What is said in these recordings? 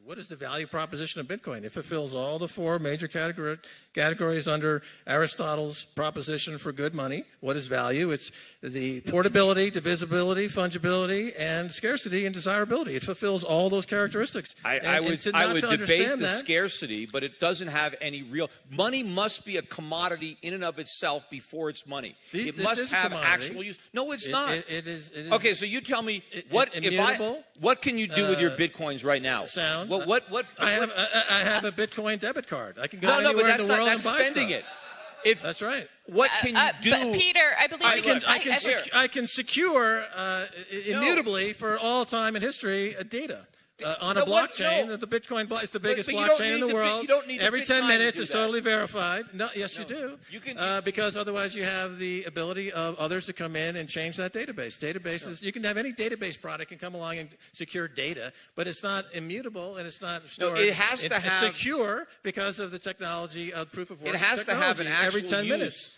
What is the value proposition of Bitcoin? It fulfills all the four major categories under Aristotle's proposition for good money. What is value? It's the portability, divisibility, fungibility, and scarcity and desirability. It fulfills all those characteristics. I would debate the scarcity, but it doesn't have any real money. Must be a commodity in and of itself before it's money. It must have actual use. No, it's not. It is. Okay, so you tell me what can you do with your Bitcoins right now? Sound. What? I have a Bitcoin debit card. I can go anywhere in the world and buy spending stuff. It. That's right. What can you do? But Peter, I believe I can secure immutably for all time in history data. On a blockchain, the Bitcoin is the biggest blockchain in the world. Every 10 minutes it's totally verified. Yes, you do. Because otherwise you have the ability of others to come in and change that database. Databases, you can have any database product can come along and secure data, but it's not immutable and it's not stored. No, it has to have secure because of the technology of proof of work. It has to have an actual every 10 use. minutes.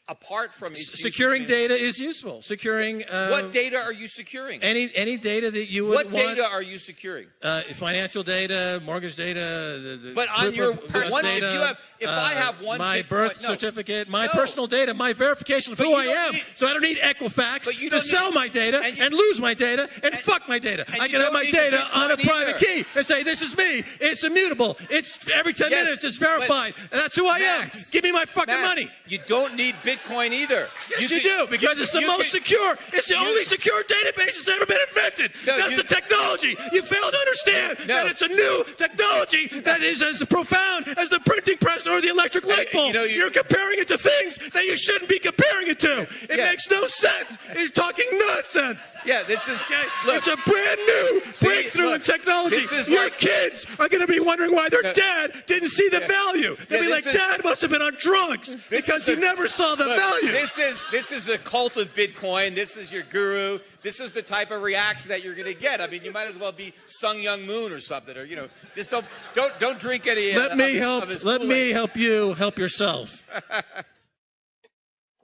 Apart from its securing data is useful. Securing what data are you securing? Any data that you would want. What data are you securing? Financial data, mortgage data. But on your one, data, if I have one, my birth certificate, my personal data, my verification of who I am. So I don't need Equifax to sell my data and lose my data and fuck my data. I can have my data on a private key and say this is me. It's immutable. It's every 10 minutes. It's verified. And that's who I am. Give me my fucking money. You don't need Bitcoin either. Yes, you do, because it's the most secure. It's the only secure database that's ever been invented. That's the technology. You fail to understand that it's a new technology that is as profound as the printing press or the electric light bulb. You're comparing it to things that you shouldn't be comparing it to. It makes no sense. You're talking nonsense. Yeah, this is. Look, it's a brand new breakthrough in technology. Your kids are going to be wondering why their dad didn't see the value. They'll be like, Dad must have been on drugs because he never saw the value. This is a cult of Bitcoin. This is your guru. This is the type of reaction that you're going to get. I mean, you might as well be Sung Young Moon or something, or just don't drink any. Let me help you help yourself.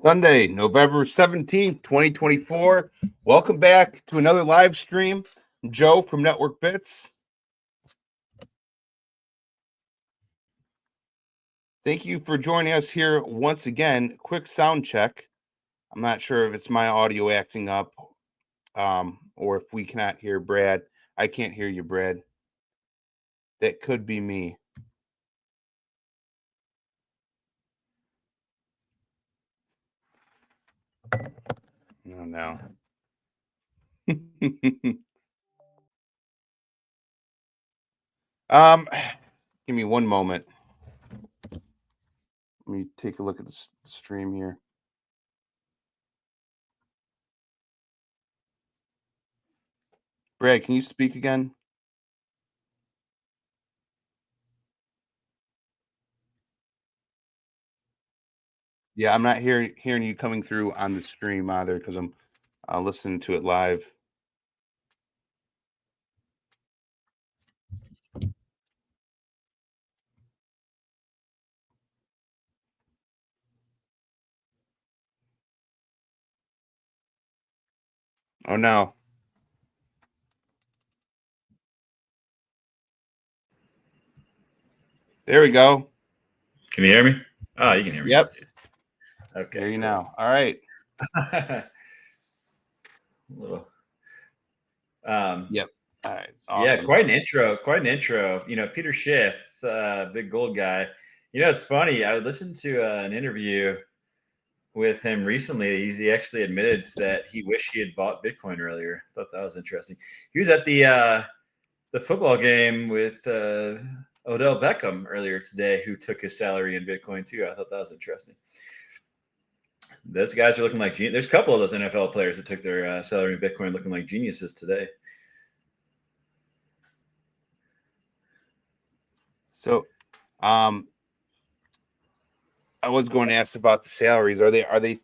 Sunday, November 17th, 2024. Welcome back to another live stream. I'm Joe from Network Bits. Thank you for joining us here once again. Quick sound check. I'm not sure if it's my audio acting up or if we cannot hear Brad. I can't hear you, Brad. That could be me. Oh, no. Give me one moment. Let me take a look at the stream here. Brad, can you speak again? Yeah, I'm not hearing you coming through on the stream either because I'm listening to it live. Oh, no. There we go. Can you hear me? Oh, you can hear me. Yep. Okay. Hear you now. All right. A little. Yep. All right. Awesome. Yeah, quite an intro. Peter Schiff, big gold guy. It's funny. I listened to an interview with him recently. He actually admitted that he wished he had bought Bitcoin earlier. I thought that was interesting. He was at the football game with Odell Beckham earlier today, who took his salary in Bitcoin too. I thought that was interesting. Those guys are looking like geniuses. There's a couple of those NFL players that took their salary in Bitcoin looking like geniuses today. So, I was going to ask about the salaries. Are they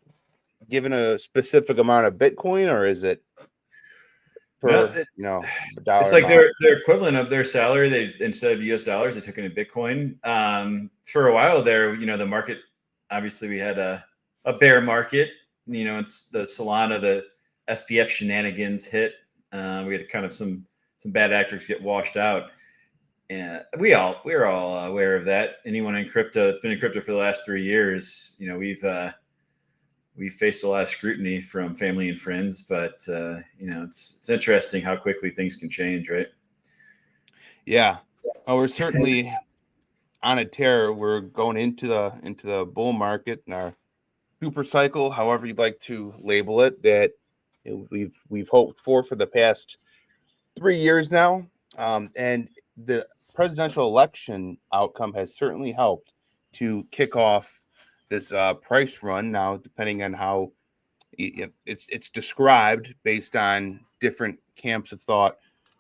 given a specific amount of Bitcoin, or is it per a dollar? It's like their equivalent of their salary. They, instead of US dollars, they took it in Bitcoin. For a while there, the market, obviously we had a bear market. It's the Solana, the SPF shenanigans hit. We had kind of some bad actors get washed out. And we're all aware of that. Anyone in crypto that's been in crypto for the last 3 years, we've faced a lot of scrutiny from family and friends, but it's interesting how quickly things can change, right? Yeah. Oh, we're certainly on a tear. We're going into the bull market in our super cycle, however you'd like to label it, that we've hoped for the past 3 years now. And the presidential election outcome has certainly helped to kick off this price run. Now, depending on how it's described based on different camps of thought.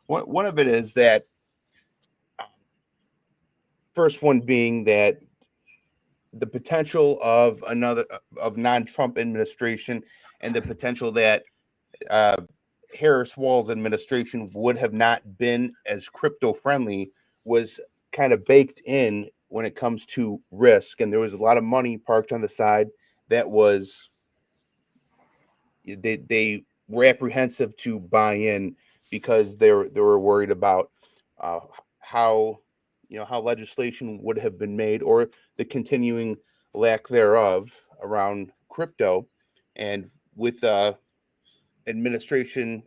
One of it is that first one being that the potential of non-Trump administration and the potential that Harris Walls administration would have not been as crypto friendly was kind of baked in when it comes to risk. And there was a lot of money parked on the side that was they were apprehensive to buy in because they were worried about how legislation would have been made or the continuing lack thereof around crypto. And with administration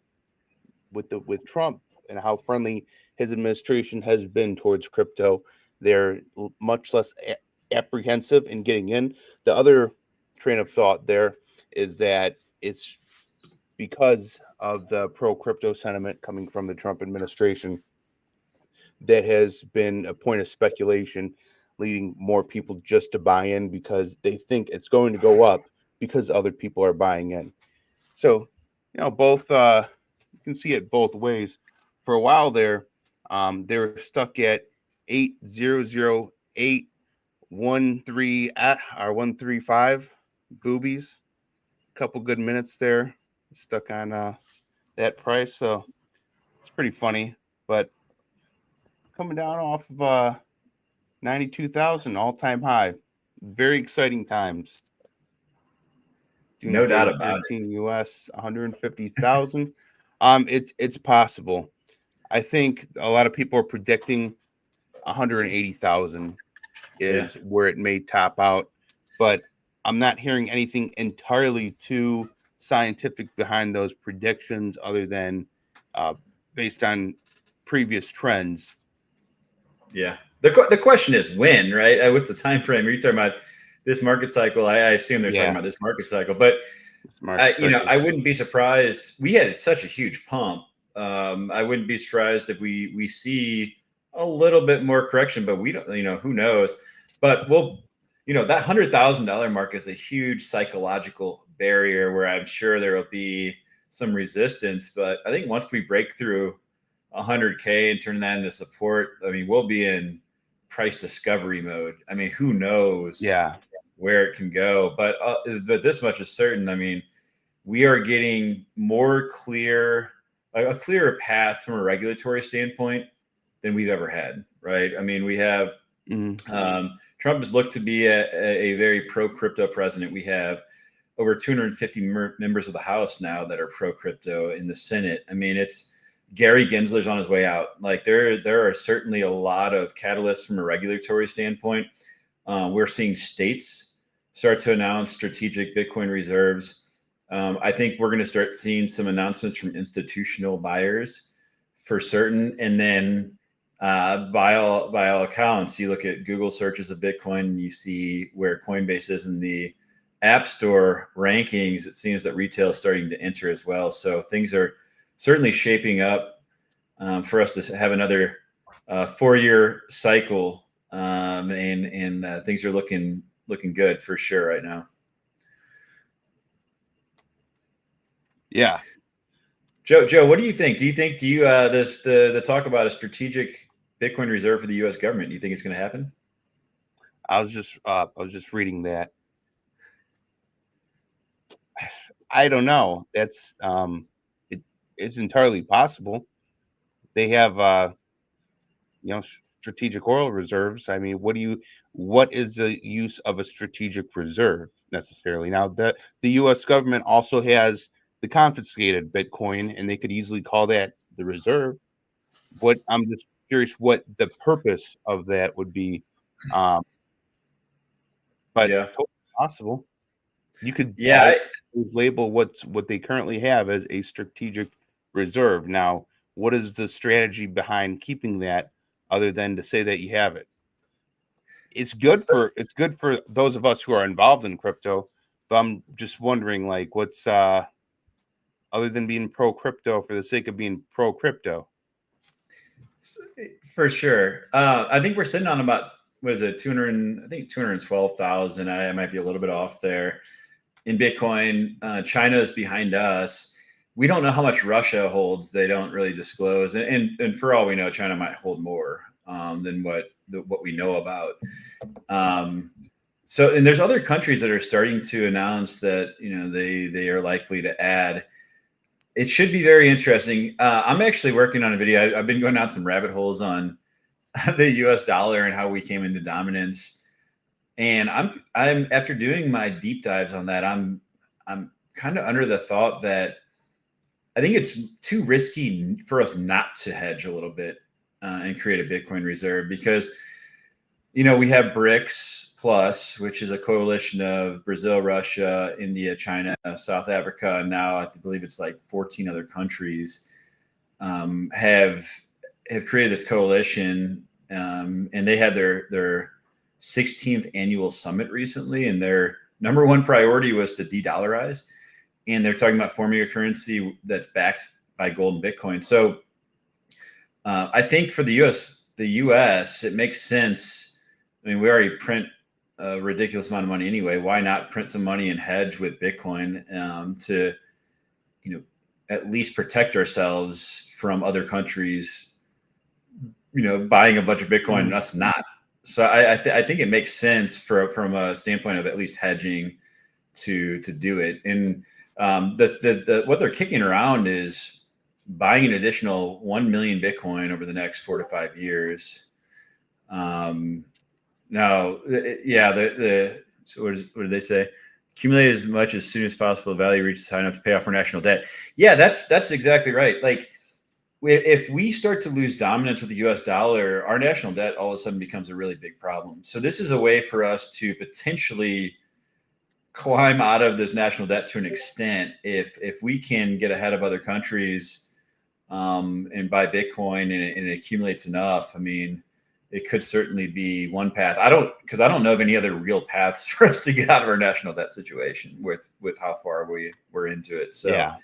with Trump and how friendly his administration has been towards crypto, they're much less apprehensive in getting in. The other train of thought there is that it's because of the pro crypto sentiment coming from the Trump administration that has been a point of speculation, leading more people just to buy in because they think it's going to go up because other people are buying in. So, both you can see it both ways. For a while there, they were stuck at 8,00813 at our 135 boobies. A couple good minutes there, stuck on that price. So it's pretty funny, but coming down off of 92,000 all-time high. Very exciting times. No doubt about it. US 150,000. It's possible. I think a lot of people are predicting 180,000 is where it may top out, but I'm not hearing anything entirely too scientific behind those predictions other than based on previous trends. Yeah. The question is when, right? What's the time frame? Are you talking about this market cycle? I assume they're talking about this market cycle, but I wouldn't be surprised. We had such a huge pump. I wouldn't be surprised if we see a little bit more correction, but we don't, who knows? But that $100,000 mark is a huge psychological barrier where I'm sure there will be some resistance. But I think once we break through 100K and turn that into support, we'll be in price discovery mode. Who knows where it can go, but this much is certain. We are getting a clearer path from a regulatory standpoint than we've ever had, right? We have Trump has looked to be a very pro crypto president. We have over 250 members of the House now that are pro crypto in the Senate. It's Gary Gensler's on his way out. There are certainly a lot of catalysts from a regulatory standpoint. We're seeing states start to announce strategic Bitcoin reserves. I think we're going to start seeing some announcements from institutional buyers for certain. And then by all accounts, you look at Google searches of Bitcoin and you see where Coinbase is in the App Store rankings. It seems that retail is starting to enter as well. So things are certainly shaping up for us to have another 4-year cycle, and things are looking good for sure right now. Yeah, Joe, what do you think? Do you the talk about a strategic Bitcoin reserve for the U.S. government? Do you think it's going to happen? I was just reading that. I don't know. That's it's entirely possible. They have strategic oil reserves. What is the use of a strategic reserve necessarily? Now the US government also has the confiscated Bitcoin, and they could easily call that the reserve. What I'm just curious what the purpose of that would be. But totally possible. You could label what they currently have as a strategic reserve. Now, what is the strategy behind keeping that other than to say that you have it? It's good for those of us who are involved in crypto, but I'm just wondering, like, what's other than being pro crypto for the sake of being pro crypto? For sure. I think we're sitting on about, what is it, 212,000. I might be a little bit off there in Bitcoin. China is behind us. We don't know how much Russia holds. They don't really disclose. And for all we know, China might hold more than what we know about. So, and there's other countries that are starting to announce that, they are likely to add. It should be very interesting. I'm actually working on a video. I've been going down some rabbit holes on the US dollar and how we came into dominance. And I'm after doing my deep dives on that, I'm kind of under the thought that I think it's too risky for us not to hedge a little bit and create a Bitcoin reserve, because we have BRICS Plus, which is a coalition of Brazil, Russia, India, China, South Africa, and now I believe it's like 14 other countries have created this coalition, and they had their 16th annual summit recently, and their number one priority was to de-dollarize, and they're talking about forming a currency that's backed by gold and Bitcoin. So I think for the U.S., it makes sense. I mean, we already print a ridiculous amount of money anyway. Why not print some money and hedge with Bitcoin to, at least protect ourselves from other countries, buying a bunch of Bitcoin and us not. So I think it makes sense from a standpoint of at least hedging to do it. And what they're kicking around is buying an additional 1 million Bitcoin over the next 4 to 5 years. Now, so what did they say? Accumulate as much as soon as possible. Value reaches high enough to pay off our national debt. Yeah, that's exactly right. Like, if we start to lose dominance with the U.S. dollar, our national debt all of a sudden becomes a really big problem. So this is a way for us to potentially climb out of this national debt to an extent if we can get ahead of other countries and buy Bitcoin and it accumulates enough. I mean, it could certainly be one path. Because I don't know of any other real paths for us to get out of our national debt situation with how far we're into it. So yeah.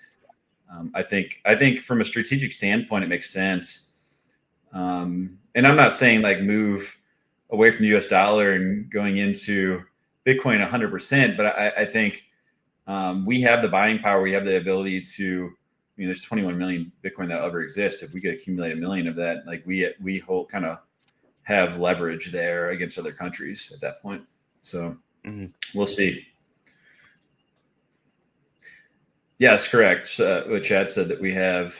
I think from a strategic standpoint, it makes sense. And I'm not saying like move away from the US dollar and going into Bitcoin 100%, but I think we have the buying power. We have the ability to, there's 21 million Bitcoin that ever exist. If we could accumulate 1 million of that, like we hold kind of have leverage there against other countries at that point. So we'll see. Yes, correct. What Chad said that we have,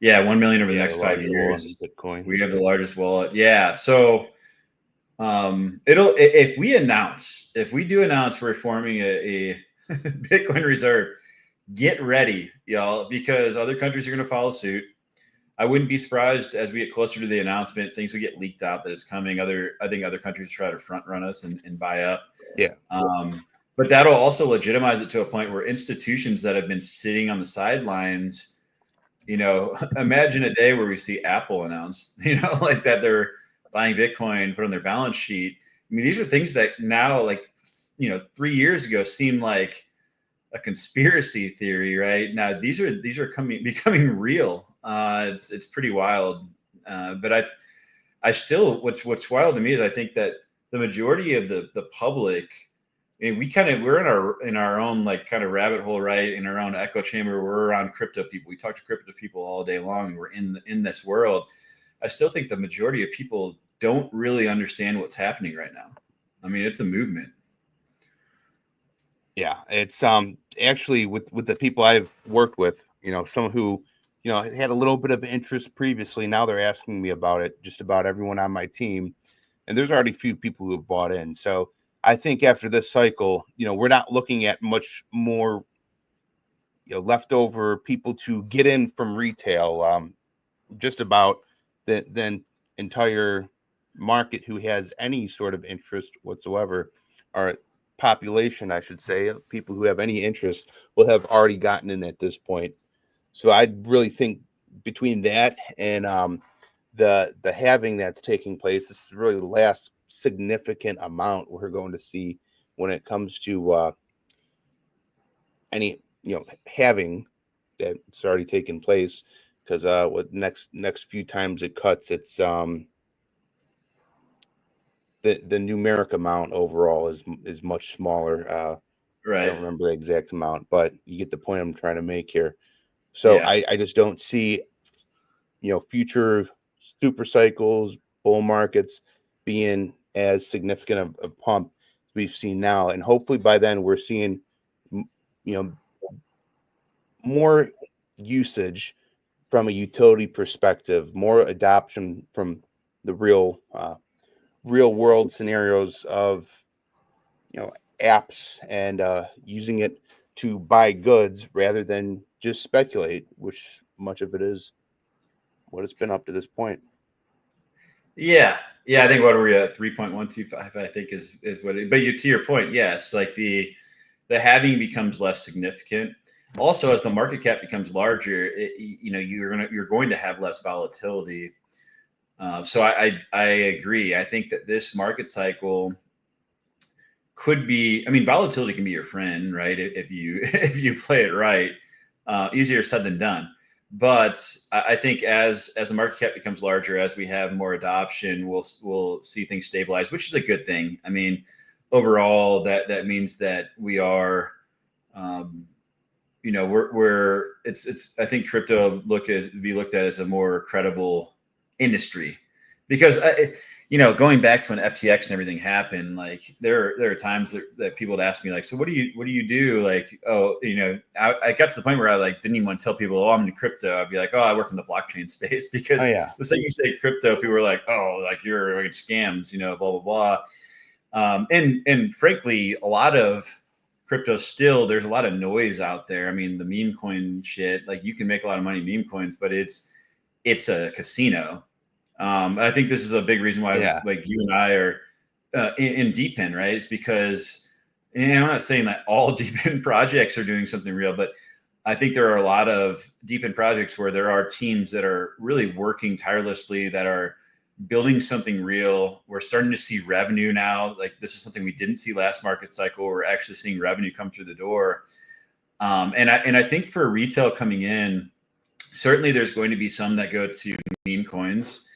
1 million over the next 5 years. Bitcoin. We have the largest wallet. Yeah. So if we do announce we're forming a Bitcoin reserve, get ready, y'all, because other countries are going to follow suit. I wouldn't be surprised as we get closer to the announcement, things will get leaked out that it's coming. I think other countries try to front run us and buy up. Yeah. But that'll also legitimize it to a point where institutions that have been sitting on the sidelines, imagine a day where we see Apple announce, like that they're buying Bitcoin, put on their balance sheet. I mean, these are things that now, 3 years ago seemed like a conspiracy theory, right? Now these are becoming real. It's pretty wild. But I still, what's wild to me is I think that the majority of the public, I mean, we're in our own like kind of rabbit hole, right? In our own echo chamber. We're around crypto people. We talk to crypto people all day long, and we're in this world. I still think the majority of people don't really understand what's happening right now. I mean, it's a movement. Yeah, it's actually with the people I've worked with, some who, had a little bit of interest previously. Now they're asking me about it, just about everyone on my team. And there's already a few people who have bought in. So I think after this cycle, we're not looking at much more, leftover people to get in from retail, just about than entire market who has any sort of interest whatsoever, or population, I should say, people who have any interest will have already gotten in at this point. So I really think between that and the halving that's taking place, this is really the last significant amount we're going to see when it comes to any halving that's already taken place. Because with next few times it cuts, it's the numeric amount overall is much smaller. Right. I don't remember the exact amount, but you get the point I'm trying to make here. So Yeah. I just don't see future super cycles, bull markets being as significant of a pump as we've seen now. And hopefully by then we're seeing more usage from a utility perspective, more adoption from the real world scenarios of apps and using it to buy goods rather than just speculate, which much of it is what it's been up to this point. Yeah. I think what are we at 3.125? I think is what. But to your point, yes, like the halving becomes less significant. Also, as the market cap becomes larger, you're going to have less volatility. So I agree. I think that this market cycle could be. I mean, volatility can be your friend, right? If you play it right. Easier said than done. But I think as the market cap becomes larger, as we have more adoption, we'll see things stabilize, which is a good thing. I mean, overall, that means that we are, it's I think crypto be looked at as a more credible industry, because going back to when FTX and everything happened, like there are times that people would ask me, like, so what do you do? Like, I got to the point where I didn't even want to tell people, oh, I'm in crypto. I'd be like, oh, I work in the blockchain space, because the second you say crypto, people are like, oh, like you're like scams, blah, blah, blah. And frankly, a lot of crypto still, there's a lot of noise out there. I mean, the meme coin shit, like you can make a lot of money in meme coins, but it's a casino. I think this is a big reason why, like you and I are in DePIN, right? It's because, and I'm not saying that all DePIN projects are doing something real, but I think there are a lot of DePIN projects where there are teams that are really working tirelessly, that are building something real. We're starting to see revenue now. Like this is something we didn't see last market cycle. We're actually seeing revenue come through the door. And I think for retail coming in, certainly there's going to be some that go to meme coins.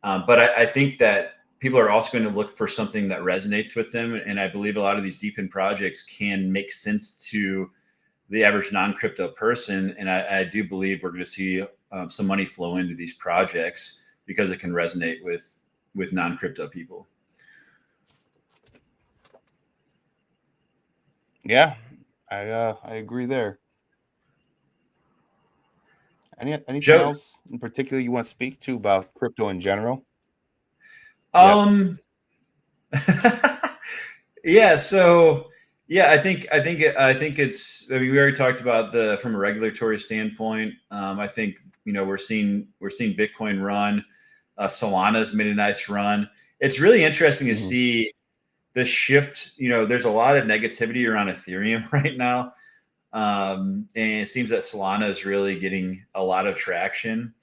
But I think that people are also going to look for something that resonates with them. And I believe a lot of these DePIN projects can make sense to the average non-crypto person. And I do believe we're going to see some money flow into these projects because it can resonate with non-crypto people. Yeah, I agree there. Anything Joe, else in particular you want to speak to about crypto in general? Yes. Yeah. So yeah, I think it's. I mean, we already talked about from a regulatory standpoint. I think we're seeing Bitcoin run. Solana's made a nice run. It's really interesting to see the shift. There's a lot of negativity around Ethereum right now. And it seems that Solana is really getting a lot of traction.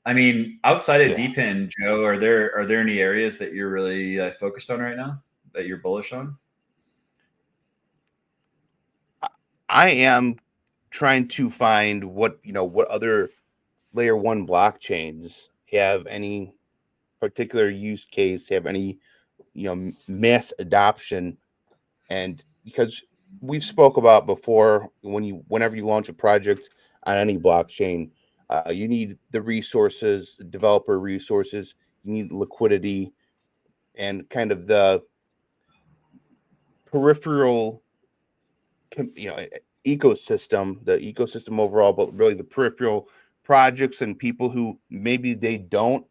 I mean, outside of DePIN, Joe, are there any areas that you're really focused on right now that you're bullish on? I am trying to find what other layer 1 blockchains have any particular use case, have any mass adoption. And because we've spoke about before, whenever you launch a project on any blockchain, you need the resources, the developer resources, you need liquidity, and kind of the peripheral ecosystem, the ecosystem overall, but really the peripheral projects and people who maybe they don't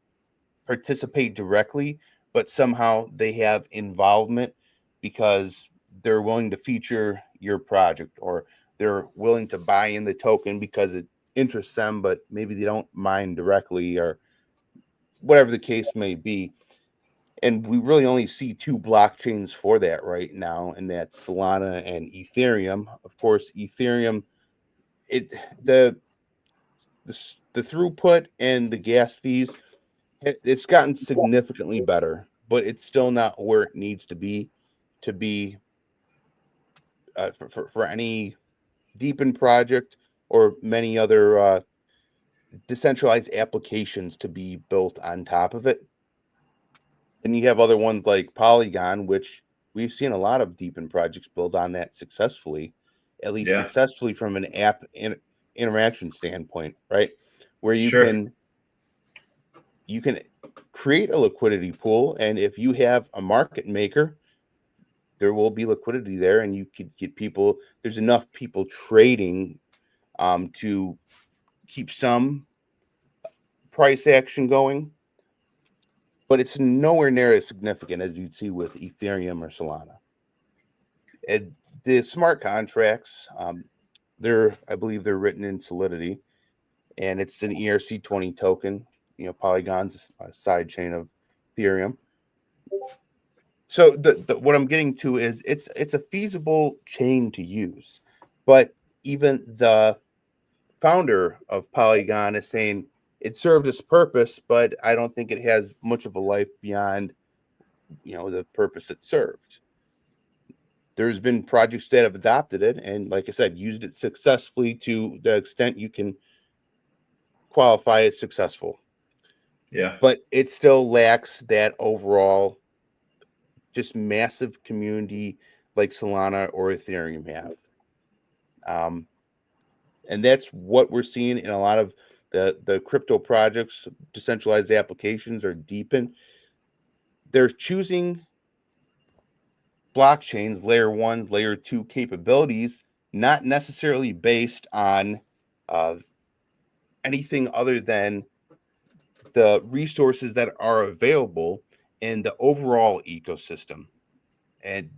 participate directly, but somehow they have involvement because they're willing to feature your project, or they're willing to buy in the token because it interests them, but maybe they don't mine directly, or whatever the case may be. And we really only see two blockchains for that right now, and that's Solana and Ethereum. Of course, Ethereum, it the the throughput and the gas fees, it's gotten significantly better, but it's still not where it needs to be for any DePIN project or many other decentralized applications to be built on top of it. And you have other ones like Polygon, which we've seen a lot of DePIN projects build on that successfully, at least successfully from an app interaction standpoint, right? Where you can create a liquidity pool, and if you have a market maker, there will be liquidity there, and you could get people. There's enough people trading to keep some price action going, but it's nowhere near as significant as you'd see with Ethereum or Solana. And the smart contracts, I believe they're written in Solidity, and it's an ERC20 token. Polygon's a side chain of Ethereum. So what I'm getting to is it's a feasible chain to use, but even the founder of Polygon is saying it served its purpose, but I don't think it has much of a life beyond, the purpose it served. There's been projects that have adopted it and, like I said, used it successfully to the extent you can qualify as successful. Yeah. But it still lacks that overall just massive community like Solana or Ethereum have. And that's what we're seeing in a lot of the crypto projects, decentralized applications, or DePIN. They're choosing blockchains, layer 1, layer 2 capabilities, not necessarily based on anything other than the resources that are available in the overall ecosystem. And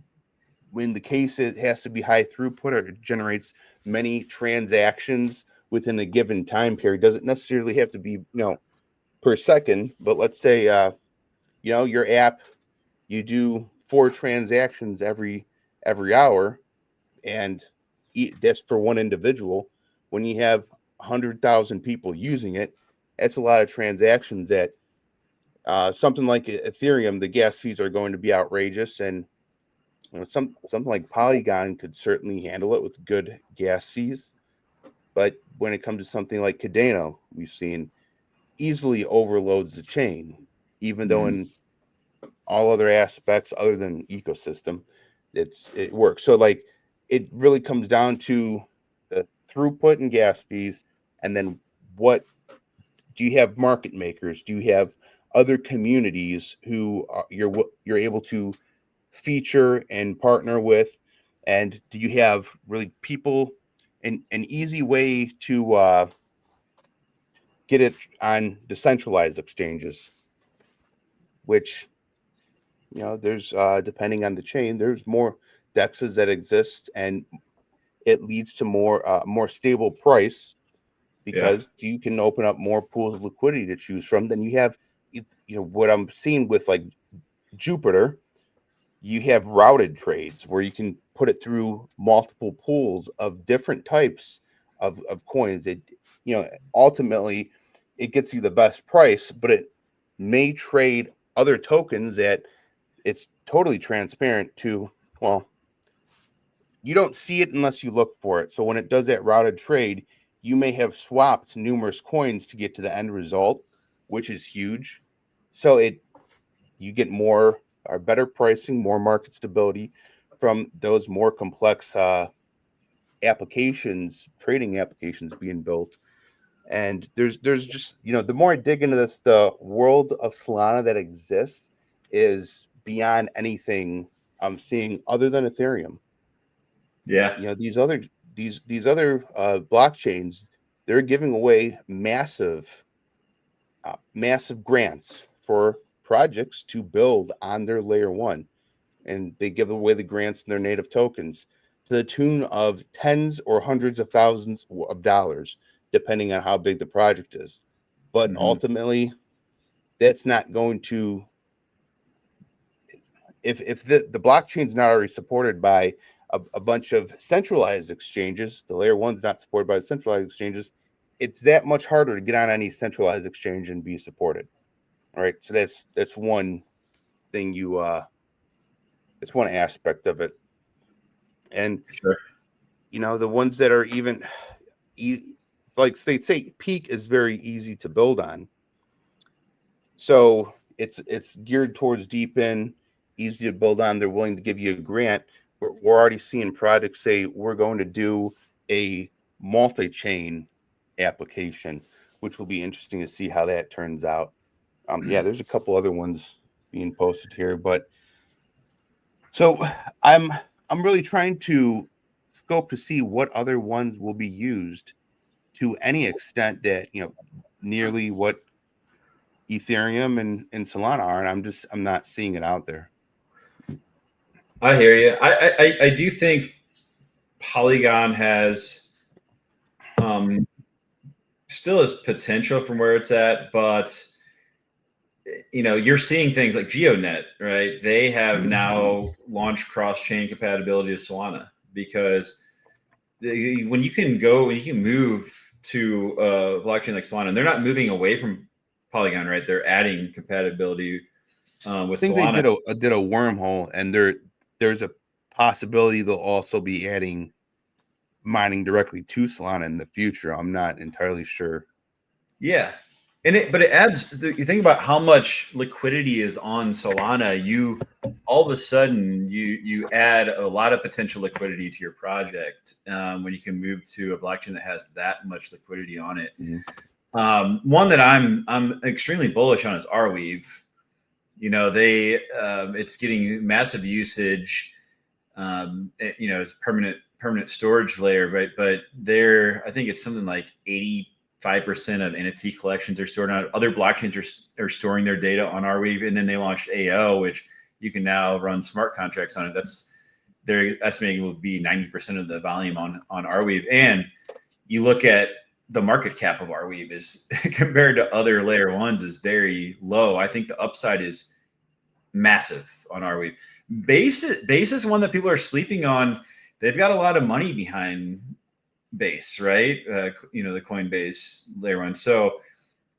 when the case it has to be high throughput or it generates many transactions within a given time period, doesn't necessarily have to be per second, but let's say your app, you do 4 transactions every hour, and that's for one individual. When you have 100,000 people using it, that's a lot of transactions. That something like Ethereum, the gas fees are going to be outrageous, and something like Polygon could certainly handle it with good gas fees. But when it comes to something like Cardano, we've seen easily overloads the chain, even though in all other aspects other than ecosystem, it works. So it really comes down to the throughput and gas fees, and then what do you have market makers? Do you have other communities who you're able to feature and partner with, and do you have really people an easy way to get it on decentralized exchanges, which there's depending on the chain, there's more dexes that exist, and it leads to more stable price because you can open up more pools of liquidity to choose from. Then you have what I'm seeing with like Jupiter. You have routed trades where you can put it through multiple pools of different types of coins. It, ultimately it gets you the best price, but it may trade other tokens that it's totally transparent to. Well, you don't see it unless you look for it. So when it does that routed trade, you may have swapped numerous coins to get to the end result, which is huge. So you get more or better pricing, more market stability from those more complex applications, trading applications being built. And there's just, the more I dig into this, the world of Solana that exists is beyond anything I'm seeing other than Ethereum. Yeah. These other blockchains, they're giving away massive grants for projects to build on their layer 1, and they give away the grants in their native tokens to the tune of tens or hundreds of thousands of dollars, depending on how big the project is. But ultimately, that's not going to, if the blockchain's not already supported by a bunch of centralized exchanges, the layer one's not supported by the centralized exchanges, it's that much harder to get on any centralized exchange and be supported. All right. So that's one thing it's one aspect of it. And Sure. the ones that are even like they say Peak is very easy to build on. So it's geared towards DePIN, easy to build on. They're willing to give you a grant. We're already seeing projects say we're going to do a multi-chain application, which will be interesting to see how that turns out. Yeah, there's a couple other ones being posted here, but so I'm really trying to scope to see what other ones will be used to any extent that nearly what Ethereum and Solana are, and I'm not seeing it out there. I hear you. I do think Polygon has still has potential from where it's at, but you're seeing things like GeoNet, right? They have now launched cross-chain compatibility to Solana because when you can move to a blockchain like Solana, and they're not moving away from Polygon, right? They're adding compatibility with I think Solana. They did a wormhole, and there's a possibility they'll also be adding mining directly to Solana in the future. I'm not entirely sure. Yeah. But it adds, you think about how much liquidity is on Solana, you all of a sudden you add a lot of potential liquidity to your project when you can move to a blockchain that has that much liquidity on it. Mm-hmm. One that I'm extremely bullish on is Arweave. It's getting massive usage. It's permanent storage layer, right? But I think it's something like 85% of NFT collections are stored on. Other blockchains are storing their data on Arweave, and then they launched AO, which you can now run smart contracts on it. They're estimating will be 90% of the volume on Arweave. And you look at the market cap of Arweave is compared to other layer ones is very low. I think the upside is massive on Arweave. Base is one that people are sleeping on. They've got a lot of money behind Base, right? The Coinbase layer one. So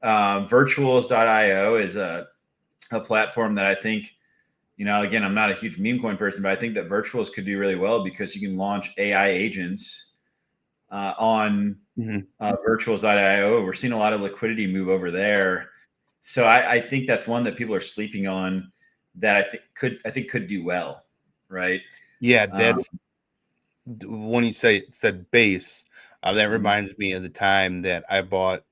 virtuals.io is a platform that I think, again, I'm not a huge meme coin person, but I think that virtuals could do really well because you can launch AI agents on virtuals.io. We're seeing a lot of liquidity move over there. So I think that's one that people are sleeping on that I think could do well, right? Yeah, that's when you said Base, that reminds me of the time that I bought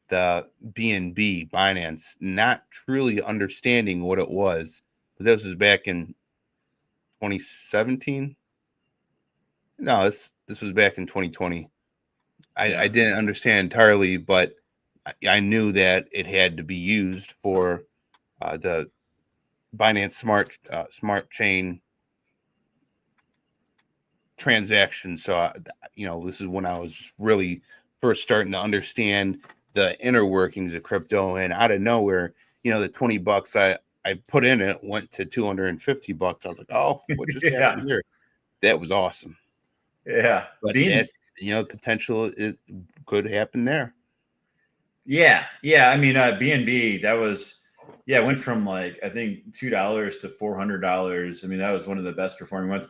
the BNB Binance, not truly understanding what it was. But this was back in 2017. No, this was back in 2020. I didn't understand entirely, but I knew that it had to be used for the Binance smart chain transaction. So this is when I was really first starting to understand the inner workings of crypto, and out of nowhere, the $20 I put in it went to $250. I was like, oh, what just happened here? That was awesome. Yeah, but that's potential could happen there. Yeah. I mean, BNB, that was it went from like I think $2 to $400. I mean, that was one of the best performing ones.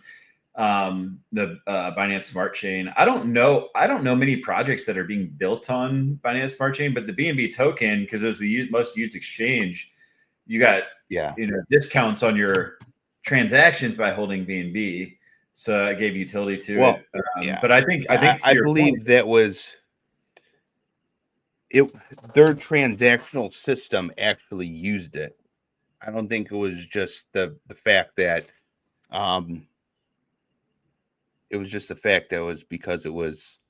The Binance Smart Chain. I don't know many projects that are being built on Binance Smart Chain, but the BNB token, because it was the most used exchange, you got discounts on your transactions by holding BNB. So it gave utility to it. But I believe point, that was it. Their transactional system actually used it. I don't think it was just the fact that it was just the fact that it was because it was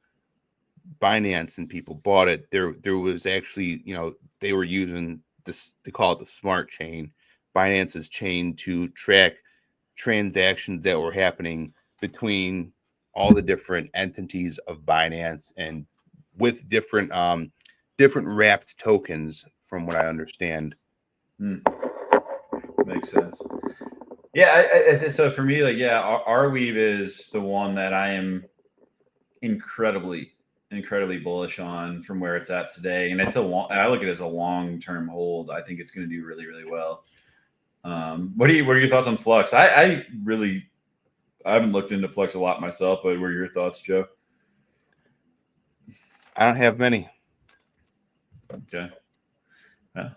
Binance and people bought it. There was actually, they were using this, they call it the smart chain, Binance's chain, to track transactions that were happening between all the different entities of Binance and with different wrapped tokens, from what I understand. Makes sense. Yeah, so for me, like, yeah, Arweave is the one that I am incredibly bullish on from where it's at today, and I look at it as a long-term hold. I think it's going to do really, really well. What are your thoughts on Flux? I haven't looked into Flux a lot myself, but what are your thoughts, Joe? I don't have many. Okay. Yeah.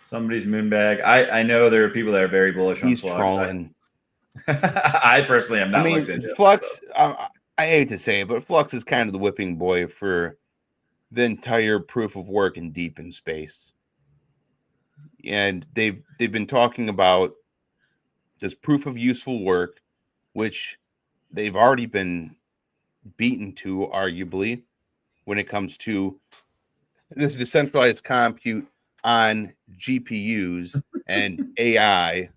Somebody's moonbag. I know there are people that are very bullish on Flux. He's trolling. I personally am not. I mean, Flux. I hate to say it, but Flux is kind of the whipping boy for the entire proof of work and DePIN space. And they've been talking about this proof of useful work, which they've already been beaten to, arguably, when it comes to this decentralized compute on GPUs and AI.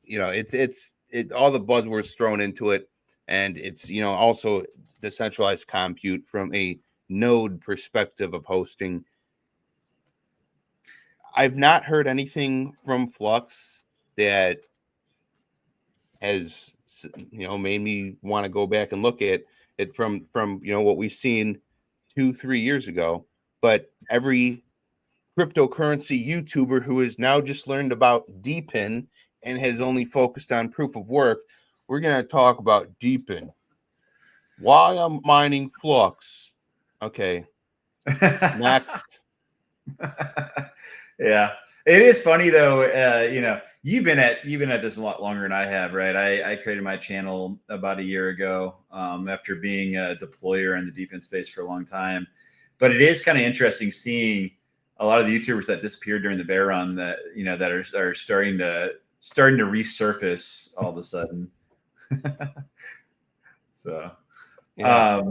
You know, it's all the buzzwords thrown into it, and it's, you know, also decentralized compute from a node perspective of hosting. I've not heard anything from Flux that has, you know, made me want to go back and look at it from you know, what we've seen 2-3 years ago. But every cryptocurrency YouTuber who has now just learned about DePIN and has only focused on proof of work, we're going to talk about DePIN. Why I'm mining Flux. Okay. Next. Yeah. It is funny though, you know, you've been at this a lot longer than I have, right? I created my channel about a year ago, after being a deployer in the DePIN space for a long time. But it is kind of interesting seeing a lot of the YouTubers that disappeared during the bear run that, you know, that are starting to resurface all of a sudden. So, yeah.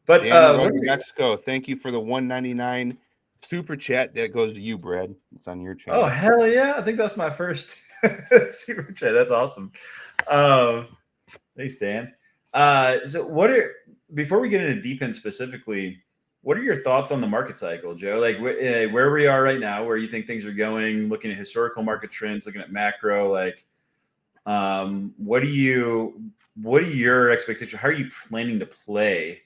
But Mexico, thank you for the $1.99 super chat. That goes to you, Brad. It's on your channel. Oh, hell yeah. I think that's my first super chat. That's awesome. Thanks, Dan. So before we get into DePIN specifically, what are your thoughts on the market cycle, Joe? Like where we are right now, where you think things are going, looking at historical market trends, looking at macro, like what are your expectations? How are you planning to play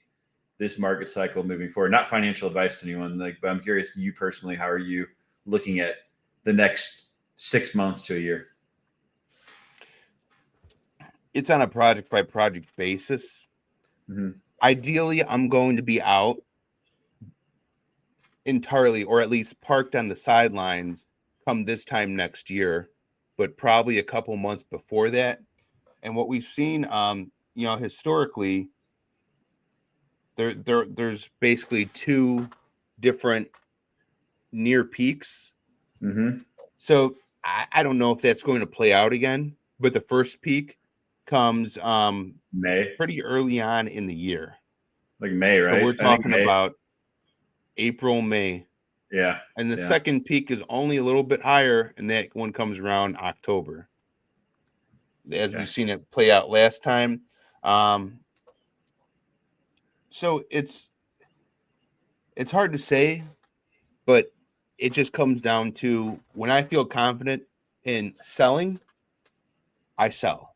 this market cycle moving forward? Not financial advice to anyone, like, but I'm curious, you personally, how are you looking at the next 6 months to a year? It's on a project by project basis. Mm-hmm. Ideally, I'm going to be out entirely, or at least parked on the sidelines come this time next year, but probably a couple months before that. And what we've seen, you know, historically, there's basically two different near peaks. Mm-hmm. So I don't know if that's going to play out again, but the first peak comes May, pretty early on in the year, like May, right? So we're talking about April, May. Yeah. And the second peak is only a little bit higher, and that one comes around October, as we've seen it play out last time. So it's hard to say, but it just comes down to when I feel confident in selling, I sell.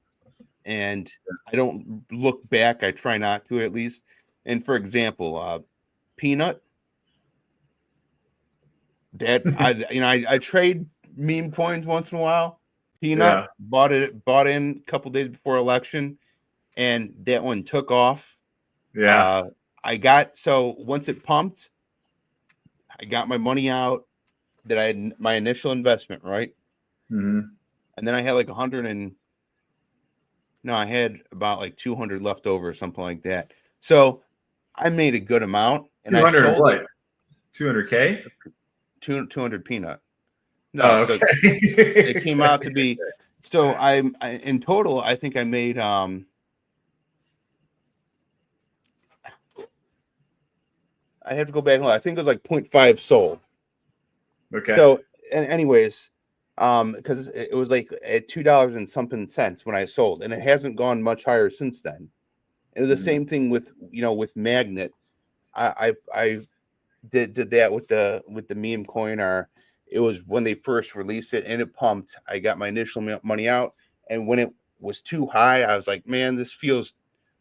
And I don't look back. I try not to, at least. And for example, Peanut, that I trade meme coins once in a while. Peanut bought in a couple days before election, and that one took off. Yeah. So once it pumped, I got my money out that I had my initial investment, right? Mm-hmm. And then I had like I had about like 200 left over or something like that. So I made a good amount, and I sold what? 200K? 200 Peanut. No, okay. So it came out to be. So I in total, I think I made I have to go back and look. I think it was like 0.5 sold. Okay. So, and anyways, because it was like at $2 and something cents when I sold, and it hasn't gone much higher since then. It was the same thing with Magnet. I did that with the meme coin, or it was when they first released it and it pumped. I got my initial money out, and when it was too high, I was like, man, this feels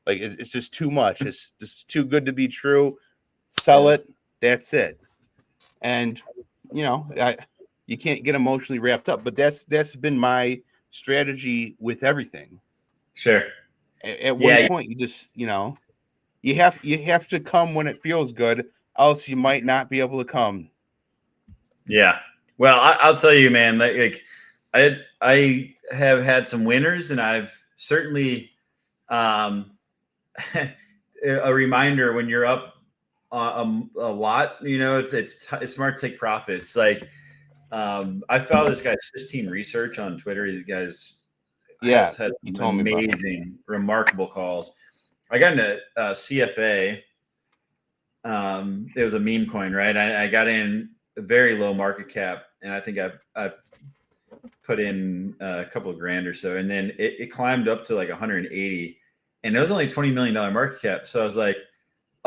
like it's just too much. It's just too good to be true. Sell it. That's it. And you can't get emotionally wrapped up, but that's been my strategy with everything. Sure. At one point, you just you have to come when it feels good, else you might not be able to come. Yeah. Well, I'll tell you, man. Like I have had some winners, and I've certainly a reminder when you're up a lot. It's smart to take profits. Like I follow this guy Sistine Research on Twitter. You guys has had some amazing, remarkable calls. I got into CFA. It was a meme coin, right? I got in a very low market cap, and I think I put in a couple of grand or so, and then it climbed up to like 180, and it was only $20 million market cap. So I was like,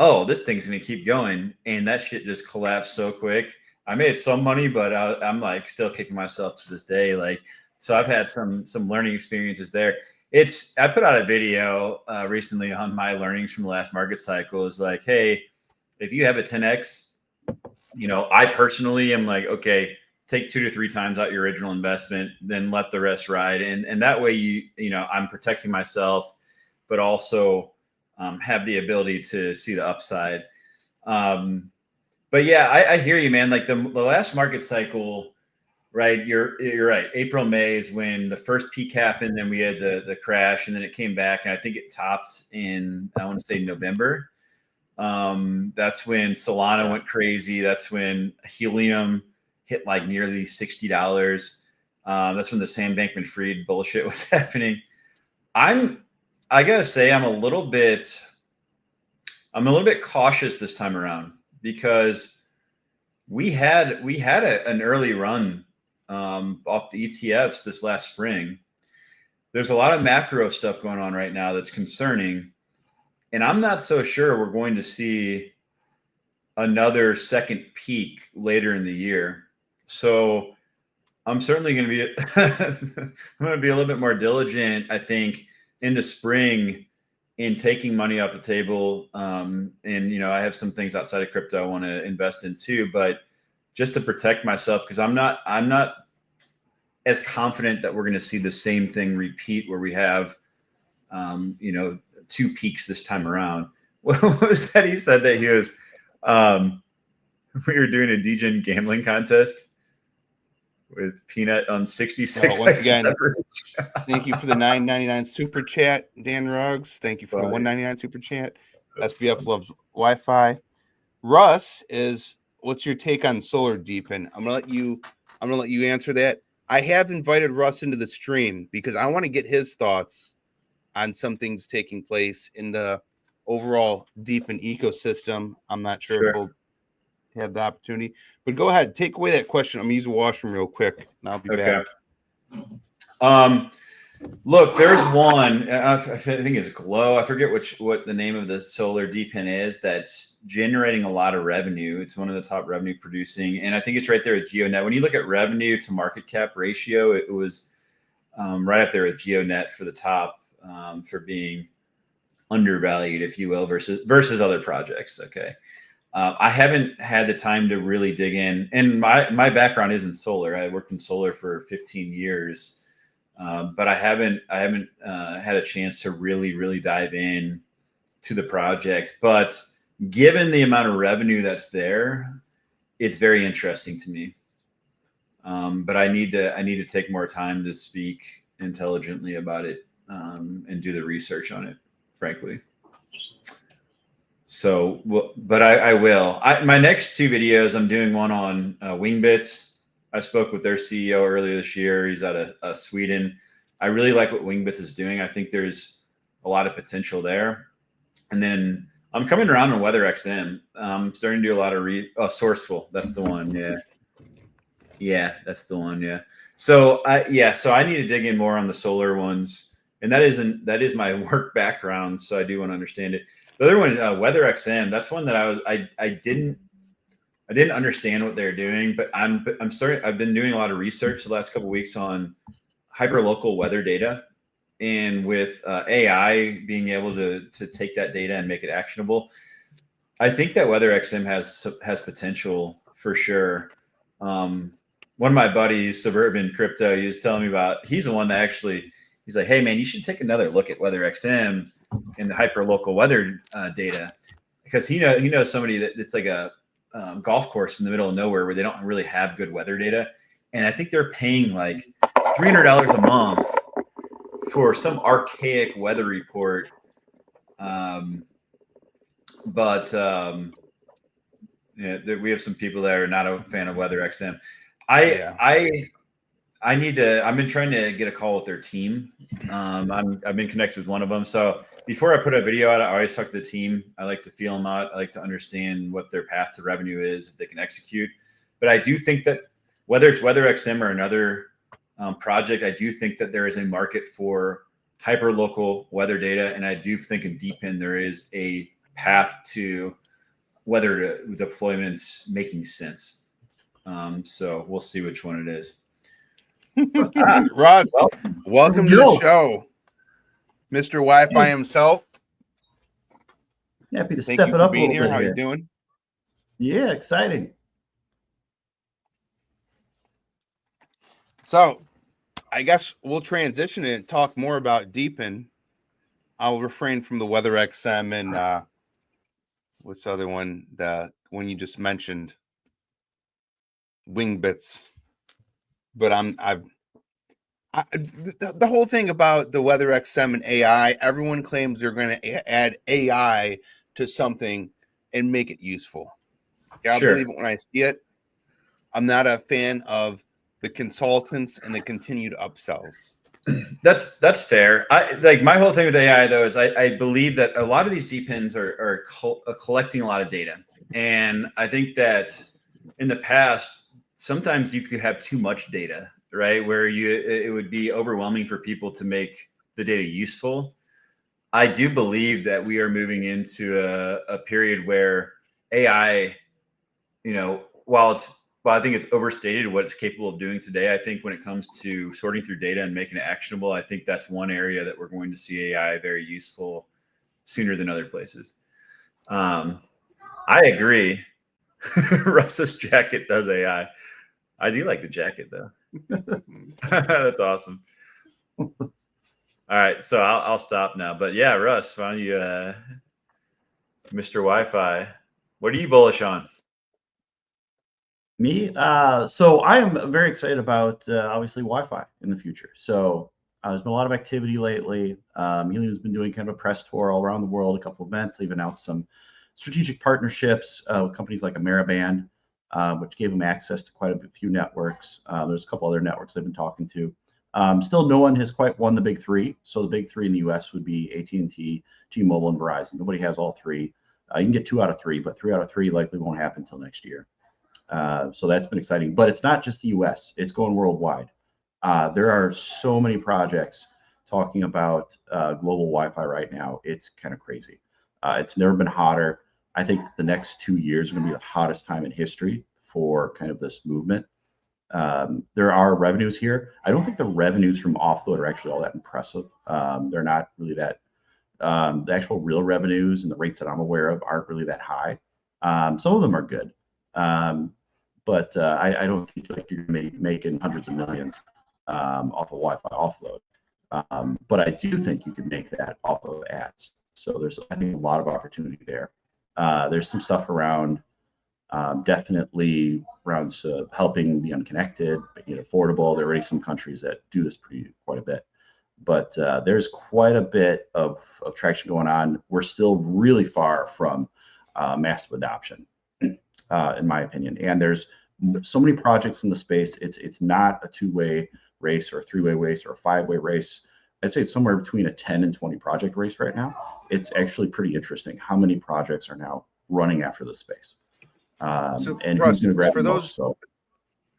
oh, this thing's gonna keep going, and that shit just collapsed so quick. I made some money, but I'm like still kicking myself to this day. Like, so I've had some learning experiences there. I put out a video recently on my learnings from the last market cycle. Is like, hey, if you have a 10x, I personally am like, okay, take 2 to 3 times out your original investment, then let the rest ride, and that way I'm protecting myself, but also have the ability to see the upside. But yeah, I hear you, man. Like the last market cycle, right? You're right. April, May is when the first peak happened, then we had the crash, and then it came back, and I think it topped in, I want to say, November. That's when Solana went crazy. That's when helium hit like nearly $60. That's when the Sam Bankman-Fried bullshit was happening. I gotta say, I'm a little bit cautious this time around, because we had an early run off the ETFs this last spring. There's a lot of macro stuff going on right now that's concerning, and I'm not so sure we're going to see another second peak later in the year. So I'm certainly going to be I'm going to be a little bit more diligent, I think, into spring in taking money off the table. And I have some things outside of crypto I want to invest in too, but just to protect myself, because I'm not as confident that we're going to see the same thing repeat where we have 2 peaks this time around. What was that? He said that he was we were doing a DGen gambling contest with Peanut on 66. Once again, thank you for the $9.99 super chat, Dan Ruggs. Thank you for the $1.99 super chat. SBF loves Wi-Fi. Russ what's your take on solar DePIN? I'm gonna let you answer that. I have invited Russ into the stream because I want to get his thoughts on some things taking place in the overall DePIN ecosystem. I'm not sure if we'll have the opportunity, but go ahead, take away that question. I'm gonna use the washroom real quick, and I'll be back. Look, there's one. I think it's Glow. I forget what the name of the solar DePIN is. That's generating a lot of revenue. It's one of the top revenue producing, and I think it's right there with GeoNet. When you look at revenue to market cap ratio, it was right up there with GeoNet for the top for being undervalued, if you will, versus other projects. Okay. I haven't had the time to really dig in, and my background is in solar. I worked in solar for 15 years, but I haven't had a chance to really dive in to the project. But given the amount of revenue that's there, it's very interesting to me. But I need to take more time to speak intelligently about it and do the research on it, frankly. So, but I will. My next 2 videos, I'm doing one on Wingbits. I spoke with their CEO earlier this year. He's out of Sweden. I really like what Wingbits is doing. I think there's a lot of potential there. And then I'm coming around on WeatherXM. I'm starting to do a lot of Sourceful. That's the one. Yeah, that's the one. Yeah. So I need to dig in more on the solar ones, and that is my work background. So I do want to understand it. The other one, WeatherXM, that's one that I didn't I didn't understand what they're doing, but I've been doing a lot of research the last couple of weeks on hyperlocal weather data, and with AI being able to take that data and make it actionable, I think that WeatherXM has potential for sure. One of my buddies, Suburban Crypto, he was telling me about. He's the one that actually. He's like, hey man, you should take another look at WeatherXM and the hyperlocal weather data, because he knows somebody that's like a golf course in the middle of nowhere where they don't really have good weather data, and I think they're paying like $300 a month for some archaic weather report. But yeah, we have some people that are not a fan of WeatherXM. I've been trying to get a call with their team. I've been connected with one of them. So before I put a video out, I always talk to the team. I like to feel them out. I like to understand what their path to revenue is, if they can execute. But I do think that whether it's WeatherXM or another project, I do think that there is a market for hyperlocal weather data. And I do think in DePIN, there is a path to weather deployments making sense. So we'll see which one it is. Russ, welcome to the show, Mr. Wi-Fi himself. Happy to step it up a little bit. How you doing? Yeah, exciting. So, I guess we'll transition and talk more about DePIN. I'll refrain from the WeatherXM and what's the other one? The one you just mentioned, Wingbits. But the whole thing about the WeatherXM and AI, everyone claims they're going to add AI to something and make it useful. Yeah, sure. I believe it when I see it. I'm not a fan of the consultants and the continued upsells. That's fair. My whole thing with AI though is I believe that a lot of these DePINs are collecting a lot of data, and I think that in the past, sometimes you could have too much data, right? Where it would be overwhelming for people to make the data useful. I do believe that we are moving into a period where AI, while I think it's overstated what it's capable of doing today, I think when it comes to sorting through data and making it actionable, I think that's one area that we're going to see AI very useful sooner than other places. I agree. Russ's jacket does AI. I do like the jacket though. That's awesome. All right, so I'll stop now. But yeah, Russ, why don't you, Mr. Wi-Fi, what are you bullish on? Me? So I am very excited about obviously Wi-Fi in the future. So there's been a lot of activity lately. Helium's been doing kind of a press tour all around the world, a couple of events. They've announced some strategic partnerships with companies like Ameriband, which gave them access to quite a few networks. There's a couple other networks they've been talking to. Still, no one has quite won the big three. So the big three in the U.S. would be AT&T, T-Mobile, and Verizon. Nobody has all three. You can get 2 out of 3, but 3 out of 3 likely won't happen until next year. So that's been exciting. But it's not just the U.S. It's going worldwide. There are so many projects talking about global Wi-Fi right now. It's kind of crazy. It's never been hotter. I think the next 2 years are going to be the hottest time in history for kind of this movement. There are revenues here. I don't think the revenues from offload are actually all that impressive. They're not really that. The actual real revenues and the rates that I'm aware of aren't really that high. Some of them are good, but I don't think like you're going to be making hundreds of millions off of Wi-Fi offload. But I do think you can make that off of ads. So there's, I think, a lot of opportunity there. There's some stuff around definitely around helping the unconnected, making it affordable. There are already some countries that do this quite a bit. But there's quite a bit of traction going on. We're still really far from massive adoption, in my opinion. And there's so many projects in the space. It's not a 2-way race or a 3-way race or a 5-way race. I'd say it's somewhere between a 10 and 20 project race right now. It's actually pretty interesting how many projects are now running after this space. So, and Russ, who's going to grab for those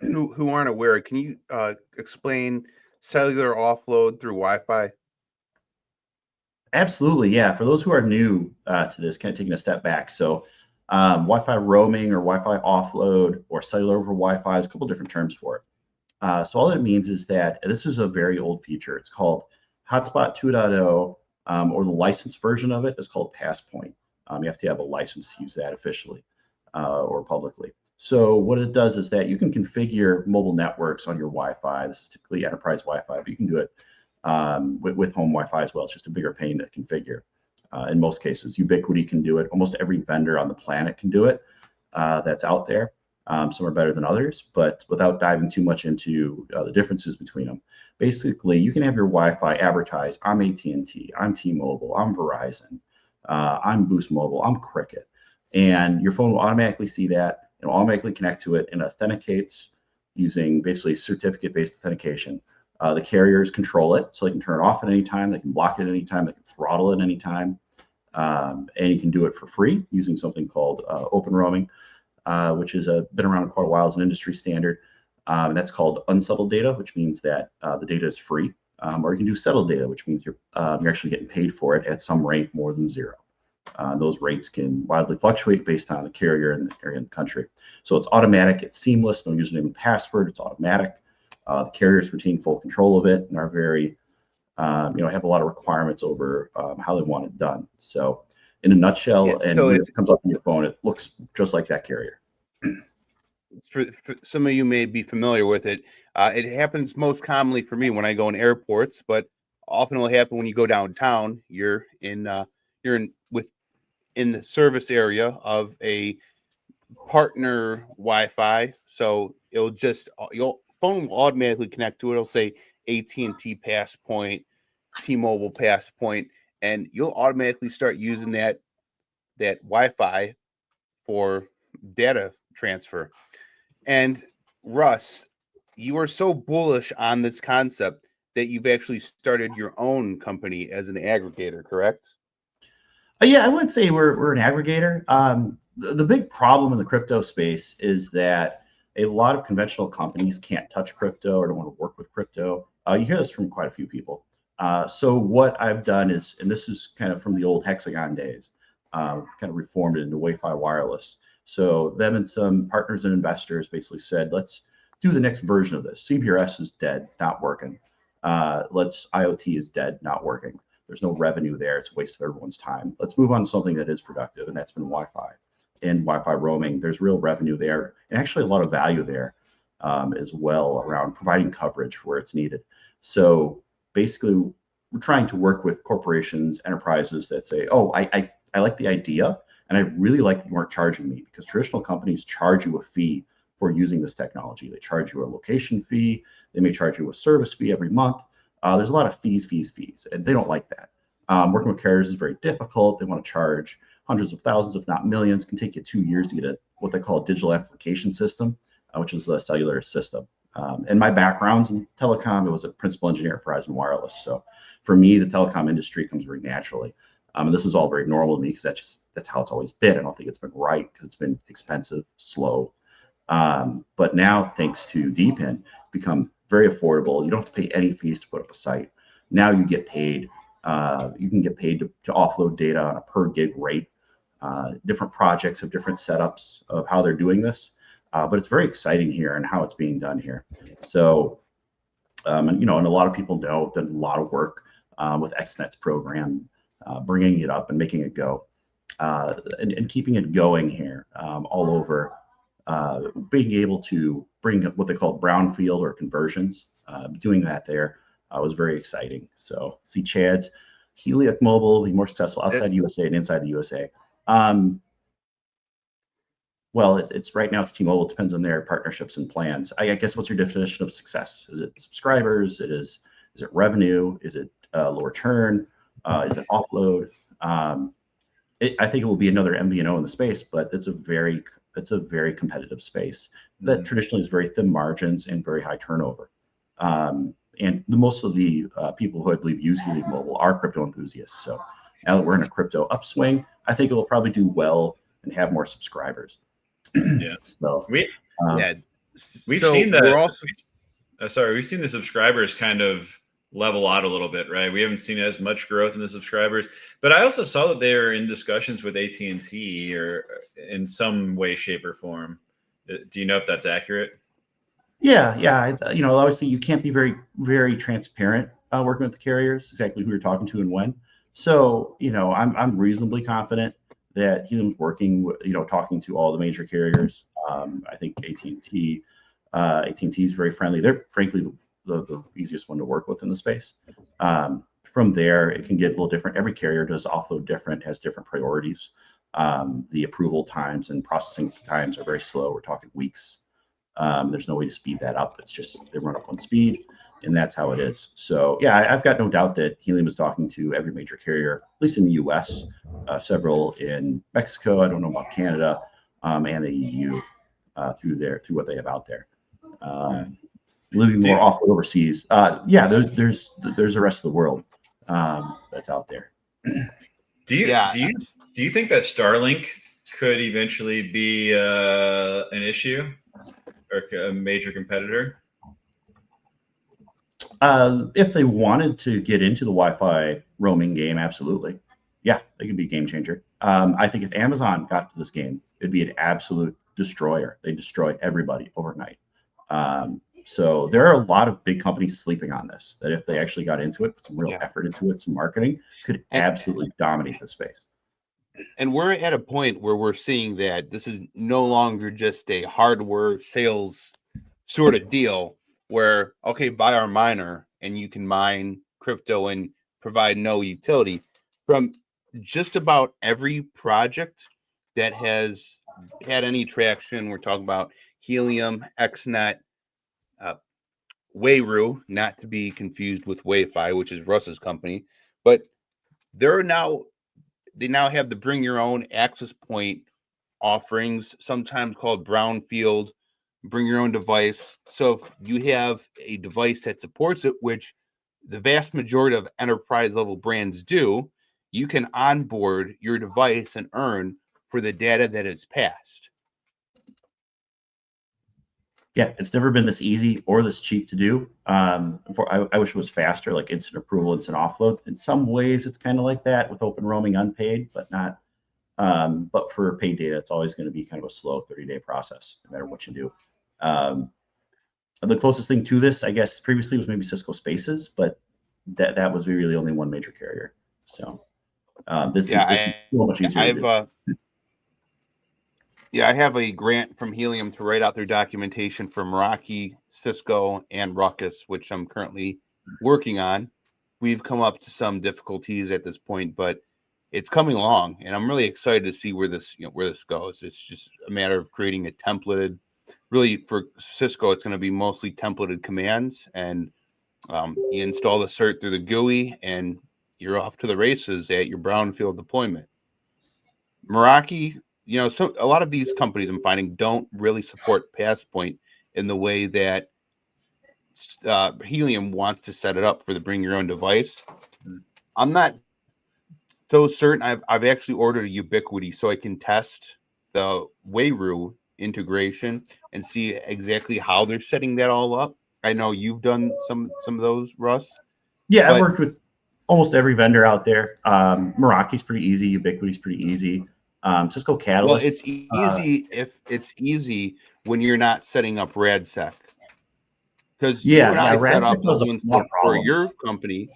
who aren't aware, can you explain cellular offload through Wi-Fi? Absolutely, yeah. For those who are new to this, kind of taking a step back. So Wi-Fi roaming or Wi-Fi offload or cellular over Wi-Fi. There's a couple different terms for it. So all that means is that this is a very old feature. It's called Hotspot 2.0, or the licensed version of it is called Passpoint. You have to have a license to use that officially or publicly. So what it does is that you can configure mobile networks on your Wi-Fi. This is typically enterprise Wi-Fi, but you can do it with home Wi-Fi as well. It's just a bigger pain to configure. In most cases, Ubiquiti can do it. Almost every vendor on the planet can do it that's out there. Some are better than others, but without diving too much into the differences between them. Basically, you can have your Wi-Fi advertised, I'm AT&T, I'm T-Mobile, I'm Verizon, I'm Boost Mobile, I'm Cricket. And your phone will automatically see that and automatically connect to it and authenticates using basically certificate-based authentication. The carriers control it, so they can turn it off at any time, they can block it at any time, they can throttle it at any time. And you can do it for free using something called open roaming, which has been around quite a while as an industry standard. And that's called unsettled data, which means that the data is free. Or you can do settled data, which means you're actually getting paid for it at some rate more than zero. Those rates can wildly fluctuate based on the carrier and the area in the country. So it's automatic, it's seamless, no username and password, it's automatic. The carriers retain full control of it and are very, have a lot of requirements over how they want it done. So in a nutshell, and when it comes up on your phone, it looks just like that carrier. For some of you may be familiar with it. It happens most commonly for me when I go in airports, but often will happen when you go downtown. You're in the service area of a partner Wi-Fi, so your phone will automatically connect to it. It'll say AT&T Passpoint, T-Mobile Passpoint, and you'll automatically start using that Wi-Fi for data transfer. And Russ, you are so bullish on this concept that you've actually started your own company as an aggregator, correct? Yeah, I would say we're an aggregator. The big problem in the crypto space is that a lot of conventional companies can't touch crypto or don't want to work with crypto. You hear this from quite a few people. So what I've done is, and this is kind of from the old Hexagon days, kind of reformed it into Wi-Fi wireless. So them and some partners and investors basically said, let's do the next version of this. CBRS is dead, not working. IoT is dead, not working. There's no revenue there. It's a waste of everyone's time. Let's move on to something that is productive, and that's been Wi-Fi. And Wi-Fi roaming, there's real revenue there, and actually a lot of value there as well around providing coverage where it's needed. So basically, we're trying to work with corporations, enterprises that say, oh, I like the idea, and I really like that you aren't charging me, because traditional companies charge you a fee for using this technology. They charge you a location fee. They may charge you a service fee every month. There's a lot of fees, and they don't like that. Working with carriers is very difficult. They want to charge hundreds of thousands, if not millions. It can take you 2 years to get what they call a digital amplification system, which is a cellular system. And my background's in telecom. I was a principal engineer at Verizon Wireless. So for me, the telecom industry comes very naturally. And this is all very normal to me because that's how it's always been. I don't think it's been right because it's been expensive, slow. But now, thanks to DePIN, it's become very affordable. You don't have to pay any fees to put up a site. Now you get paid. You can get paid to offload data on a per gig rate. Different projects have different setups of how they're doing this, but it's very exciting here and how it's being done here. So, and a lot of people know that a lot of work with XNet's program, bringing it up and making it go, and keeping it going here all over. Being able to bring what they call brownfield or conversions, doing that there was very exciting. So see Chad's Heliac Mobile be more successful outside the USA and inside the USA. Well, it's right now it's T-Mobile. It depends on their partnerships and plans. I guess what's your definition of success? Is it subscribers? Is it revenue? Is it lower churn? Is it offload? I think it will be another MVNO in the space, but it's a very competitive space that traditionally is very thin margins and very high turnover. And most of the people who I believe use Heliac Mobile are crypto enthusiasts. So now that we're in a crypto upswing, I think it will probably do well and have more subscribers. Yeah. So we've so seen that. We're also we've seen the subscribers kind of level out a little bit, right? We haven't seen as much growth in the subscribers, but I also saw that they are in discussions with AT&T or in some way, shape, or form. Do you know if that's accurate? Yeah. Obviously you can't be very, very transparent working with the carriers, exactly who you're talking to and when. So, I'm reasonably confident that Helium's working, talking to all the major carriers. I think AT&T is very friendly. They're frankly the easiest one to work with in the space. From there, it can get a little different. Every carrier does offload different, has different priorities. The approval times and processing times are very slow. We're talking weeks. There's no way to speed that up. It's just they run up on speed, and that's how it is. So yeah, I've got no doubt that Helium is talking to every major carrier, at least in the U.S., several in Mexico. I don't know about Canada, and the EU through what they have out there. Living more offload overseas. There's the rest of the world that's out there. Do you think that Starlink could eventually be an issue or a major competitor? If they wanted to get into the Wi-Fi roaming game, absolutely. Yeah, they could be a game changer. I think if Amazon got to this game, it'd be an absolute destroyer. They destroy everybody overnight. So there are a lot of big companies sleeping on this, that if they actually got into it, put some real effort into it, some marketing, could absolutely dominate the space. And we're at a point where we're seeing that this is no longer just a hardware sales sort of deal where, okay, buy our miner and you can mine crypto and provide no utility. From just about every project that has had any traction, we're talking about Helium, XNet, Wayru, not to be confused with Wi-Fi, which is Russ's company, but they now have the bring your own access point offerings, sometimes called brownfield, bring your own device. So if you have a device that supports it, which the vast majority of enterprise level brands do, you can onboard your device and earn for the data that is passed. Yeah, it's never been this easy or this cheap to do. I wish it was faster, like instant approval, instant offload. In some ways, it's kind of like that with open roaming unpaid, but not. But for paid data, it's always going to be kind of a slow 30-day process, no matter what you do. The closest thing to this, I guess, previously was maybe Cisco Spaces, but that was really only one major carrier. So this is so much easier to do. I have a grant from Helium to write out their documentation for Meraki, Cisco, and Ruckus, which I'm currently working on. We've come up to some difficulties at this point, but it's coming along, and I'm really excited to see where this goes. It's just a matter of creating a templated. Really, for Cisco, it's going to be mostly templated commands, and you install the cert through the GUI, and you're off to the races at your brownfield deployment. Meraki, so a lot of these companies I'm finding don't really support Passpoint in the way that Helium wants to set it up for the bring your own device. I'm not so certain. I've actually ordered a Ubiquity so I can test the Wayru integration and see exactly how they're setting that all up. I know you've done some of those, Russ. Yeah, I've worked with almost every vendor out there. Meraki's pretty easy. Ubiquity's pretty easy. Cisco Catalyst. Well, it's easy if it's easy when you're not setting up RadSec. Because you and I set up the one for your company.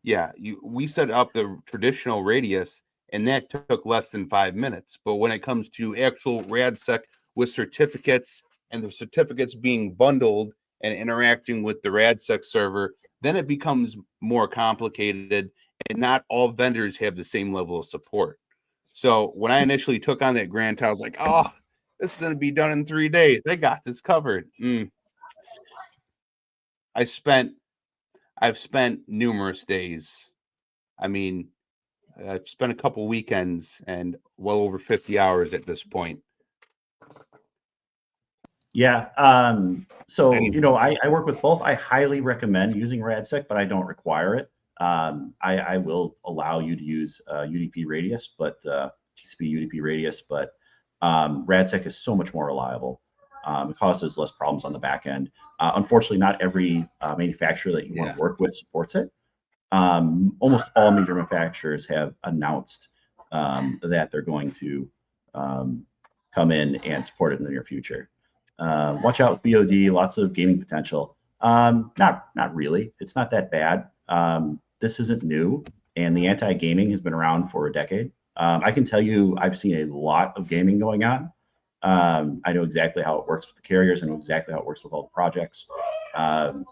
Yeah, we set up the traditional radius, and that took less than 5 minutes. But when it comes to actual RadSec with certificates and the certificates being bundled and interacting with the RadSec server, then it becomes more complicated, and not all vendors have the same level of support. So when I initially took on that grant, I was like, oh, this is going to be done in 3 days. They got this covered. I've spent numerous days. I mean, I've spent a couple weekends and well over 50 hours at this point. Yeah. So, I work with both. I highly recommend using RadSec, but I don't require it. I will allow you to use UDP radius, but TCP UDP radius, but RadSec is so much more reliable. It causes less problems on the back end. Unfortunately, not every manufacturer that you want to work with supports it. Almost all major manufacturers have announced that they're going to come in and support it in the near future. Watch out with BOD, lots of gaming potential. Not really. It's not that bad. This isn't new, and the anti-gaming has been around for a decade. I can tell you I've seen a lot of gaming going on. I know exactly how it works with the carriers. I know exactly how it works with all the projects. I'm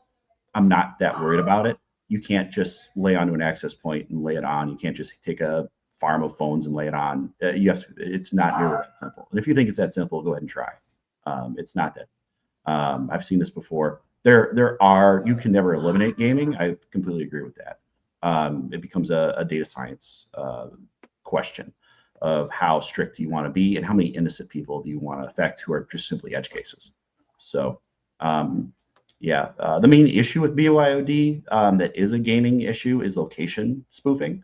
not that worried about it. You can't just lay onto an access point and lay it on. You can't just take a farm of phones and lay it on. You have to. It's not nearly that simple. And if you think it's that simple, go ahead and try. It's not that. I've seen this before. There are. You can never eliminate gaming. I completely agree with that. It becomes a data science question of how strict you want to be and how many innocent people do you want to affect who are just simply edge cases. So, the main issue with BYOD that is a gaming issue is location spoofing.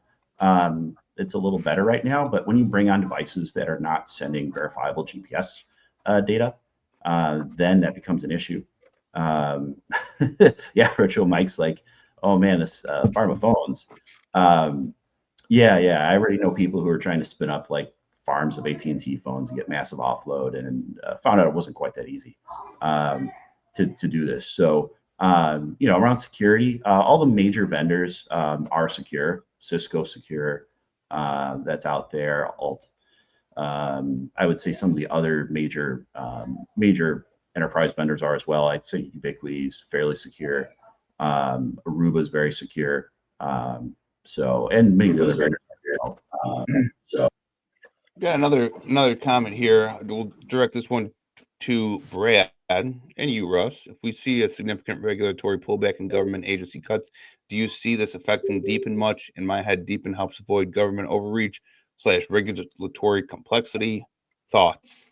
It's a little better right now, but when you bring on devices that are not sending verifiable GPS data, then that becomes an issue. Virtual Mike's like, oh man, this farm of phones. I already know people who are trying to spin up like farms of AT&T phones and get massive offload, and found out it wasn't quite that easy to do this. So, around security, all the major vendors are secure. Cisco secure, that's out there. Alt. I would say some of the other major enterprise vendors are as well. I'd say Ubiquiti's fairly secure. Aruba's very secure. And many other vendors. Got another comment here. We'll direct this one to Brad and you, Russ. If we see a significant regulatory pullback in government agency cuts, do you see this affecting DePIN much? In my head, DePIN helps avoid government overreach / regulatory complexity. Thoughts?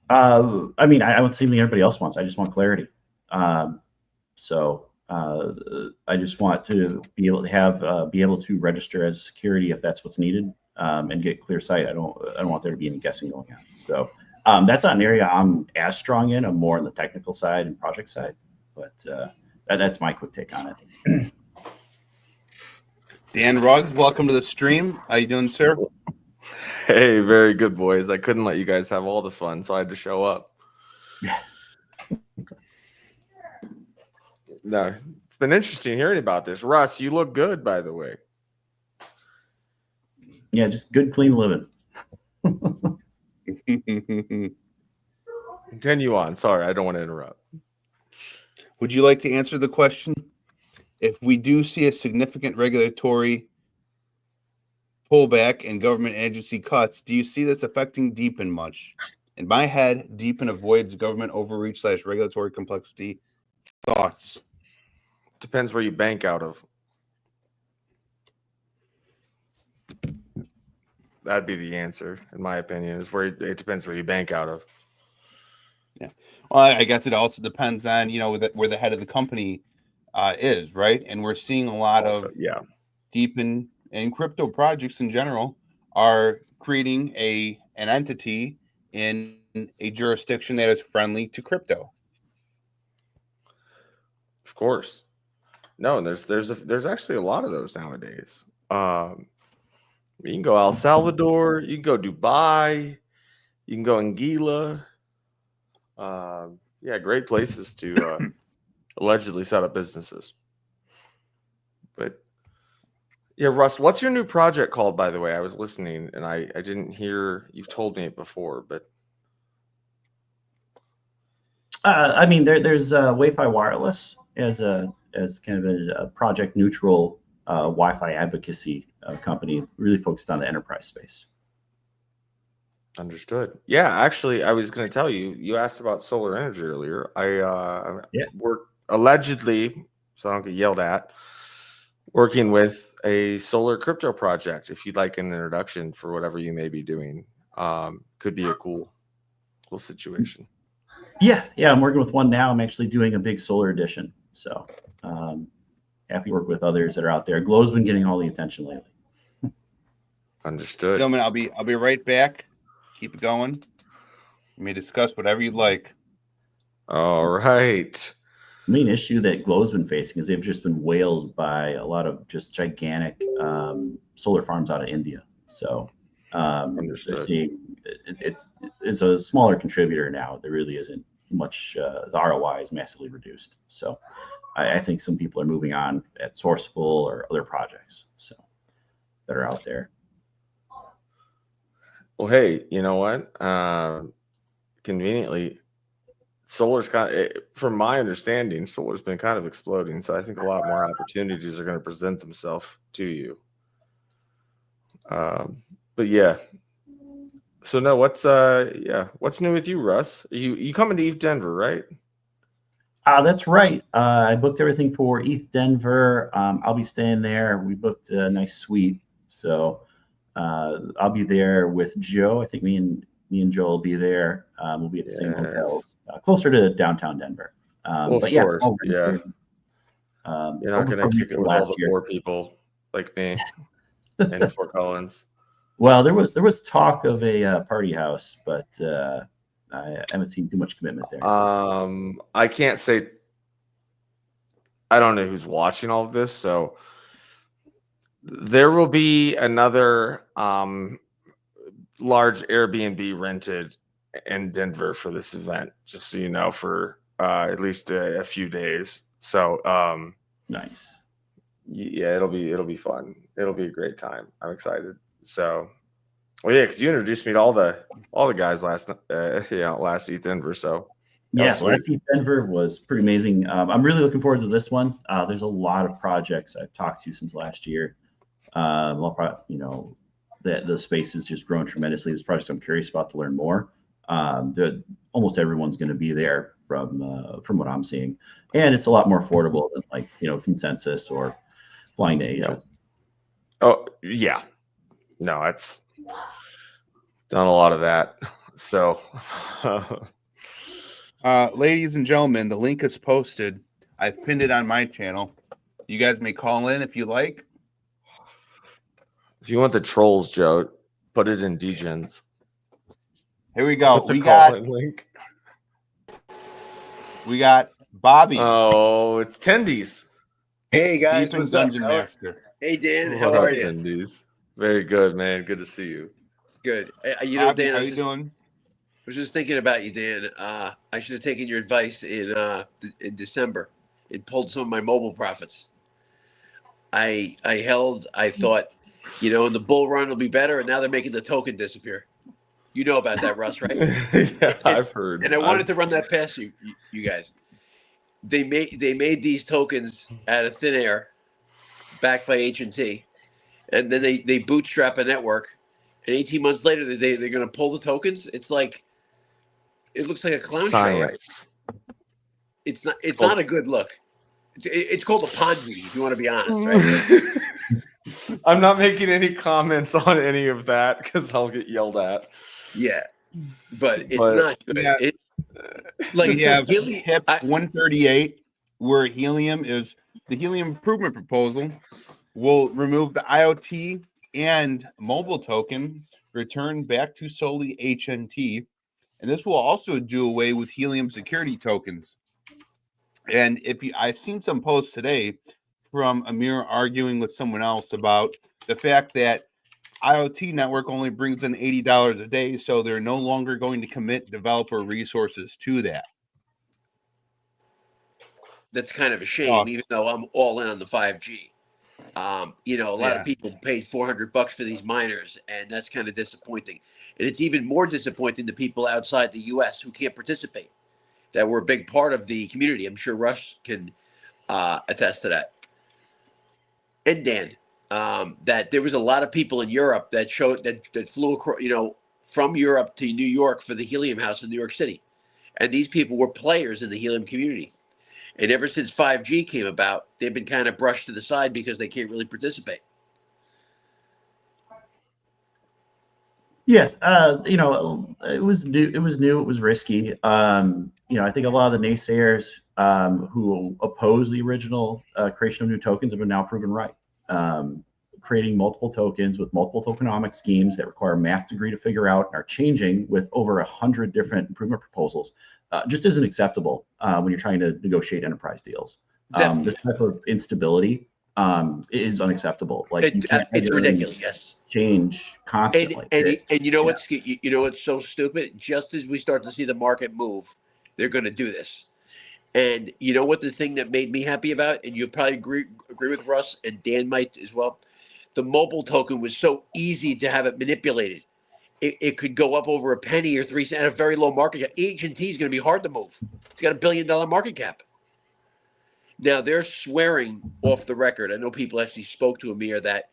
I want the same thing everybody else wants. I just want clarity. I just want to be able to have be able to register as a security if that's what's needed, and get clear sight. I don't want there to be any guessing going on. So that's not an area I'm as strong in. I'm more on the technical side and project side, but that's my quick take on it. Dan Ruggs, welcome to the stream. How you doing, sir? Hey, very good, boys. I couldn't let you guys have all the fun, so I had to show up. No, it's been interesting hearing about this. Russ, you look good, by the way. Yeah, just good, clean living. Continue on. Sorry, I don't want to interrupt. Would you like to answer the question? If we do see a significant regulatory pullback and government agency cuts, do you see this affecting DePIN much? In my head, DePIN avoids government overreach / regulatory complexity. Thoughts? Depends where you bank out of. That'd be the answer, in my opinion, is where it depends where you bank out of. Yeah. Well, I guess it also depends on, where the head of the company is, right? And we're seeing a lot of DePIN and crypto projects in general are creating an entity in a jurisdiction that is friendly to crypto. Of course. No, there's actually a lot of those nowadays. You can go El Salvador, you can go Dubai, you can go Anguilla. Great places to allegedly set up businesses. But yeah, Russ, what's your new project called, by the way? I was listening and I didn't hear, you've told me it before, but there's Wi-Fi Wireless as kind of a project neutral Wi-Fi advocacy company, really focused on the enterprise space. Understood. Yeah, actually, I was going to tell you, you asked about solar energy earlier. I work allegedly, so I don't get yelled at, working with a solar crypto project. If you'd like an introduction for whatever you may be doing, could be a cool situation. Yeah, I'm working with one now. I'm actually doing a big solar edition. So happy to work with others that are out there. Glow's been getting all the attention lately. Understood. Gentlemen, I'll be right back. Keep it going. You may discuss whatever you'd like. All right. The main issue that Glow's been facing is they've just been whaled by a lot of just gigantic solar farms out of India. So Understood. it's a smaller contributor now. There really isn't much. The ROI is massively reduced. So I think some people are moving on at Sourceful or other projects that are out there. Well, hey, you know what? Conveniently, solar's from my understanding, solar's been kind of exploding. So I think a lot more opportunities are going to present themselves to you. But yeah. So no, what's new with you, Russ? You coming to ETH Denver, right? That's right. I booked everything for ETH Denver. I'll be staying there. We booked a nice suite, so I'll be there with Joe. I think me and Joe will be there. We'll be at the same hotels, closer to downtown Denver. Well, but of course, yeah. You're not going to kick it with all the poor people like me in Fort Collins. Well, there was talk of a party house, but I haven't seen too much commitment there. I can't say. I don't know who's watching all of this, so there will be another large Airbnb rented in Denver for this event, just so you know, for at least a few days. So nice. Yeah, it'll be fun. It'll be a great time. I'm excited. So, well, yeah, because you introduced me to all the guys last ETH Denver. So yeah, last ETH Denver was pretty amazing. I'm really looking forward to this one. There's a lot of projects I've talked to since last year. The space has just grown tremendously. There's projects I'm curious about to learn more. Almost everyone's going to be there from what I'm seeing, and it's a lot more affordable than Consensus or Flying to Asia. Oh yeah, no, it's done a lot of that. So, ladies and gentlemen, the link is posted. I've pinned it on my channel. You guys may call in if you like. If you want the trolls, Joe, put it in Degens. Here we go. We got Bobby. Oh, it's Tendies. Hey guys, DePIN Dungeon Master. Hey Dan, how are you? Tendies? Very good, man. Good to see you. Good. Bobby, Dan, how you doing? I was just thinking about you, Dan. I should have taken your advice in December and pulled some of my mobile profits. I thought, the bull run will be better, and now they're making the token disappear. You know about that, Russ, right? Yeah, I've heard. And I wanted to run that past you guys. They made these tokens out of thin air, backed by H&T, and then they bootstrap a network, and 18 months later they're going to pull the tokens. It's like, it looks like a clown show, right? It's not a good look. It's called a Ponzi, if you want to be honest, right? I'm not making any comments on any of that because I'll get yelled at. Yeah, but it's not good. Yeah. We have HIP 138, where helium is the helium improvement proposal will remove the IoT and mobile token, return back to solely HNT, and this will also do away with helium security tokens. And I've seen some posts today from Amir arguing with someone else about the fact that IoT network only brings in $80 a day, so they're no longer going to commit developer resources to that. That's kind of a shame, even though I'm all in on the 5G. A lot of people paid $400 for these miners, and that's kind of disappointing. And it's even more disappointing to people outside the U.S. who can't participate, that were a big part of the community. I'm sure Rush can attest to that. And Dan, that there was a lot of people in Europe that flew across, from Europe to New York for the Helium House in New York City. And these people were players in the helium community. And ever since 5G came about, they've been kind of brushed to the side because they can't really participate. Yeah, it was new. It was risky. I think a lot of the naysayers who oppose the original creation of new tokens have been now proven right. creating multiple tokens with multiple tokenomic schemes that require a math degree to figure out and are changing with over 100 different improvement proposals just isn't acceptable when you're trying to negotiate enterprise deals. This type of instability is unacceptable. Like it's ridiculous. Yes, change constantly. And you know what's so stupid? Just as we start to see the market move, they're going to do this. And you know what the thing that made me happy about, and you'll probably agree with Russ, and Dan might as well. The mobile token was so easy to have it manipulated. It could go up over a penny or 3 cents at a very low market cap. H&T is going to be hard to move. It's got $1 billion market cap. Now they're swearing off the record. I know people actually spoke to Amir that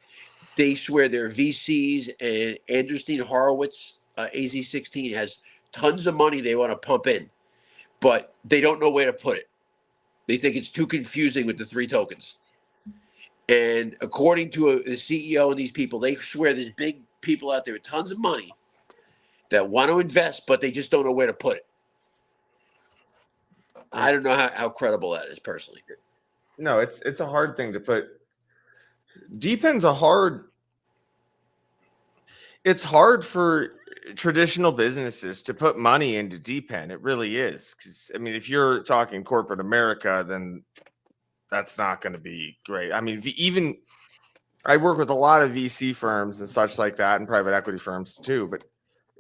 they swear their VCs and Andreessen Horowitz, AZ16 has tons of money they want to pump in, but they don't know where to put it. They think it's too confusing with the 3 tokens. And according to the CEO and these people, they swear there's big people out there with tons of money that want to invest, but they just don't know where to put it. I don't know how credible that is personally. No, it's a hard thing to put. DePIN's a hard. It's hard for traditional businesses to put money into DePIN. It really is. Because I mean, if you're talking corporate America, then that's not going to be great. I mean, even I work with a lot of VC firms and such like that, and private equity firms too. But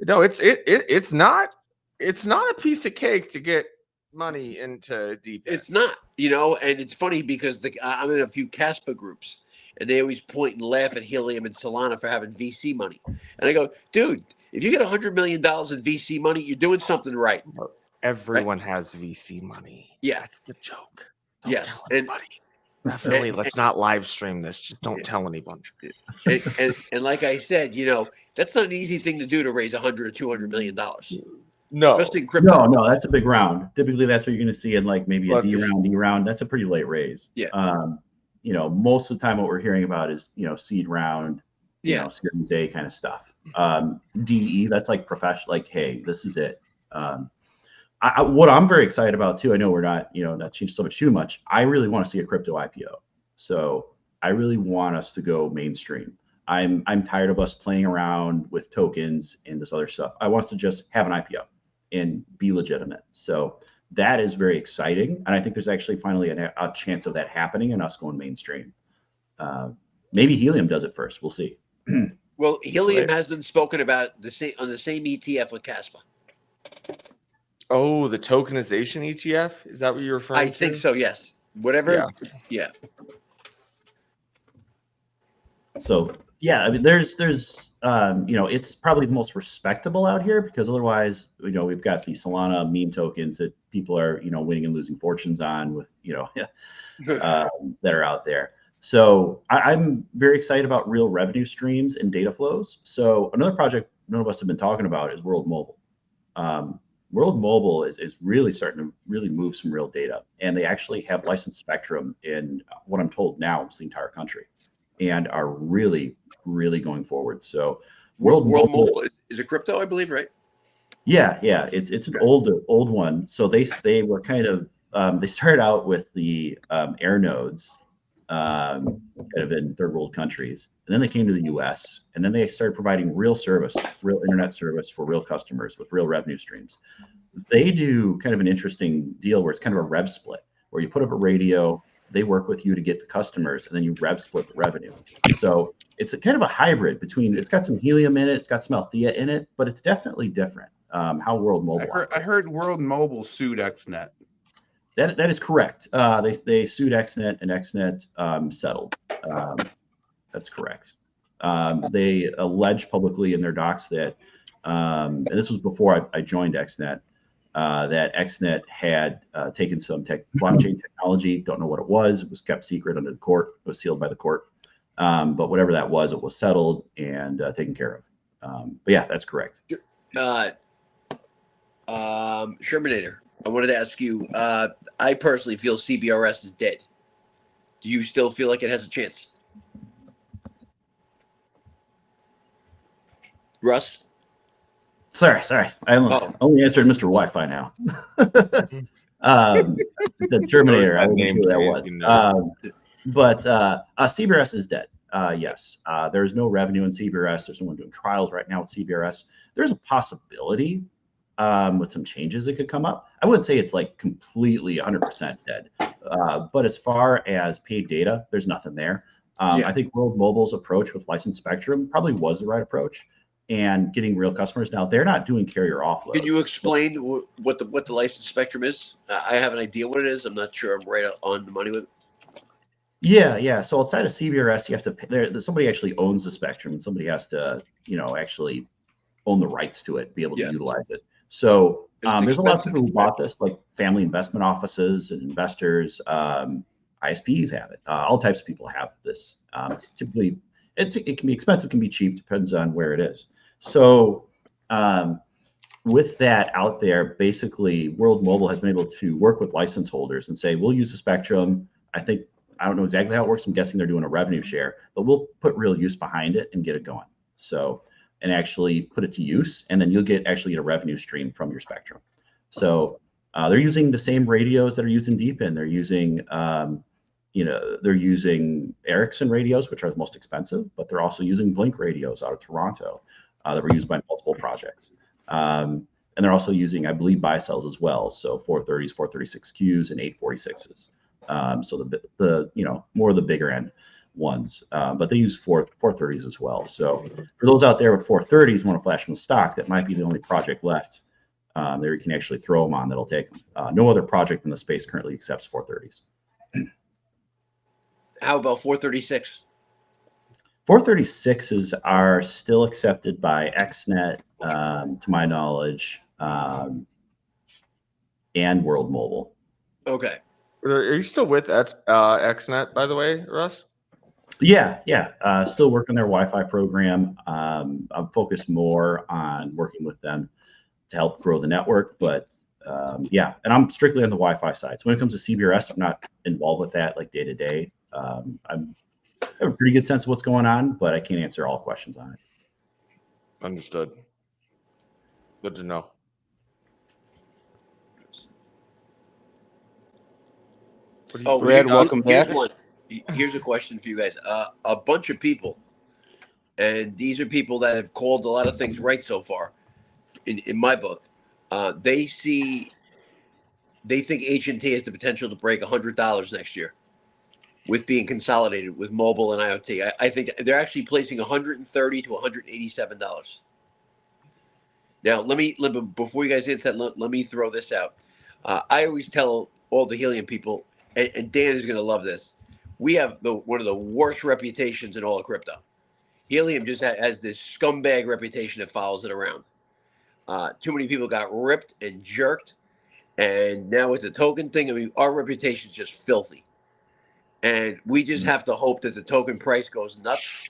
no, it's not a piece of cake to get money into DePIN. It's not, and it's funny because I'm in a few CASPA groups, and they always point and laugh at Helium and Solana for having VC money. And I go, dude, if you get $100 million in VC money, you're doing something right. Everyone has VC money. Yeah, that's the joke. Don't tell anybody. Definitely, let's not live stream this. Just don't tell anyone. And like I said, that's not an easy thing to do to raise $100 or $200 million. No, especially in crypto. No, that's a big round. Typically, that's what you're going to see in like maybe a D round, E round. That's a pretty late raise. Yeah. Most of the time, what we're hearing about is seed round, Series A kind of stuff. DE, that's like professional. Like, hey, this is it. What I'm very excited about too. I know we're not, not changed so much too much. I really want to see a crypto IPO. So I really want us to go mainstream. I'm tired of us playing around with tokens and this other stuff. I want us to just have an IPO and be legitimate. So that is very exciting. And I think there's actually finally a chance of that happening and us going mainstream. Maybe Helium does it first. We'll see. Well, Helium has been spoken about on the same ETF with CASPA. Oh, the tokenization ETF? Is that what you're referring to? I think so, yes. Whatever. Yeah. So, I mean, there's it's probably the most respectable out here because otherwise, we've got the Solana meme tokens that people are, winning and losing fortunes on with, that are out there. So I'm very excited about real revenue streams and data flows. So another project none of us have been talking about is World Mobile. World Mobile is really starting to really move some real data, and they actually have licensed spectrum in what I'm told now is the entire country, and are really, really going forward. So World Mobile is a crypto, I believe, right? Yeah, it's an old one. So they were kind of they started out with the air nodes, kind of in third world countries, and then they came to the U.S. and then they started providing real internet service for real customers with real revenue streams. They do kind of an interesting deal where it's kind of a rev split, where you put up a radio, they work with you to get the customers, and then you rev split the revenue. So it's a kind of a hybrid between, it's got some Helium in it, it's got some Althea in it, but it's definitely different. How World Mobile. I heard World Mobile sued XNet. That is correct. They sued XNet, and XNet settled. That's correct. They alleged publicly in their docs that, and this was before I joined XNet, that XNet had taken some blockchain technology. Don't know what it was. It was kept secret under the court. It was sealed by the court. But whatever that was, it was settled and taken care of. But yeah, that's correct. Shermanator, I wanted to ask you, I personally feel CBRS is dead. Do you still feel like it has a chance? Russ? Sorry. I only answered Mr. Wi-Fi now. It's a Terminator. I wasn't sure who that was. But CBRS is dead. yes. There's no revenue in CBRS. There's no one doing trials right now with CBRS. There's a possibility with some changes that could come up. I wouldn't say it's like completely 100% dead. But as far as paid data, there's nothing there. I think World Mobile's approach with licensed spectrum probably was the right approach, and getting real customers. Now they're not doing carrier offload. Can you explain what the licensed spectrum is? I have an idea what it is. I'm not sure I'm right on the money with it. Yeah. So outside of CBRS, you have to pay. Somebody actually owns the spectrum, and somebody has to, actually own the rights to it, be able to utilize it. So there's a lot of people who bought this, like family investment offices and investors. ISPs have it. All types of people have this. It's typically it can be expensive, can be cheap, depends on where it is. So with that out there, basically World Mobile has been able to work with license holders and say, we'll use the spectrum. I don't know exactly how it works. I'm guessing they're doing a revenue share, but we'll put real use behind it and get it going. So, and actually put it to use, and then you'll get a revenue stream from your spectrum. So they're using the same radios that are used in DePIN. They're using, they're using Ericsson radios, which are the most expensive, but they're also using Blink radios out of Toronto that were used by multiple projects. And they're also using, I believe, buy cells as well. So 430s, 436Qs, and 846s. So the more of the bigger end ones, but they use 430s as well. So for those out there with 430s want to flash them with stock, that might be the only project left there you can actually throw them on that'll take them. No other project in the space currently accepts 430s. How about 436? 436s are still accepted by XNet, to my knowledge, and World Mobile. Okay. Are you still with XNet, by the way, Russ? Yeah. Still working their Wi-Fi program. I'm focused more on working with them to help grow the network, but and I'm strictly on the Wi-Fi side. So when it comes to CBRS, I'm not involved with that like day to day. I have a pretty good sense of what's going on, but I can't answer all questions on it. Understood. Good to know. Brad, welcome back. Here's a question for you guys. A bunch of people, and these are people that have called a lot of things right so far, in my book. They think H&T has the potential to break $100 next year with being consolidated with mobile and IoT. I think they're actually placing $130 to $187. Now, before you guys answer that, let me throw this out. I always tell all the helium people, and Dan is going to love this. We have one of the worst reputations in all of crypto. Helium just has this scumbag reputation that follows it around. Too many people got ripped and jerked, and now with the token thing, our reputation is just filthy. And we just have to hope that the token price goes nuts.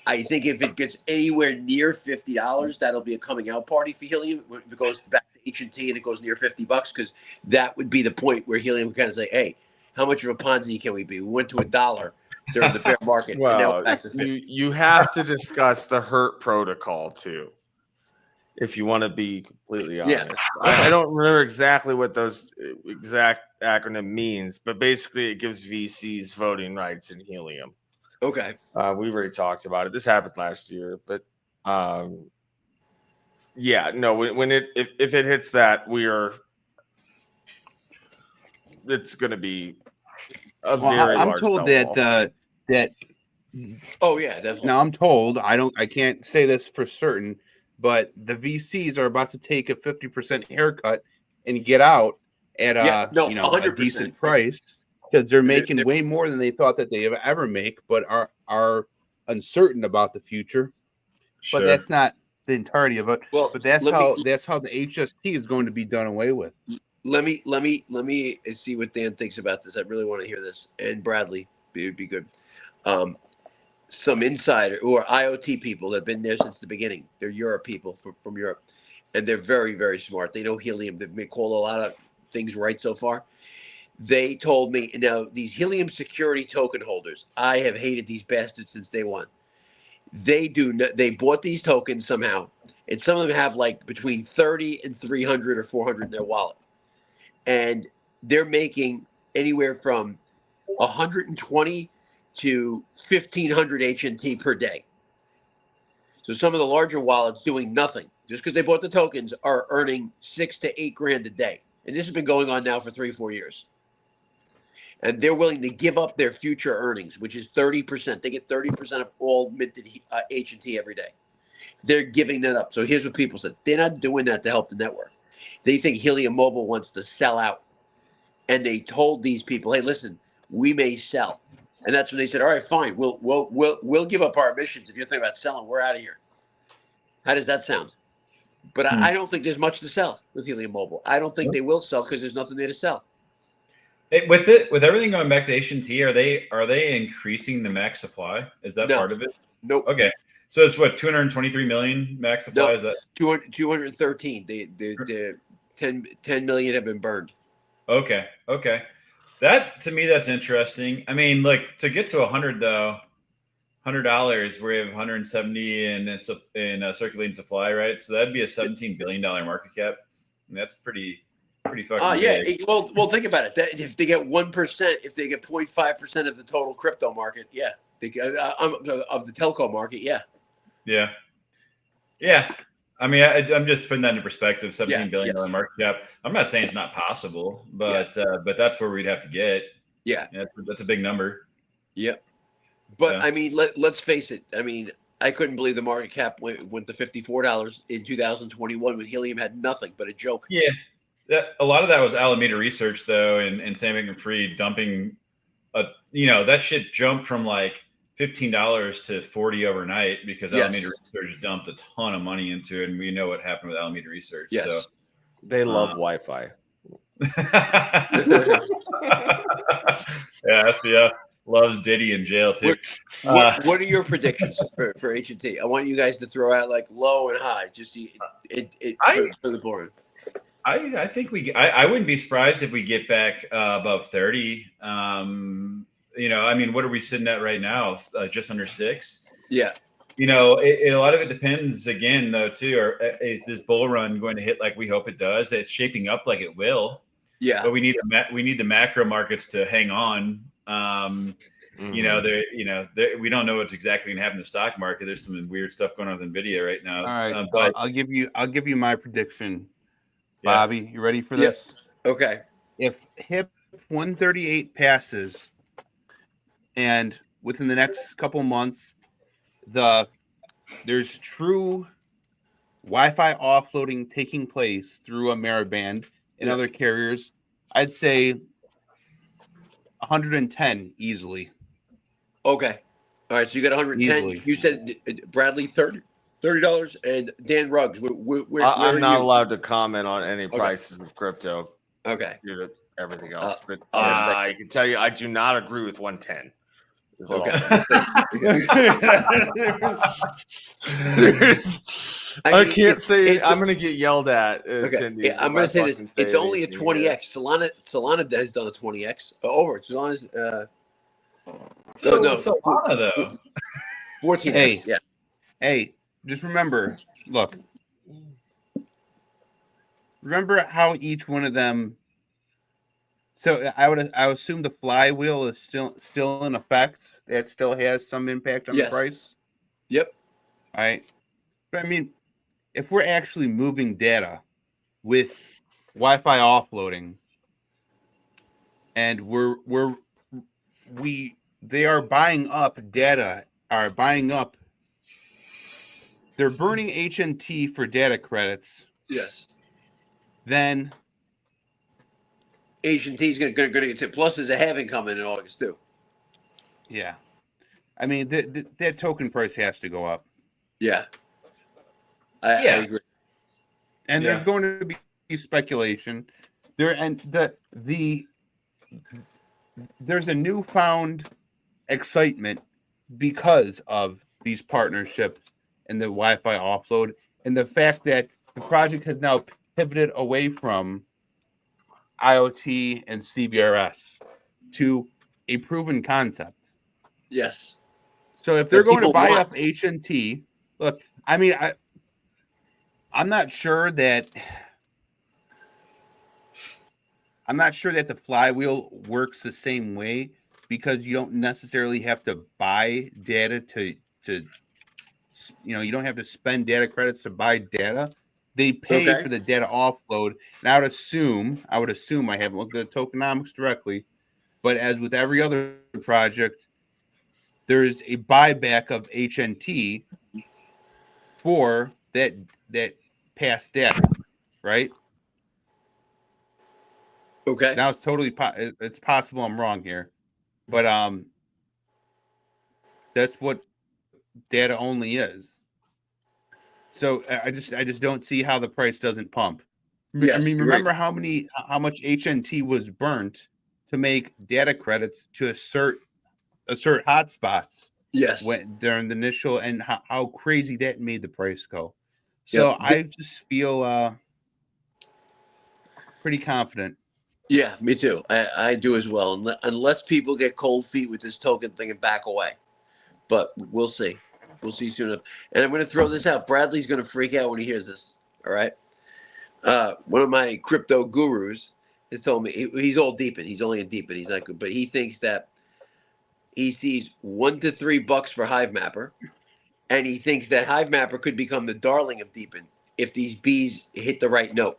I think if it gets anywhere near $50, that'll be a coming out party for Helium. If it goes back to H&T and it goes near $50, because that would be the point where Helium would kind of say, hey, how much of a Ponzi can we be? We went to $1 during the bear market. Well, and now we're back to 50. You have to discuss the HERT protocol too, if you want to be completely honest. Yeah. I don't remember exactly what those exact acronym means, but basically it gives VCs voting rights in Helium. Okay. We've already talked about it. This happened last year, but when if it hits that, it's going to be a very I'm large told that. Oh yeah, definitely. Now I'm told I can't say this for certain, but the VCs are about to take a 50% haircut and get out at a decent price, because they're making way more than they thought that they ever make, but are uncertain about the future. Sure. But that's not the entirety of it. Well, but that's how the HST is going to be done away with. Let me see what Dan thinks about this. I really want to hear this. And Bradley, it would be good. Some insider who are IoT people that have been there since the beginning. They're Europe people from Europe, and they're very, very smart. They know Helium. They've called a lot of things right so far. They told me, now these Helium security token holders, I have hated these bastards since day one. They bought these tokens somehow, and some of them have like between 30 and 300 or 400 in their wallet, and they're making anywhere from 120 to 1,500 HNT per day. So some of the larger wallets doing nothing, just because they bought the tokens, are earning $6 to $8 grand a day. And this has been going on now for 3-4 years. And they're willing to give up their future earnings, which is 30%. They get 30% of all minted HNT every day. They're giving that up. So here's what people said. They're not doing that to help the network. They think Helium Mobile wants to sell out. And they told these people, hey, listen, we may sell. And that's when they said, all right, fine. We'll give up our emissions. If you're thinking about selling, we're out of here. How does that sound? But I don't think there's much to sell with Helium Mobile. I don't think they will sell because there's nothing there to sell. Hey, with everything going back to HNT, are they increasing the max supply? Is that part of it? Nope. Okay. So it's what, 223 million max supply? No, is that 213? The 10 million have been burned. Okay. That, to me, that's interesting. I mean, like, to get to 100 though, $100, we have 170 in circulating supply, right? So that'd be a $17 billion market cap. And that's pretty fucking big. Well, think about it. If they get 1%, if they get 0.5% of the total crypto market, of the telco market, Yeah. I mean, I'm just putting that into perspective. $17 billion market cap. I'm not saying it's not possible, but that's where we'd have to get. Yeah, that's a big number. Yep. But I mean, let's face it. I mean, I couldn't believe the market cap went to $54 in 2021 when Helium had nothing but a joke. Yeah, a lot of that was Alameda Research though, and Sam Bankman-Fried dumping. That shit jumped from like $15 to $40 overnight because Alameda Research dumped a ton of money into it, and we know what happened with Alameda Research. Yes. So they love Wi-Fi. Yeah, SBF loves Diddy in jail too. What are your predictions for HNT? I want you guys to throw out like low and high, just for the board. I think I wouldn't be surprised if we get back above 30. I mean, what are we sitting at right now? Just under 6. Yeah. A lot of it depends again, though, too. Is this bull run going to hit like we hope it does? It's shaping up like it will. Yeah. But we need the macro markets to hang on. We don't know what's exactly going to happen in the stock market. There's some weird stuff going on with Nvidia right now. All right, but I'll give you my prediction. Bobby, you ready for this? Okay. If HIP 138 passes, and within the next couple months, there's true Wi-Fi offloading taking place through Ameriband and other carriers, I'd say 110 easily. Okay. All right. So you got 110. Easily. You said Bradley $30, and Dan Ruggs. I'm not allowed to comment on any prices of crypto. Okay. Everything else, but I can tell you, I do not agree with 110. Okay. I can't say. I'm going to get yelled at. Okay. I'm going to say this. It's only a 20x. Solana has done a 20x over. Solana's. Solana though. 14x. Hey, just remember. Look. Remember how each one of them. So I assume the flywheel is still in effect. That still has some impact on the price. Yep. All right. But I mean, if we're actually moving data with Wi-Fi offloading, and they are buying up data, they're burning HNT for data credits. Yes. Then HNT is going to get to. Plus, there's a halving coming in August too. Yeah, I mean that token price has to go up. Yeah, I agree. And there's going to be speculation there, and there's a newfound excitement because of these partnerships and the Wi-Fi offload, and the fact that the project has now pivoted away from IoT and CBRS to a proven concept. Yes. So if they're going to buy up HNT, look, I mean, I'm not sure that the flywheel works the same way, because you don't necessarily have to buy data to you don't have to spend data credits to buy data. They pay for the data offload. And I would assume, I haven't looked at the tokenomics directly, but as with every other project, there's a buyback of HNT for that past data, right? Okay. Now it's totally it's possible I'm wrong here, but that's what data only is. So I just don't see how the price doesn't pump. Yes, I mean, remember how much HNT was burnt to make data credits to assert hotspots. Yes. During the initial, and how crazy that made the price go. So I just feel pretty confident. Yeah, me too. I do as well. Unless people get cold feet with this token thing and back away. But we'll see. We'll see soon enough. And I'm going to throw this out. Bradley's going to freak out when he hears this. All right. One of my crypto gurus has told me he's all DePIN. He's only in DePIN. He's not good, but he thinks that he sees $1 to $3 for Hive Mapper, and he thinks that Hive Mapper could become the darling of DePIN if these bees hit the right note.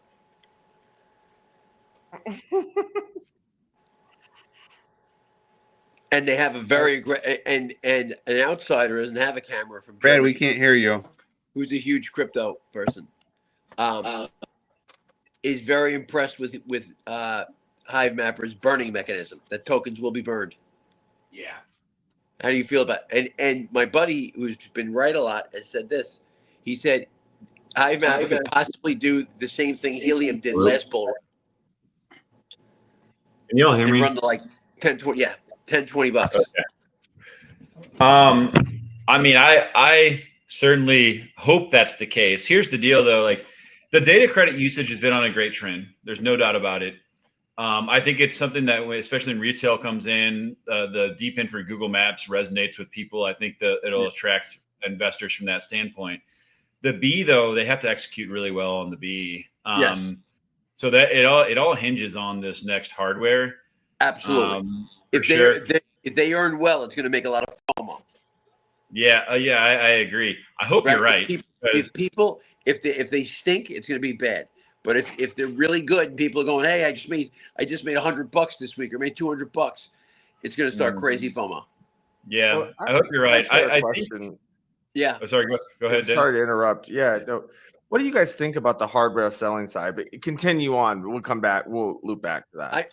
And they have a very and an outsider doesn't have a camera from Brad, Germany, we can't hear you. who's a huge crypto person. Is very impressed with Hive Mapper's burning mechanism, that tokens will be burned. Yeah. How do you feel about it? And my buddy, who's been right a lot, has said this. He said Hive Mapper could possibly do the same thing Helium did last bull run. Can you all hear me? Run to like 10, 20, yeah, 10, 20 bucks. Okay. I mean, I certainly hope that's the case. Here's the deal, though. Like, the data credit usage has been on a great trend. There's no doubt about it. I think it's something that, especially when retail comes in, the DePIN for Google Maps resonates with people. I think that it'll attract investors from that standpoint. The B, though, they have to execute really well on the B. Yes. So that it all hinges on this next hardware. Absolutely. If they earn well, it's going to make a lot of FOMO. Yeah, I agree. I hope you're right. If they stink, it's going to be bad. But if they're really good and people are going, hey, I just made $100 this week or made $200, it's going to start crazy FOMO. Yeah, well, I hope you're right. I think. Yeah. Oh, sorry. Go ahead. Sorry to interrupt. Yeah. No. What do you guys think about the hardware selling side? But continue on. We'll come back. We'll loop back to that.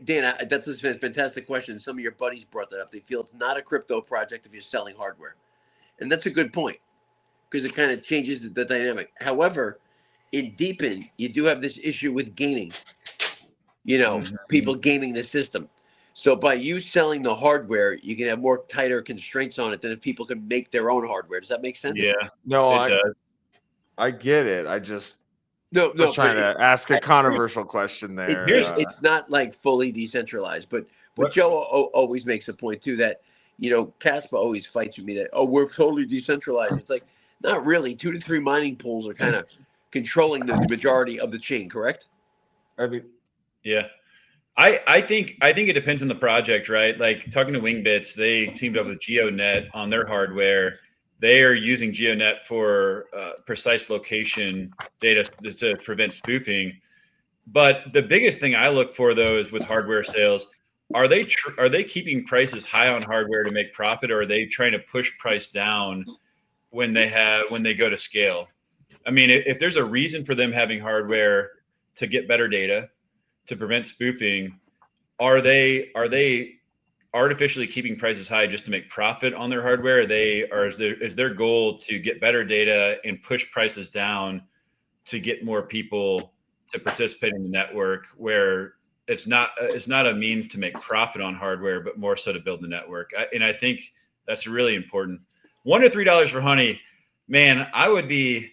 Dan, that's a fantastic question. Some of your buddies brought that up. They feel it's not a crypto project if you're selling hardware. And that's a good point because it kind of changes the dynamic. However, in DePIN, you do have this issue with gaming. People gaming the system. So by you selling the hardware, you can have more tighter constraints on it than if people can make their own hardware. Does that make sense? Yeah. No, I get it. I just was trying to ask a controversial question there. It's not like fully decentralized, but Joe always makes a point too that Caspa always fights with me that we're totally decentralized. It's like not really. 2 to 3 mining pools are kind of controlling the majority of the chain, correct? I mean, yeah. I think it depends on the project, right? Like talking to Wingbits, they teamed up with GeoNet on their hardware. They are using GeoNet for precise location data to prevent spoofing. But the biggest thing I look for, though, is with hardware sales, are they keeping prices high on hardware to make profit, or are they trying to push price down when they go to scale? I mean, if there's a reason for them having hardware to get better data, to prevent spoofing, are they artificially keeping prices high just to make profit on their hardware? Is their goal to get better data and push prices down to get more people to participate in the network, where it's not a means to make profit on hardware, but more so to build the network? And I think that's really important. $1 to $3 for honey, man, I'd be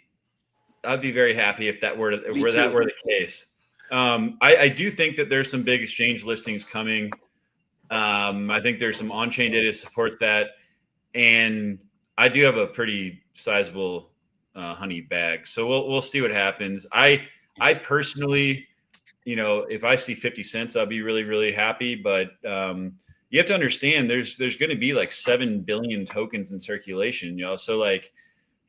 very happy if that were the case. I do think that there's some big exchange listings coming. I think there's some on-chain data to support that, and I do have a pretty sizable honey bag, so we'll see what happens. I personally, if I see 50 cents, I'll be really, really happy. But you have to understand there's going to be like 7 billion tokens in circulation, so like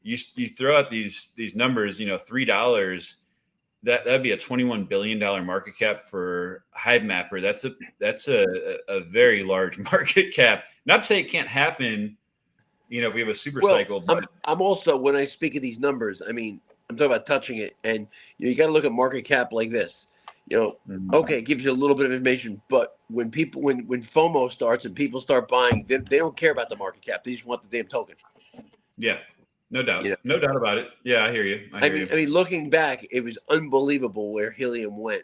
you throw out these numbers, $3, that'd be a $21 billion market cap for Hivemapper. That's a very large market cap. Not to say it can't happen, if we have a super cycle. But I'm also, when I speak of these numbers, I mean, I'm talking about touching it, and you got to look at market cap like this. Okay, it gives you a little bit of information, but when FOMO starts and people start buying, they don't care about the market cap. They just want the damn token. Yeah, no doubt, no doubt about it. Yeah, I hear you. I mean, looking back, it was unbelievable where Helium went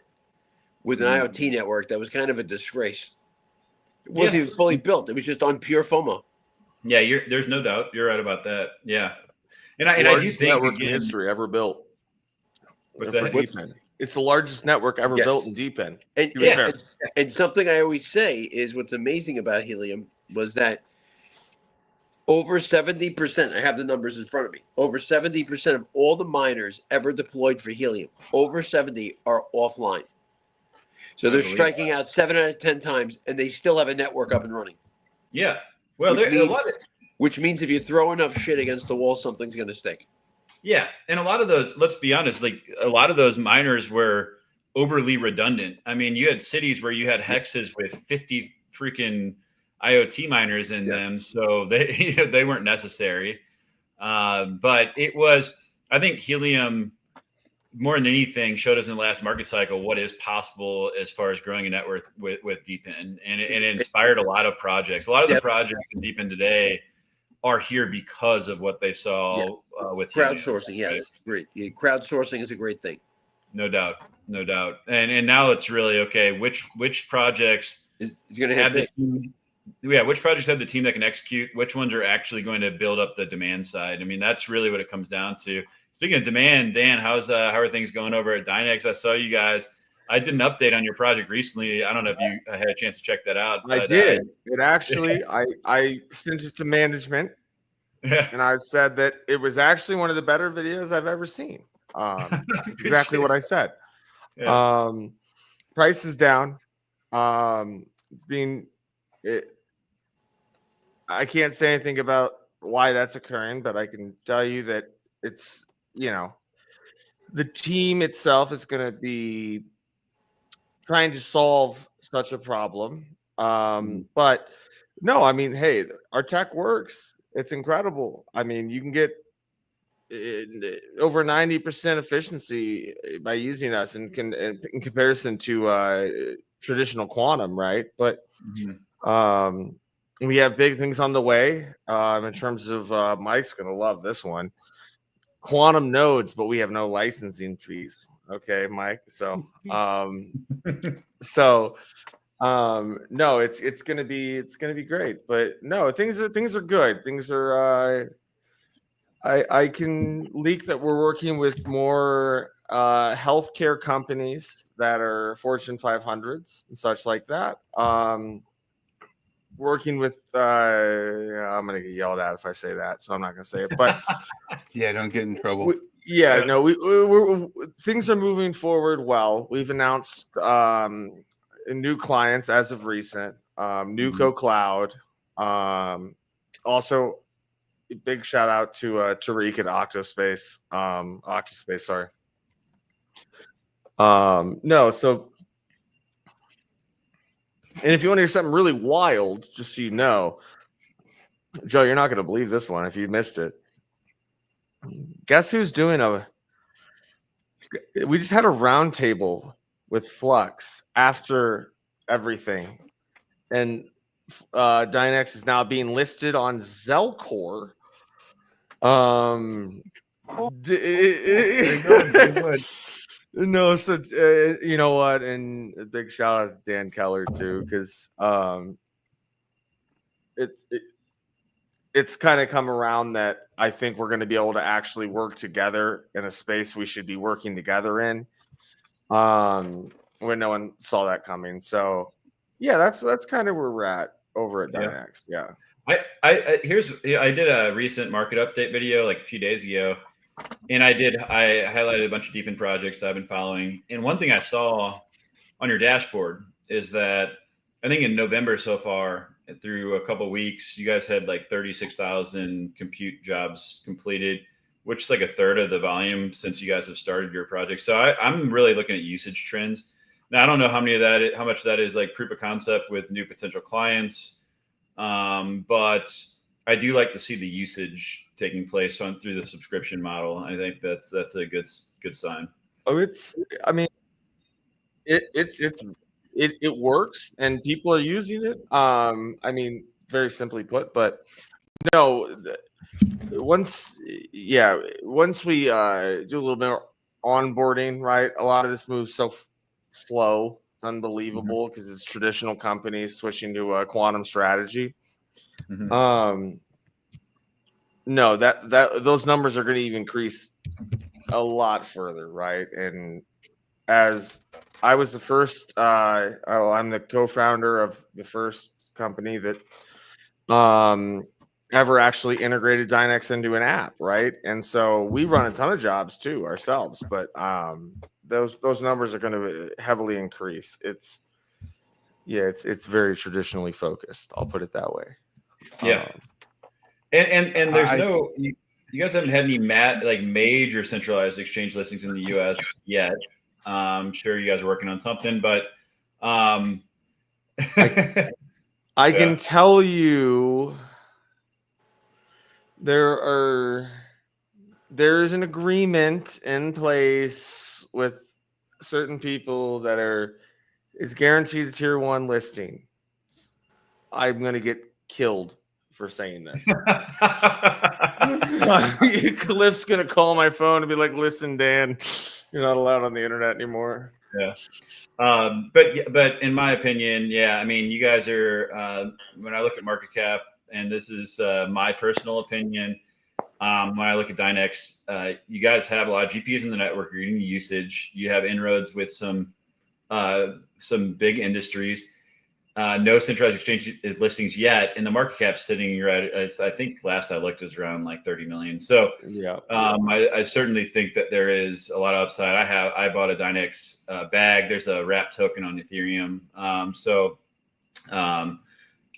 with an IoT network that was kind of a disgrace. It wasn't even fully built. It was just on pure FOMO. Yeah, there's no doubt. You're right about that. Yeah, and I do think network in history ever built. What's that? DePIN. It's the largest network ever built in DePIN. And something I always say is what's amazing about Helium was that over 70%, I have the numbers in front of me, over 70% of all the miners ever deployed for Helium, over 70 are offline. So they're striking out 7 out of 10 times, and they still have a network up and running. Yeah. Well, which means if you throw enough shit against the wall, something's going to stick. Yeah, and a lot of those, let's be honest, like a lot of those miners were overly redundant. I mean, you had cities where you had hexes with 50 freaking IoT miners in them, so they weren't necessary. But it was, I think Helium, more than anything, showed us in the last market cycle what is possible as far as growing a network with DePIN, and it inspired a lot of projects. A lot of the projects in DePIN today are here because of what they saw with crowdsourcing. Helium, Yes, great. Yeah, crowdsourcing is a great thing. No doubt. And now it's really okay. Which projects is going to have the team? Yeah, which projects have the team that can execute? Which ones are actually going to build up the demand side? I mean, that's really what it comes down to. Speaking of demand, Dan, how are things going over at Dynex? I saw you guys. I did an update on your project recently. I don't know if you had a chance to check that out. I did. It actually, I sent it to management, and I said that it was actually one of the better videos I've ever seen. Exactly what I said. Yeah. Price is down. I can't say anything about why that's occurring, but I can tell you that it's, the team itself is going to be trying to solve such a problem. But no, I mean, hey, our tech works. It's incredible. I mean, you can get over 90% efficiency by using us in comparison to traditional quantum, right? But we have big things on the way in terms of Mike's going to love this one. Quantum nodes, but we have no licensing fees. Okay, Mike. So no, it's gonna be great. But no, things are good. Things are I can leak that we're working with more healthcare companies that are Fortune 500s and such like that. Working with I'm gonna get yelled at if I say that, so I'm not gonna say it. But yeah, don't get in trouble. We're things are moving forward well. We've announced new clients as of recent. Nuco Cloud. Also, big shout out to Tariq at Octospace. Octospace, sorry. No, so. And if you want to hear something really wild, just so you know, Joe, you're not going to believe this one if you missed it. Guess who's doing we just had a round table with Flux after everything. And Dynex is now being listed on Zelcore. No, so you know what, and a big shout out to Dan Keller too, because it's kind of come around that I think we're going to be able to actually work together in a space we should be working together in. When no one saw that coming, so yeah, that's kind of where we're at over at Dynex. Yeah. I did a recent market update video like a few days ago. And I highlighted a bunch of DePIN projects that I've been following. And one thing I saw on your dashboard is that I think in November so far, through a couple of weeks, you guys had like 36,000 compute jobs completed, which is like a third of the volume since you guys have started your project. So I'm really looking at usage trends. Now, I don't know how much that is like proof of concept with new potential clients, but I do like to see the usage taking place through the subscription model. I think that's a good sign. Oh, it works and people are using it. I mean, very simply put, but no, once we do a little bit of onboarding, right? A lot of this moves so slow. It's unbelievable because it's traditional companies switching to a quantum strategy. No, that those numbers are going to even increase a lot further, right? And as I was the first, I'm the co-founder of the first company that ever actually integrated Dynex into an app, right? And so we run a ton of jobs too ourselves, but those numbers are going to heavily increase. It's very traditionally focused. I'll put it that way. Yeah. And there's you guys haven't had any major centralized exchange listings in the US yet. I'm sure you guys are working on something, but I can tell you there's an agreement in place with certain people that it's guaranteed a tier 1 listing. I'm going to get killed for saying this. Cliff's going to call my phone and be like, listen, Dan, you're not allowed on the internet anymore. Yeah. But in my opinion, yeah, I mean, you guys are, when I look at market cap, and this is my personal opinion, when I look at Dynex, you guys have a lot of GPUs in the network. You're getting usage. You have inroads with some big industries. No centralized exchange listings yet, and the market cap sitting right. I think last I looked was around like 30 million. So yeah, I certainly think that there is a lot of upside. I bought a Dynex bag. There's a wrap token on Ethereum.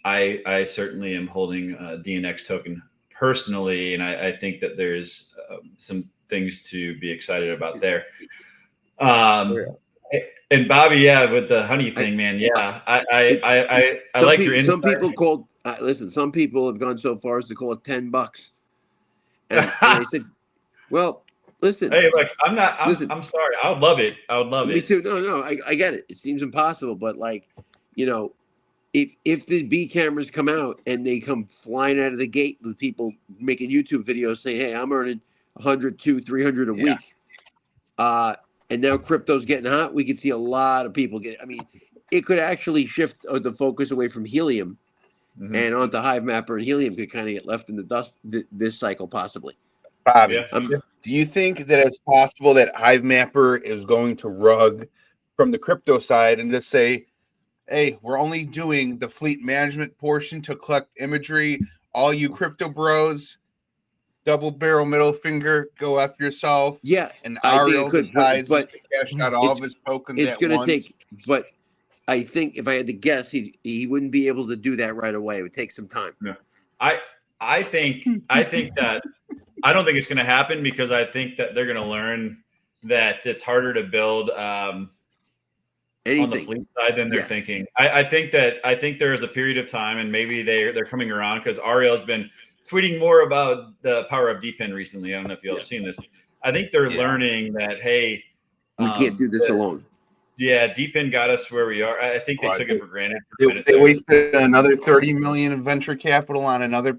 I certainly am holding a DNX token personally, and I think that there's some things to be excited about there. And Bobby, yeah, with the honey thing, man, yeah, I like your insight. Some people called. Listen, some people have gone so far as to call it $10, and I said, "Well, listen." Hey, look, I'm sorry. I would love it. Me too. No, I get it. It seems impossible, but if the B cameras come out and they come flying out of the gate with people making YouTube videos saying, "Hey, I'm earning 100, 200, 300 a week," and now crypto's getting hot, we could see a lot of people get. I mean, it could actually shift the focus away from helium and onto Hive Mapper, and helium could kind of get left in the dust this cycle, possibly. Bobby, do you think that it's possible that Hive Mapper is going to rug from the crypto side and just say, hey, we're only doing the fleet management portion to collect imagery. All you crypto bros, double barrel middle finger, go after yourself. Yeah, and Ariel decides to cash out all of his tokens it's at gonna once. But I think if I had to guess, he wouldn't be able to do that right away. It would take some time. No, I think that I don't think it's going to happen because I think that they're going to learn that it's harder to build on the fleet side than they're thinking. I think there is a period of time, and maybe they're coming around because Ariel's been tweeting more about the power of DePIN recently. I don't know if you all have seen this. I think they're learning that, hey, we can't do this alone. Yeah, DePIN got us to where we are. I think they took it for granted. They wasted another 30 million in venture capital on another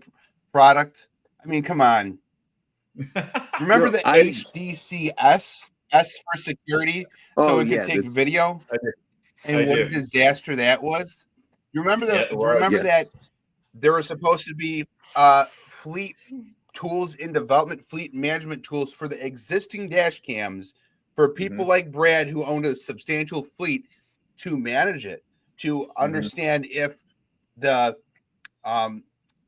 product. I mean, come on. Remember the HDCS S for security, so it could take video. And what a disaster that was. You remember that? That there were supposed to be fleet tools in development, fleet management tools for the existing dash cams for people like Brad who owned a substantial fleet to manage it, to understand if the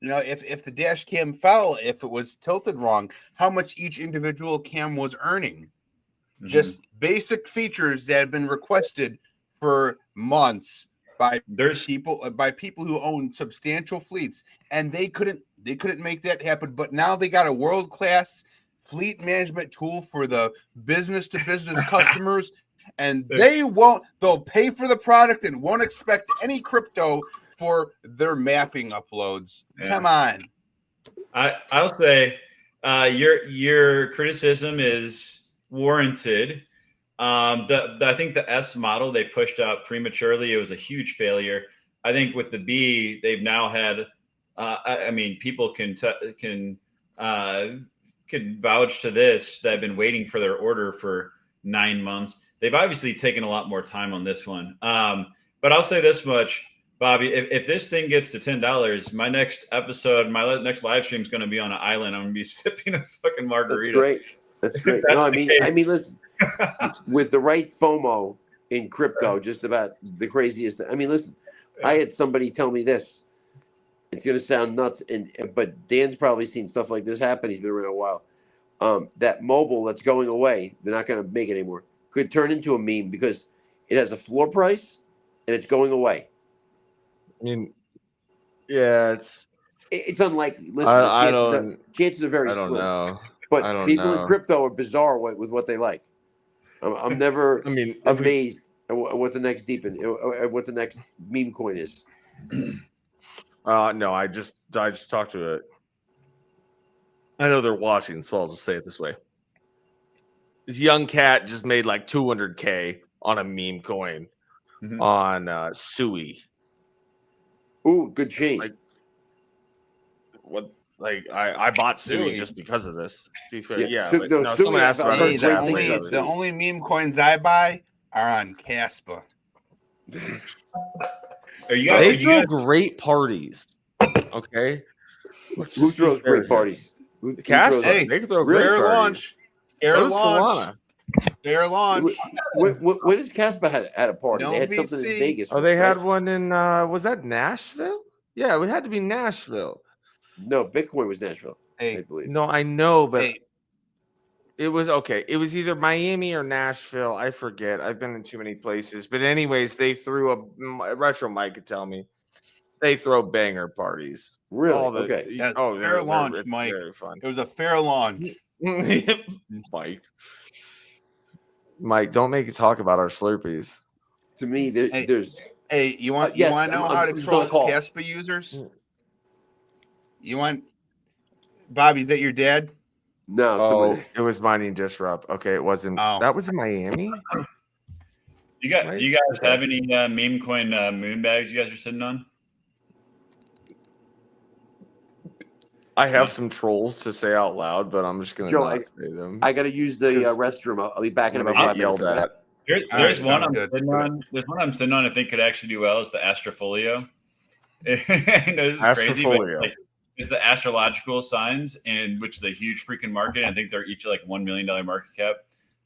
if the dash cam fell, if it was tilted wrong, how much each individual cam was earning. Just basic features that have been requested for months by people who own substantial fleets, and they couldn't make that happen. But now they got a world-class fleet management tool for the business-to-business customers, and they'll pay for the product and won't expect any crypto for their mapping uploads. Yeah. Come on. I'll say your criticism is warranted. I think the S model they pushed out prematurely. It was a huge failure. I think with the B, they've now had. I mean, people can vouch to this. That have been waiting for their order for 9 months. They've obviously taken a lot more time on this one. But I'll say this much, Bobby: if this thing gets to $10, my next episode, my next live stream is going to be on an island. I'm going to be sipping a fucking margarita. That's great. No, I mean, listen. With the right FOMO in crypto, just about the craziest. I mean, listen, I had somebody tell me this. It's going to sound nuts, but Dan's probably seen stuff like this happen. He's been around a while. That mobile that's going away, they're not going to make it anymore, could turn into a meme because it has a floor price and it's going away. I mean, yeah, it's unlikely. Listen, chances are very slim. I don't know. But people in crypto are bizarre with what they like. I'm never amazed at what the next what the next meme coin is. No, I just talked to it. I know they're watching, so I'll just say it this way. This young cat just made like 200K on a meme coin on Sui. Ooh, good chain. Like, what? Like I bought Sui just because of this. To be fair, someone asked about the only meme coins I buy are on Caspa. They throw great parties. Okay, who throws great parties? Caspa. They can throw great parties. Air launch. When has Caspa had a party? They had something in Vegas. Oh, they had one in. Was that Nashville? Yeah, it had to be Nashville. No, Bitcoin was Nashville. I believe. No, I know, but it was okay. It was either Miami or Nashville. I forget. I've been in too many places. But anyways, they threw a Retro Mike could tell me. They throw banger parties. Really? Okay. Fair launch, Mike. Very fun. It was a fair launch. Mike, don't make it talk about our Slurpees. To me, there's. Hey, you want to know how to troll Caspa users? You want Bobby? Is that your dad? No. It was Mining Disrupt. Okay, it wasn't. That was in Miami. Do you guys have any meme coin moon bags you guys are sitting on? I have some trolls to say out loud, but I'm just gonna not say them. I got to use the restroom. I'll be back in about 5 minutes. Yelled at. There's one I'm sitting on. There's one I'm sitting on. I think could actually do well. Is the Astrofolio. I know this is crazy, but it's the astrological signs, and which is a huge freaking market. I think they're each like $1 million market cap.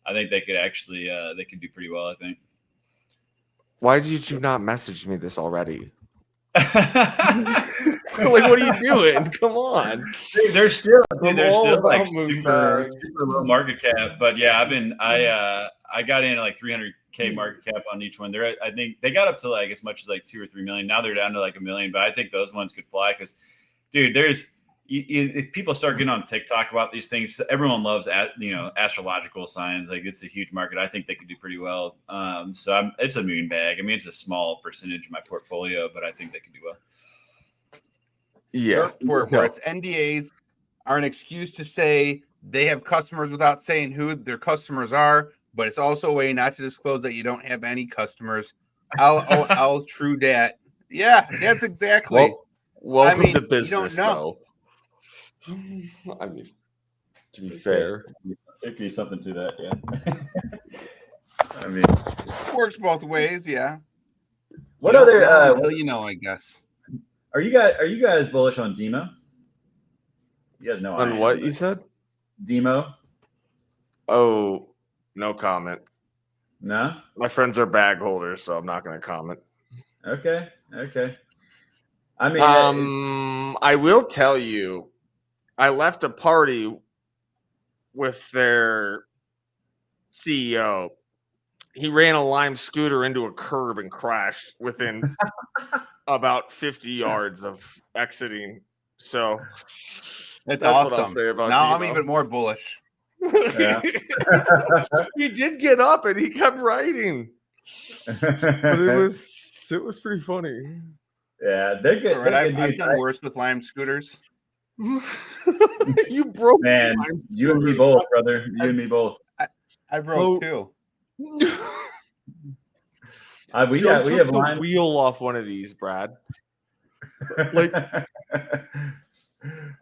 I think they could actually they could do pretty well. I think. Why did you not message me this already? Like, what are you doing? Come on. They're still like super low market cap, but yeah, I got in at like 300K market cap on each one. I think they got up to like as much as like 2 or 3 million. Now they're down to like 1 million, but I think those ones could fly because, dude, if people start getting on TikTok about these things, everyone loves astrological signs. Like, it's a huge market. I think they could do pretty well. So it's a moon bag. I mean, it's a small percentage of my portfolio, but I think they could do well. Yeah, where it's NDAs are an excuse to say they have customers without saying who their customers are, but it's also a way not to disclose that you don't have any customers. I'll true that. Yeah, that's exactly. Welcome to business, though. I mean, to be fair, there could be something to that. Yeah. I mean, it works both ways. Yeah. What other? Until I guess. Are you guys bullish on Demo? You guys know on what you said? Demo. Oh, no comment. No, my friends are bag holders, so I'm not going to comment. Okay. I mean, I will tell you, I left a party with their CEO. he ran a Lime scooter into a curb and crashed within about 50 yards of exiting. So that's awesome. What I'll say about now Demo. I'm even more bullish. Yeah. He did get up and he kept riding, but it was pretty funny. Yeah, they're good. Right. I've done worse with Lime scooters. You broke, man. You and me both, brother. You and me both. I broke too. We have the wheel off one of these, Brad. Like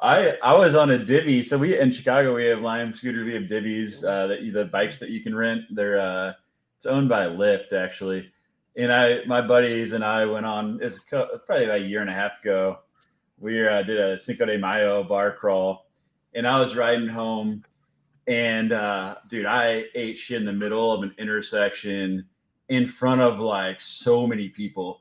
I was on a divvy. So in Chicago we have Lime scooters. We have divvies, the bikes that you can rent. They're it's owned by Lyft actually. And my buddies and I went on. It's probably about a year and a half ago. We did a Cinco de Mayo bar crawl, and I was riding home. And dude, I ate shit in the middle of an intersection in front of like so many people.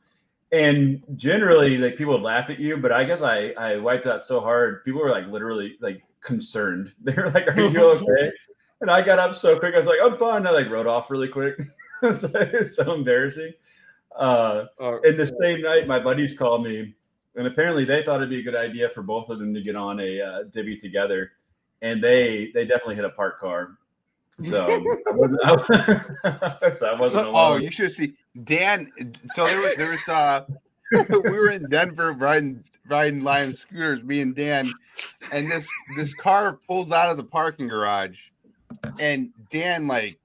And generally, like people would laugh at you, but I guess I wiped out so hard. People were like literally like concerned. They were like, "Are you okay?" And I got up so quick. I was like, "I'm fine." I like rode off really quick. It's so embarrassing. And the same night, my buddies called me, and apparently they thought it'd be a good idea for both of them to get on a divvy together. And they definitely hit a parked car. So I wasn't alone. Oh, you should see Dan. So there was we were in Denver riding Lime scooters, me and Dan, and this car pulls out of the parking garage, and Dan like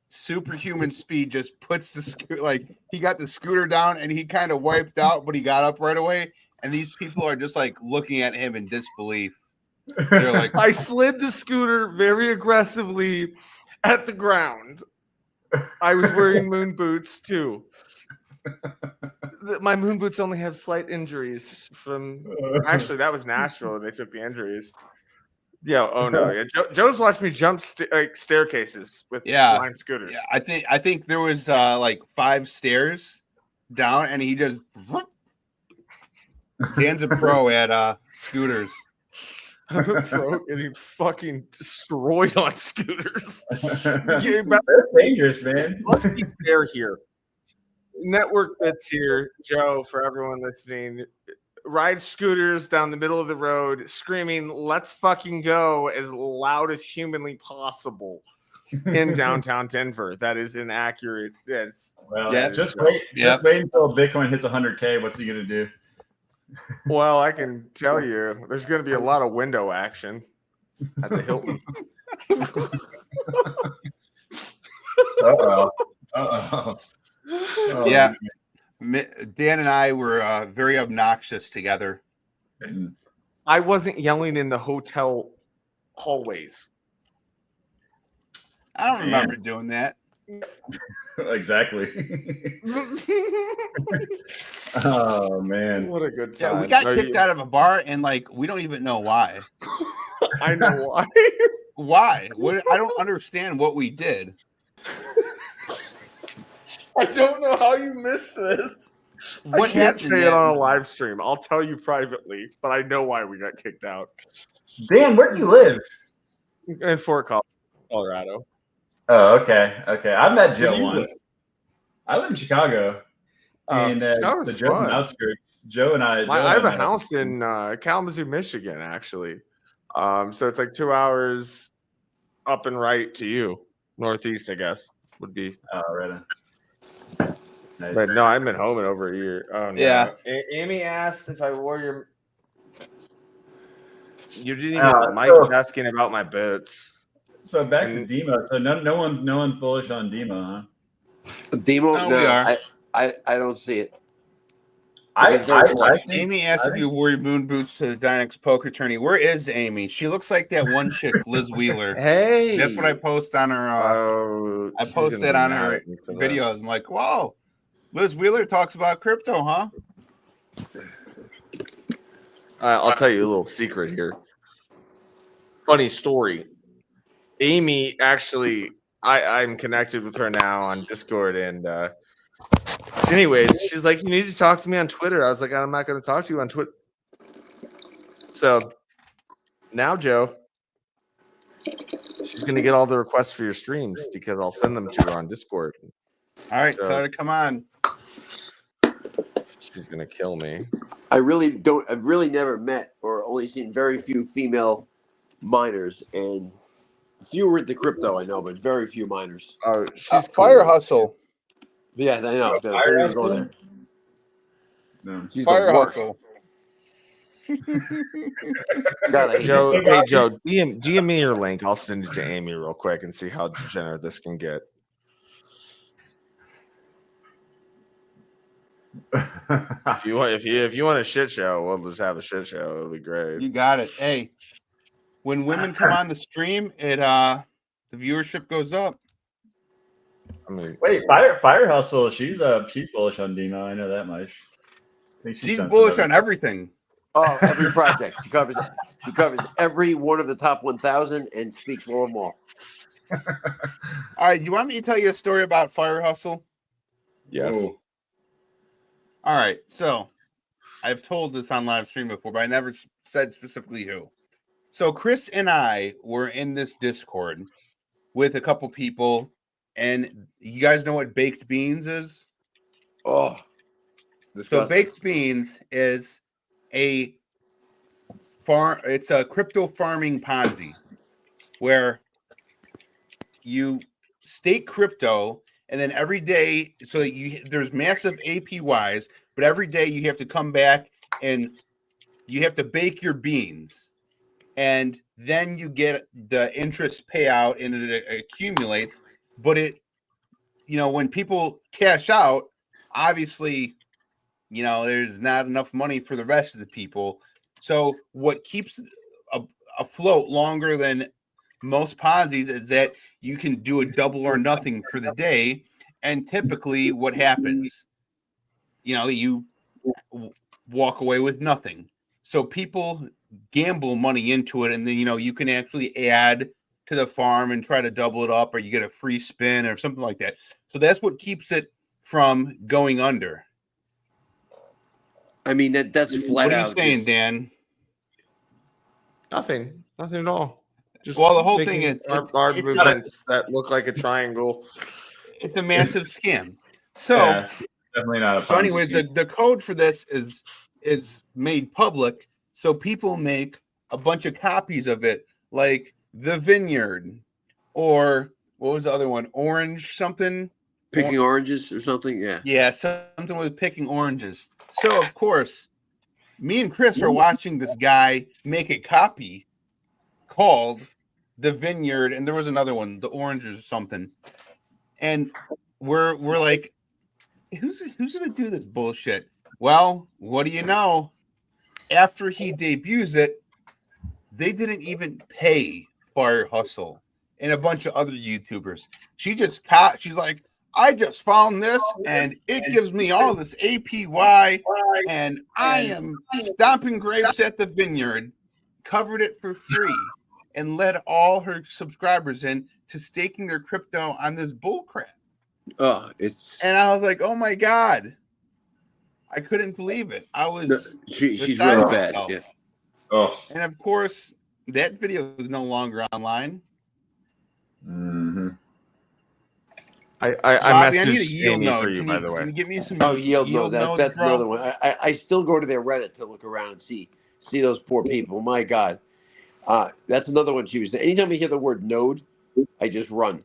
superhuman speed just puts the scooter, like he got the scooter down and he kind of wiped out, but he got up right away. And these people are just like looking at him in disbelief. They're like, I slid the scooter very aggressively at the ground. I was wearing moon boots too. My moon boots only have slight injuries from. Actually, that was Nashville. They took the injuries. Yeah. Oh no. Yeah. Joe's watched me jump staircases with Lime scooters. Yeah. I think there was like 5 stairs down, and he just. Dan's a pro at scooters. I'm a pro getting fucking destroyed on scooters. That's dangerous, man. Let's be fair here. Network Bits here, Joe, for everyone listening. Ride scooters down the middle of the road, screaming, "Let's fucking go," as loud as humanly possible in downtown Denver. That is inaccurate. Just wait until Bitcoin hits 100K. What's he gonna do? Well, I can tell you, there's going to be a lot of window action at the Hilton. Yeah, Dan and I were very obnoxious together. I wasn't yelling in the hotel hallways. I don't remember doing that. Exactly. Oh man, what a good time! Yeah, we got kicked out of a bar, and like we don't even know why. I know why. Why? I don't understand what we did. I don't know how you missed this. I can't say it on a live stream. I'll tell you privately, but I know why we got kicked out. Dan, where do you live? In Fort Collins, Colorado. Oh, okay. I met Joe once. I live in Chicago. And Chicago's the Joe's outskirts. Joe and I. I have a house in Kalamazoo, Michigan, actually. So it's like 2 hours up and right to you, northeast, I guess would be. Oh, right. Nice. But no, I've been home in over a year. Oh no. Yeah. Amy asked if I wore your. You didn't even. Mike's asking about my boots. So back to Demo. So no one's bullish on Demo, huh? Demo, no, we are. I don't see it. I think Amy asked if you wore your moon boots to the Dynex poker tourney. Where is Amy? She looks like that one chick, Liz Wheeler. Hey, that's what I post on her. I post that on her videos. I'm like, wow, Liz Wheeler talks about crypto, huh? I'll tell you a little secret here. Funny story. Amy actually, I'm connected with her now on Discord, and anyways, she's like, "You need to talk to me on Twitter." I was like, "I'm not going to talk to you on Twitter." So now, Joe, She's gonna get all the requests for your streams because I'll send them to her on Discord. All right, tell her to come on. She's gonna kill me. I've really never met or only seen very few female miners, and fewer into crypto, I know, but very few miners. Oh, she's cool. Fire Hustle. Yeah, I know. Don't even go there. No. She's Fire the worst. Hustle. God, I hate Joe, that. hey Joe, DM me your link. I'll send it to Amy real quick and see how degenerate this can get. If you want a shit show, we'll just have a shit show. It'll be great. You got it. Hey, when women come on the stream, the viewership goes up. I mean, Wait, Fire Hustle. She's bullish on Demo. I know that much. I think She's bullish on everything. Oh, every project. She covers every one of the top 1,000 and speaks well of them all. All right, you want me to tell you a story about Fire Hustle? yes. Ooh. All right, so I've told this on live stream before, but I never said specifically who. So Chris and I were in this Discord with a couple people, and you guys know what baked beans is? Oh, So baked beans is it's a crypto farming Ponzi where you stake crypto, and then every day, so there's massive APYs, but every day you have to come back and you have to bake your beans, and then you get the interest payout, and it accumulates. But when people cash out, obviously, there's not enough money for the rest of the people. So what keeps afloat longer than most Ponzi's is that you can do a double or nothing for the day. And typically what happens, you walk away with nothing. So people gamble money into it, and then, you can actually add to the farm and try to double it up, or you get a free spin or something like that. So that's what keeps it from going under. I mean, that's flat out. What are you saying, Dan? Nothing at all. Just the whole thing is hard movements that look like a triangle. It's a massive scam. So Yeah, definitely not a Ponzi. So anyways, the code for this is made public, so people make a bunch of copies of it, like the Vineyard, or what was the other one? Orange something? Picking oranges or something? Yeah. Yeah, something with picking oranges. So of course, me and Chris are watching this guy make a copy called the Vineyard, and there was another one, the Oranges or something. And we're like, who's gonna do this bullshit? Well, what do you know? After he debuts it, they didn't even pay Fire Hustle and a bunch of other YouTubers. She's like, I just found this, and it gives me all this APY, and I am stomping grapes at the Vineyard, covered it for free, and led all her subscribers in to staking their crypto on this bullcrap. And I was like, oh my God. I couldn't believe it. She's really bad. Yeah. Oh. And of course, that video is no longer online. Mm-hmm. I Bobby, I need a messaged yield Amy node. for you, by the way. Can you give me some yield node? nodes, That's bro? another one. I still go to their Reddit to look around and see those poor people. My God. That's another one she was. Anytime I hear the word node, I just run.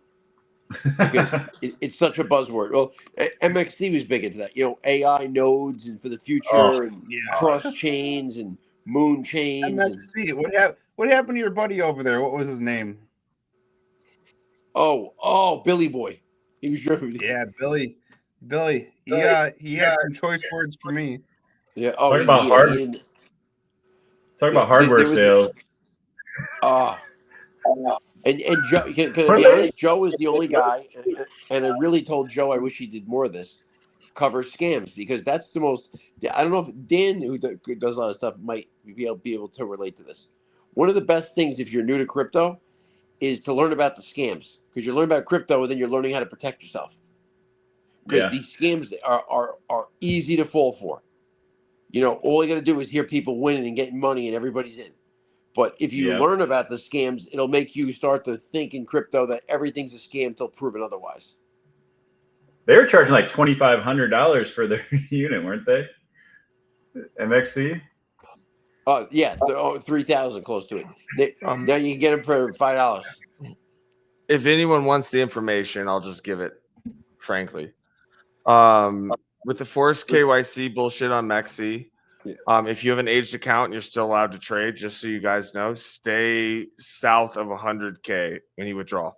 Because it's such a buzzword. Well, MXC was big into that. AI nodes and for the future, and cross chains and moon chains. MXC. What happened to your buddy over there? What was his name? Oh, Billy Boy. He was driven. Yeah, Billy. He had some choice words for me. Yeah. Talk about hardware sales. And Joe, can I be honest? Joe is the only guy, and I really told Joe I wish he did more of this, cover scams, because that's the most. I don't know if Dan, who does a lot of stuff, might be able to relate to this. One of the best things if you're new to crypto is to learn about the scams, because you learn about crypto and then you're learning how to protect yourself. Because these scams are easy to fall for. All you got to do is hear people winning and getting money, and everybody's in. But if you learn about the scams, it'll make you start to think in crypto that everything's a scam till proven otherwise. They were charging like $2,500 for their unit, weren't they? MXC. Oh yeah, 3,000, close to it. Now you can get them for $5. If anyone wants the information, I'll just give it. Frankly, with the forced KYC bullshit on Mexi, if you have an aged account and you're still allowed to trade, just so you guys know, stay south of 100K when you withdraw.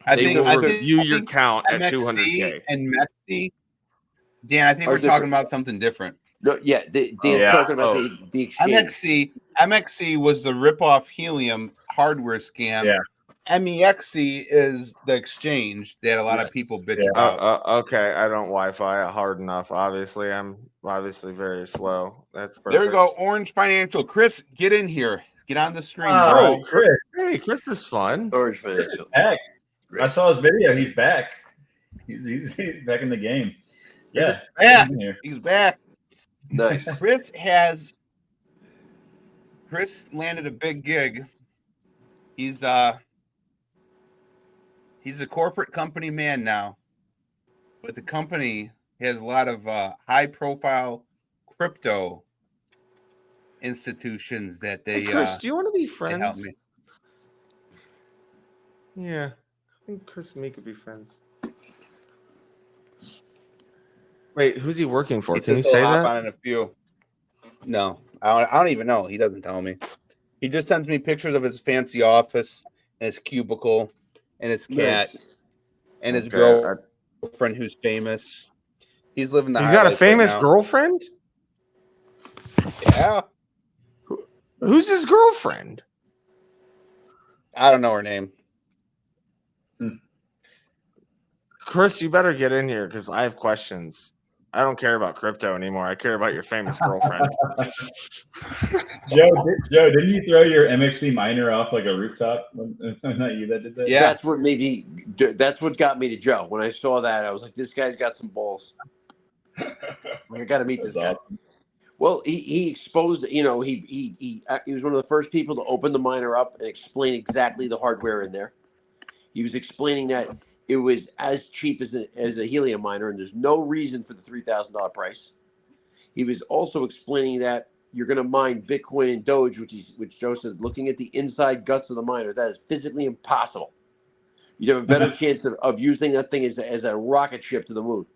They will review your count at 200K. And Mexi, Dan, I think we're talking about something different. No, yeah, Dan's talking about the exchange. MXC was the ripoff Helium hardware scam. Yeah. MEXC is the exchange that a lot of people bitch about. Okay, I don't Wi-Fi hard enough. Obviously, I'm very slow. That's perfect. There we go. Orange Financial. Chris, get in here. Get on the stream, bro. Chris. Hey, Chris is fun. Orange Financial. Back. I saw his video. He's back. He's back in the game. Yeah. He's back. Nice. Chris landed a big gig. He's a corporate company man now, but the company has a lot of high profile crypto institutions that they. Hey Chris, do you want to be friends? Help me. Yeah, I think Chris and me could be friends. Wait, who's he working for? Can you say that? On in a few. No, I don't even know. He doesn't tell me. He just sends me pictures of his fancy office and his cubicle and his cat and his girlfriend who's famous. He's living the. He's got a famous girlfriend. Yeah. Who's his girlfriend? I don't know her name. Chris, you better get in here because I have questions. I don't care about crypto anymore. I care about your famous girlfriend. Joe, didn't you throw your MXC miner off like a rooftop? Not you that did that? Yeah. That's what got me to Joe. When I saw that, I was like, this guy's got some balls. Like, I got to meet this guy. Well, he exposed, he was one of the first people to open the miner up and explain exactly the hardware in there. He was explaining that it was as cheap as a helium miner, and there's no reason for the $3,000 price. He was also explaining that you're going to mine Bitcoin and Doge, which Joe said, looking at the inside guts of the miner, that is physically impossible. You'd have a better chance of using that thing as a rocket ship to the moon.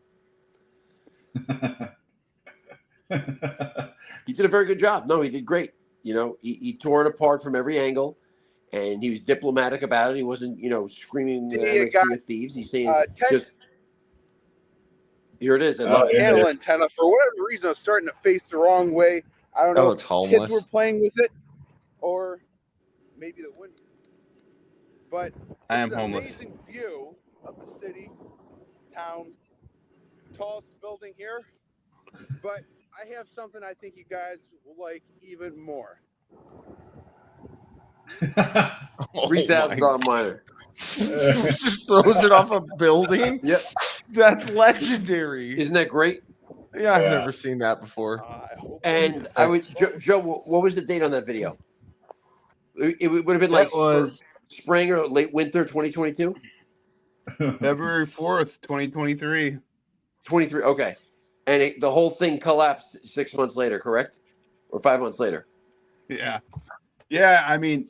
He did a very good job. No, he did great. He tore it apart from every angle. And he was diplomatic about it. He wasn't, screaming with thieves. He's saying, here it is. Panel antenna. For whatever reason, I was starting to face the wrong way. I don't know if kids were playing with it or maybe the wind. But I am homeless. Amazing view of the city, town, tallest building here. But I have something I think you guys will like even more. $3,000 miner. Just throws it off a building. Yep, that's legendary. Isn't that great? Yeah, I've never seen that before. And Joe. What was the date on that video? It would have been like spring or late winter 2022. February 4th, 2023. 23. Okay, and the whole thing collapsed 6 months later, correct? Or 5 months later? Yeah. Yeah, I mean,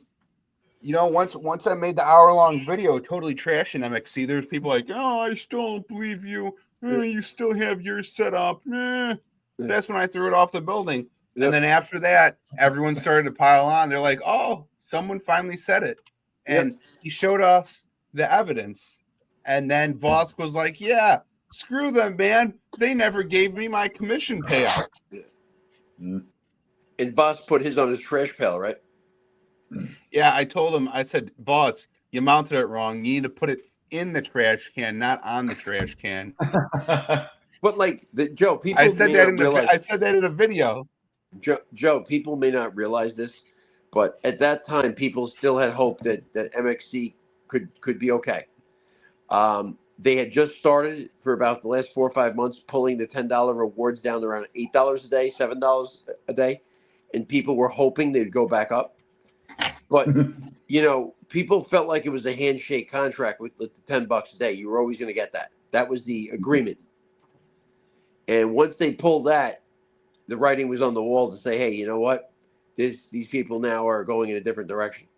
once I made the hour-long video totally trashing MXC, there's people like, oh, I still don't believe you. You still have yours set up. That's when I threw it off the building. Yep. And then after that, everyone started to pile on. They're like, oh, someone finally said it. And he showed us the evidence. And then Vosk was like, yeah, screw them, man. They never gave me my commission payouts. And Vosk put his on his trash pail, right? Yeah, I told him, I said, boss, you mounted it wrong. You need to put it in the trash can, not on the trash can. But Joe, people I said that in a video. Joe, people may not realize this, but at that time, people still had hope that MXC could be okay. They had just started for about the last 4 or 5 months, pulling the $10 rewards down to around $8 a day, $7 a day. and people were hoping they'd go back up. But you know, people felt like it was a handshake contract with the $10 a day. You were always going to get that. That was the agreement. And once they pulled that, the writing was on the wall to say, "Hey, you know what? These people now are going in a different direction."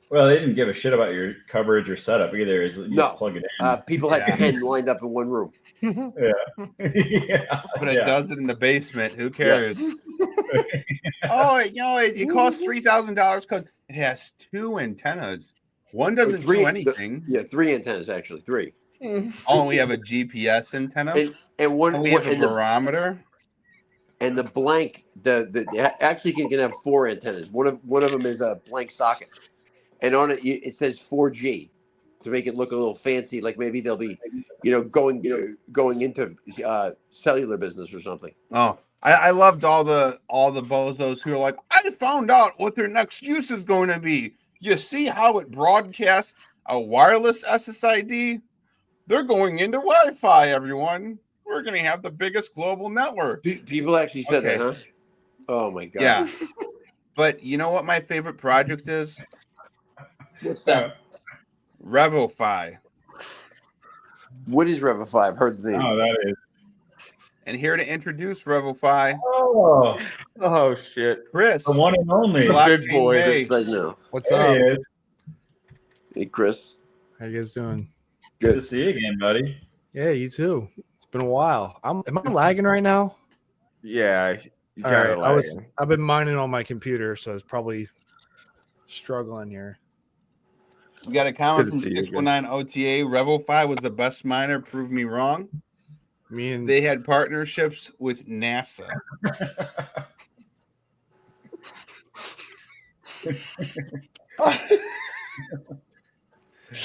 Well, they didn't give a shit about your coverage or setup either. You No, plug it in. People had 10 lined up in one room. Yeah. Yeah. But it does it in the basement. Who cares? Yeah. Oh, you know, it costs $3,000 because it has 2 antennas. One doesn't do anything. 3 antennas, actually. 3. Oh, we have a GPS antenna. And one, we have a barometer. And the blank, actually you can have 4 antennas. One of them is a blank socket. And on it says 4G to make it look a little fancy, like maybe they'll be, going into cellular business or something. Oh, I loved all the bozos who are like, I found out what their next use is going to be. You see how it broadcasts a wireless SSID? They're going into Wi-Fi, everyone. We're going to have the biggest global network. People actually said that, huh? Oh my God. Yeah. But you know what my favorite project is? What's that? Revify. What is Revify? I've heard the name. Oh, that is. And here to introduce Revify. Oh shit. Chris. The one and only. Good boy. Right now. What's up? Hey, Chris. How you guys doing? Good to see you again, buddy. Yeah, you too. It's been a while. Am I lagging right now? Yeah. You All right. I've been mining on my computer, so it's probably struggling here. We got a comment from 619 OTA. Revify was the best miner. Prove me wrong. They had partnerships with NASA.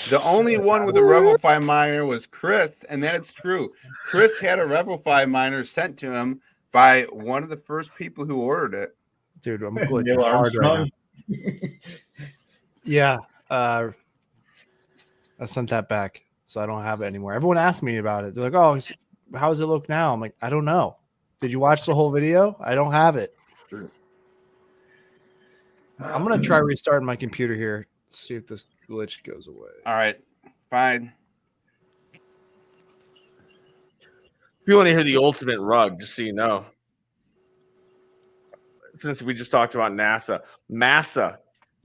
The only one with a Revify miner was Chris, and that's true. Chris had a Revify miner sent to him by one of the first people who ordered it. Dude, I'm clicking hard right now. Yeah. I sent that back, so I don't have it anymore. Everyone asked me about it. They're like, "Oh, how does it look now?" I'm like, "I don't know. Did you watch the whole video? I don't have it." I'm gonna try restarting my computer here. See if this glitch goes away. All right, fine. If you want to hear the ultimate rug, just so you know, since we just talked about NASA,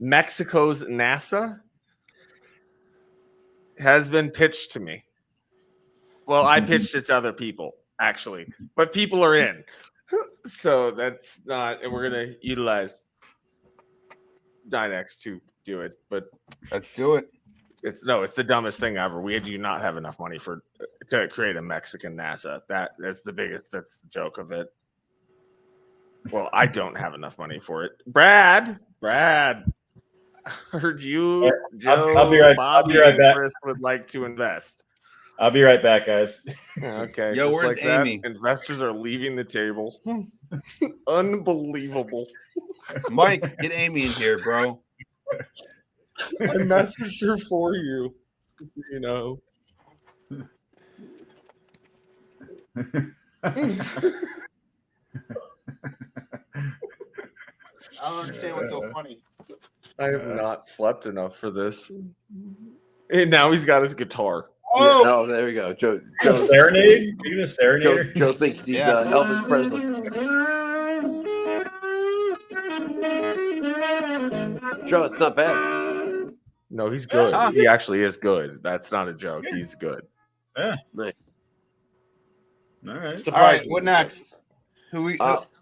Mexico's NASA has been pitched to me. Well, I pitched it to other people, actually, but people are in. So that's not, and we're going to utilize Dynex to do it, but let's do it. It's the dumbest thing ever. We do not have enough money to create a Mexican NASA. That's the joke of it. Well, I don't have enough money for it. Brad, heard you, Joe, I'll be right back. Chris would like to invest. I'll be right back, guys. Okay. Yo, where's like Amy? That, investors are leaving the table. Unbelievable. Mike, get Amy in here, bro. I messaged her for you. You know. I don't understand what's so funny. I have not slept enough for this. And now he's got his guitar. Oh, no, there we go. Joe serenade? Are you a serenader? Joe thinks he's Elvis Presley. Joe, it's not bad. No, he's good. He actually is good. That's not a joke. He's good. Yeah. Nice. All right. All right. What next?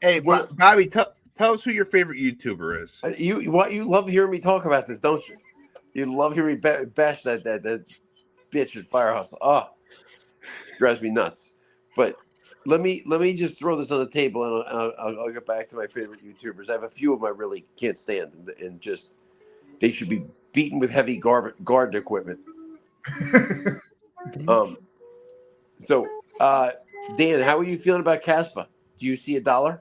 Hey, Bobby, tell us who your favorite YouTuber is. You love hearing me talk about this, don't you? You love hearing me bash that bitch at Firehouse. Oh, drives me nuts. But let me just throw this on the table, and I'll get back to my favorite YouTubers. I have a few of them I really can't stand, and just they should be beaten with heavy garden equipment. So, Dan, how are you feeling about Caspa? Do you see $1?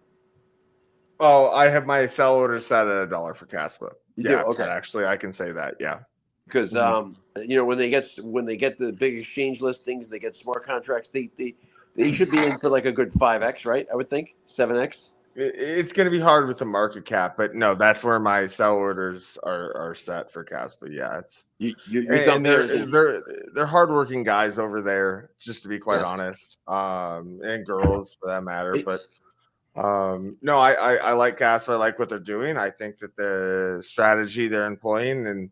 Oh, I have my sell order set at $1 for Caspa. Yeah, okay. Actually, I can say that. Yeah, because when they get the big exchange listings, they get smart contracts. They should be into like a good 5x, right? I would think 7x. It's going to be hard with the market cap, but no, that's where my sell orders are set for Caspa. Yeah, it's you're done there. They're hardworking guys over there, just to be quite honest, and girls for that matter. But no, I like Caspa. I like what they're doing. I think that the strategy they're employing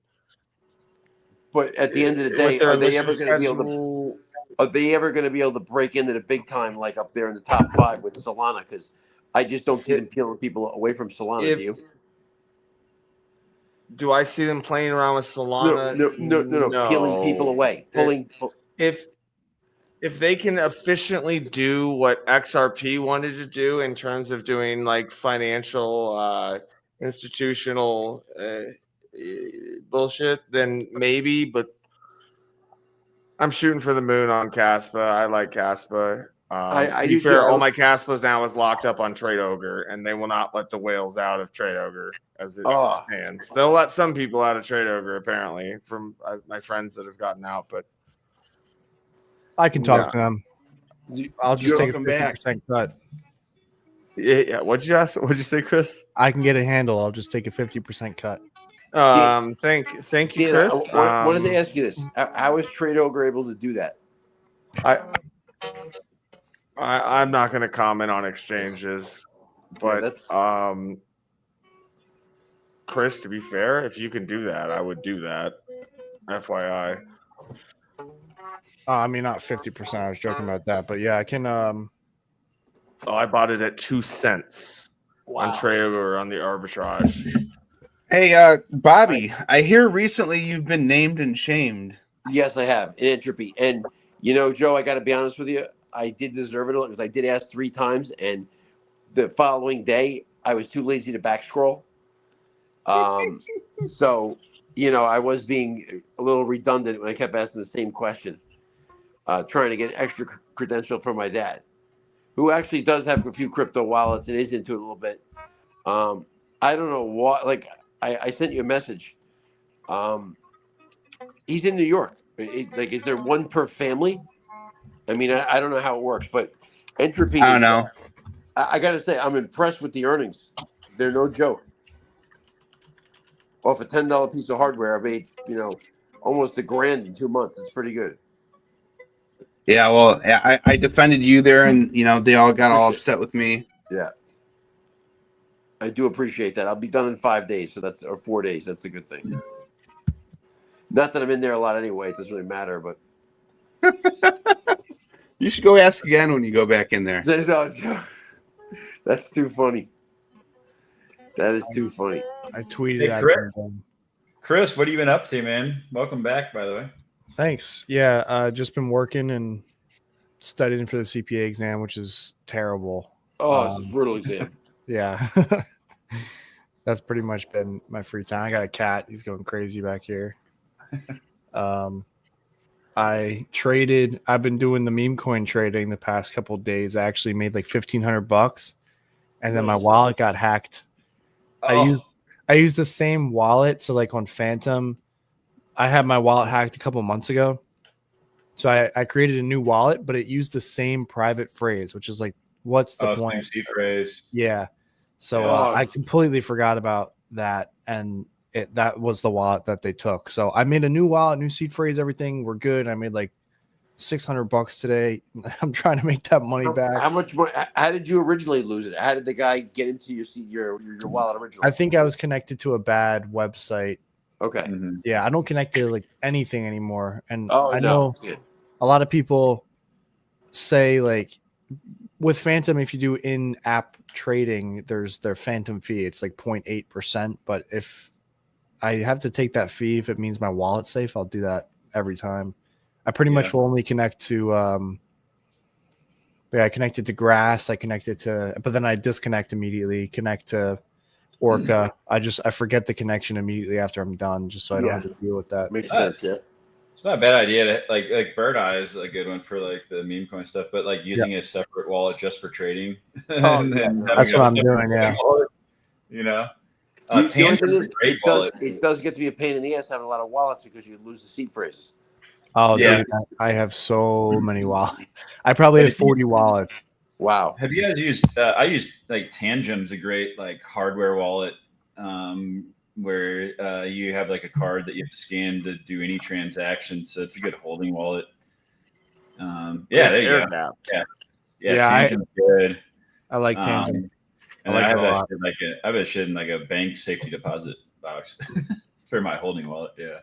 but at the end of the day, are they ever going to be able to? Are they ever going to be able to break into the big time, like up there in the top 5 with Solana? Because I just don't see them peeling people away from Solana. Do you? Do I see them playing around with Solana? No. Peeling people away. If they can efficiently do what XRP wanted to do in terms of doing like financial institutional bullshit, then maybe. But I'm shooting for the moon on Caspa. I like Caspa. To be fair, all my Caspas now is locked up on Trade Ogre, and they will not let the whales out of Trade Ogre as it stands. They'll let some people out of Trade Ogre, apparently, from my friends that have gotten out. But I can talk to them. I'll just take a 50% cut. Yeah. What'd you ask? What'd you say, Chris? I can get a handle. I'll just take a 50% cut. Thank you, Chris. I wanted to ask you this: how is Trade Ogre able to do that? I'm not going to comment on exchanges, but Chris, to be fair, if you can do that, I would do that. FYI. I mean, not 50%. I was joking about that, but yeah, I can. I bought it at 2 cents on Trade Ogre on the arbitrage. Hey, Bobby, I hear recently you've been named and shamed. Yes, I have in Entropy, and Joe, I got to be honest with you. I did deserve it because I did ask 3 times, and the following day I was too lazy to back scroll. So, I was being a little redundant when I kept asking the same question, trying to get extra credential from my dad, who actually does have a few crypto wallets and is into it a little bit. I don't know what, like I sent you a message. He's in New York. Is there one per family? I mean, I don't know how it works, but Entropy. I don't know. I got to say, I'm impressed with the earnings. They're no joke. Off a $10 piece of hardware, I made almost $1,000 in 2 months. It's pretty good. Yeah, well, I defended you there, and they all got all upset with me. Yeah, I do appreciate that. I'll be done in 5 days, or 4 days. That's a good thing. Not that I'm in there a lot anyway. It doesn't really matter, but. You should go ask again when you go back in there. That's too funny. That is too funny. I tweeted at Chris, what have you been up to, man? Welcome back, by the way. Thanks. Yeah, just been working and studying for the CPA exam, which is terrible. Oh, it's a brutal exam. Yeah. That's pretty much been my free time. I got a cat. He's going crazy back here. I've been doing the meme coin trading the past couple of days. I actually made like $1,500, and then my wallet got hacked. I used the same wallet. So like on Phantom, I had my wallet hacked a couple months ago. So I created a new wallet, but it used the same private phrase, which is like, what's the point? Same phrase. Yeah. So I completely forgot about that, and that was the wallet that they took. So I made a new wallet, new seed phrase, everything. We're good. I made like $600 today. I'm trying to make that money back. How much more? How did you originally lose it? How did the guy get into your wallet originally? I think I was connected to a bad website. Okay. Mm-hmm. Yeah, I don't connect to like anything anymore. And I know a lot of people say like with Phantom, if you do in-app trading, there's their Phantom fee. It's like 0.8%. But if I have to take that fee, if it means my wallet's safe, I'll do that every time. I pretty much will only connect to I connected to Grass, but then I disconnect immediately, connect to Orca. I forget the connection immediately after I'm done, just so I don't have to deal with that. Makes sense, yeah. It's not a bad idea to like Bird Eye is a good one for like the meme coin stuff, but like using a separate wallet just for trading. Oh, that's what I'm doing, yeah. Wallet, it does get to be a pain in the ass having a lot of wallets because you lose the seed phrases. Oh, yeah. Dude, I have so many wallets. I probably have 40 wallets. Wow. Have you guys used? I use like Tangent's a great like hardware wallet, where you have like a card that you have to scan to do any transaction. So it's a good holding wallet. Yeah, there you go. Yeah, Tangent's good. I like Tangent. And I have that shit I have that shit in like a bank safety deposit box. It's for my holding wallet. Yeah.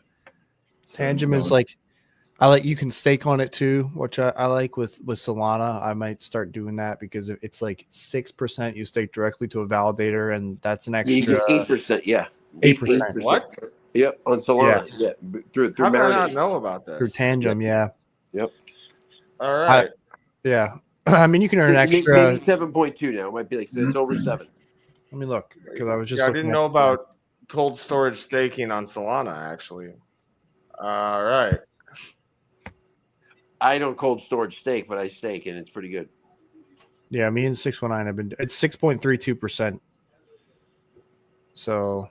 Tangent is like, you can stake on it too, which I like with Solana. I might start doing that because it's like 6% you stake directly to a validator, and that's an extra. You get 8%. Yeah. 8%. What? Yep, on Solana. Yeah. Through How did I not Marinade. know about this? Through Tangent, yeah. Yep. All right. Yeah. I mean, you can earn extra. Maybe 7.2 now. It might be like it's over 7. Let me look, because I was just. I didn't know about cold storage staking on Solana, actually. All right. I don't cold storage stake, but I stake, and it's pretty good. Yeah, me and 619 have been. It's 6.32%. So.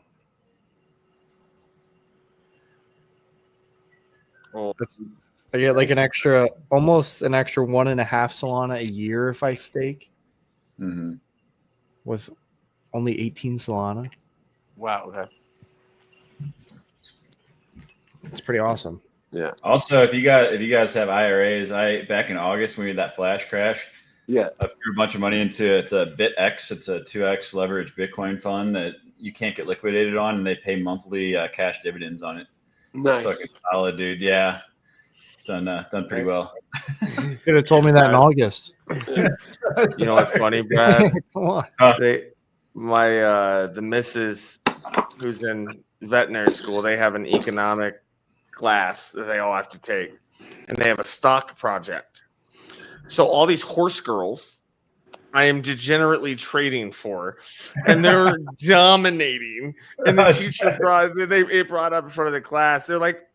Well, I get like almost an extra 1.5 Solana a year if I stake. Mm-hmm. With only 18 Solana. Wow. Okay. It's pretty awesome. Yeah. Also, if you guys have IRAs, back in August when we had that flash crash, yeah, I threw a bunch of money into it's a BitX. It's a 2x leverage Bitcoin fund that you can't get liquidated on, and they pay monthly cash dividends on it. Nice. Fucking solid, dude. Yeah. Done pretty well. You could have told me that in August. You know what's funny, Brad? Come on. The missus who's in veterinary school, they have an economic class that they all have to take, and they have a stock project. So all these horse girls I am degenerately trading for, and they're dominating. And the teacher brought up in front of the class. They're like,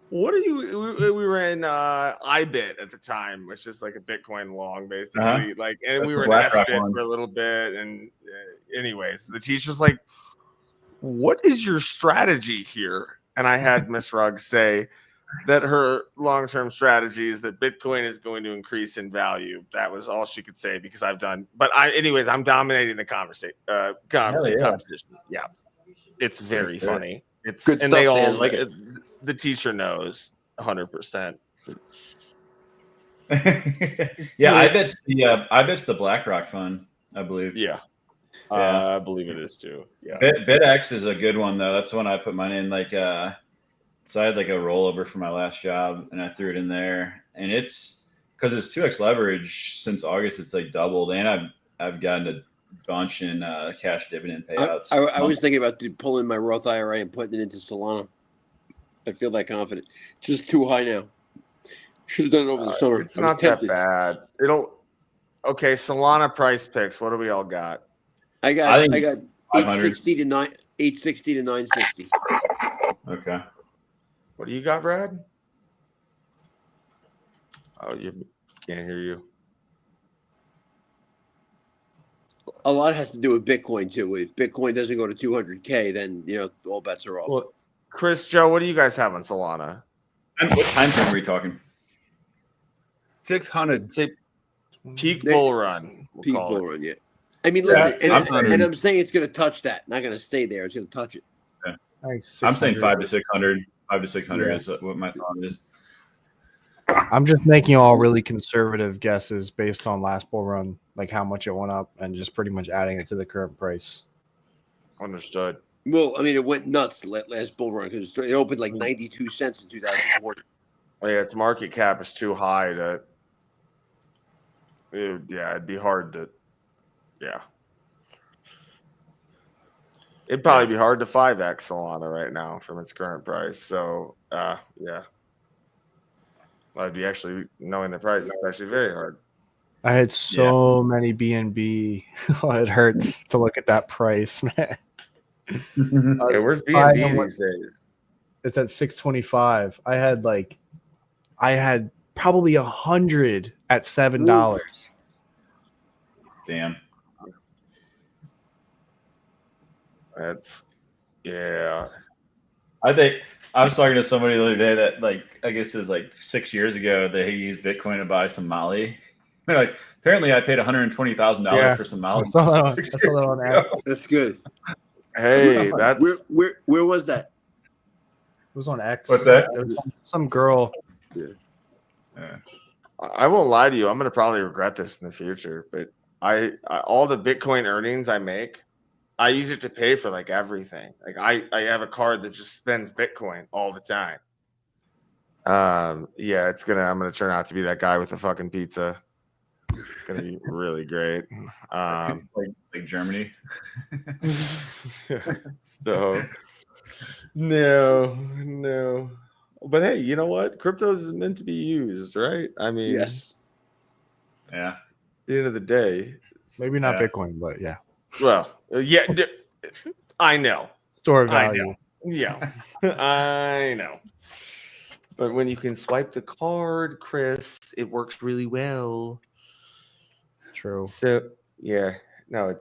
"What are you?" We were in iBit at the time, which is like a Bitcoin long, basically. And That's we were in SBIT for a little bit. And anyways, the teacher's like, "What is your strategy here?" And I had Miss Ruggs say that her long-term strategy is that Bitcoin is going to increase in value. That was all she could say because I'm dominating the conversation. Competition. Yeah, it's very funny. It's good, and stuff, they all like it. The teacher knows 100%. Yeah, I bet the BlackRock fund. I believe. Yeah. I believe it is too. Yeah. BitX is a good one though. That's the one I put mine in. So I had like a rollover for my last job, and I threw it in there. And it's because it's 2x leverage since August. It's like doubled, and I've gotten a bunch in cash dividend payouts. I was thinking about pulling my Roth IRA and putting it into Solana. I feel that confident. It's just too high now. Should have done it over the summer. It's not that bad. Okay. Solana price picks. What do we all got? I got 860 to 960. Okay. What do you got, Brad? Oh, you can't hear you. A lot has to do with Bitcoin too. If Bitcoin doesn't go to 200K, then all bets are off. Well, Chris, Joe, what do you guys have on Solana? What time frame are we talking? 600. Peak bull run. Peak bull run, yeah. I mean, listen, and I'm saying it's going to touch that. Not going to stay there. It's going to touch it. Yeah. I'm saying 500 to 600. 500 to 600 is what my thought is. I'm just making all really conservative guesses based on last bull run, like how much it went up, and just pretty much adding it to the current price. Understood. Well, I mean, it went nuts last bull run because it opened like 92 cents in 2040. Yeah, its market cap is too high to. It'd be hard to. Yeah. It'd probably be hard to 5x Solana right now from its current price. So, yeah. I'd be actually knowing the price. It's actually very hard. I had so many BNB. It hurts to look at that price, man. Where's BNB these days? It's at 625. I had probably 100 at $7. Damn. That's I think I was talking to somebody the other day that I guess it was like 6 years ago that he used Bitcoin to buy some Molly. Like, apparently, I paid $120,000 for some I saw that on X. That's good. Hey, that's Where was that? It was on X. What's that? There was some girl. Yeah. I won't lie to you. I'm gonna probably regret this in the future, but I all the Bitcoin earnings I make, I use it to pay for like everything. Like I have a card that just spends Bitcoin all the time. Yeah, I'm gonna turn out to be that guy with the fucking pizza. It's gonna be really great. Like Germany. So no. But hey, you know what? Crypto is meant to be used, right? I mean, Yes. Yeah. At the end of the day, maybe not Bitcoin, but yeah. Well, yeah, I know. Store value. I know. Yeah, I know. But when you can swipe the card, Chris, it works really well. True. So yeah, I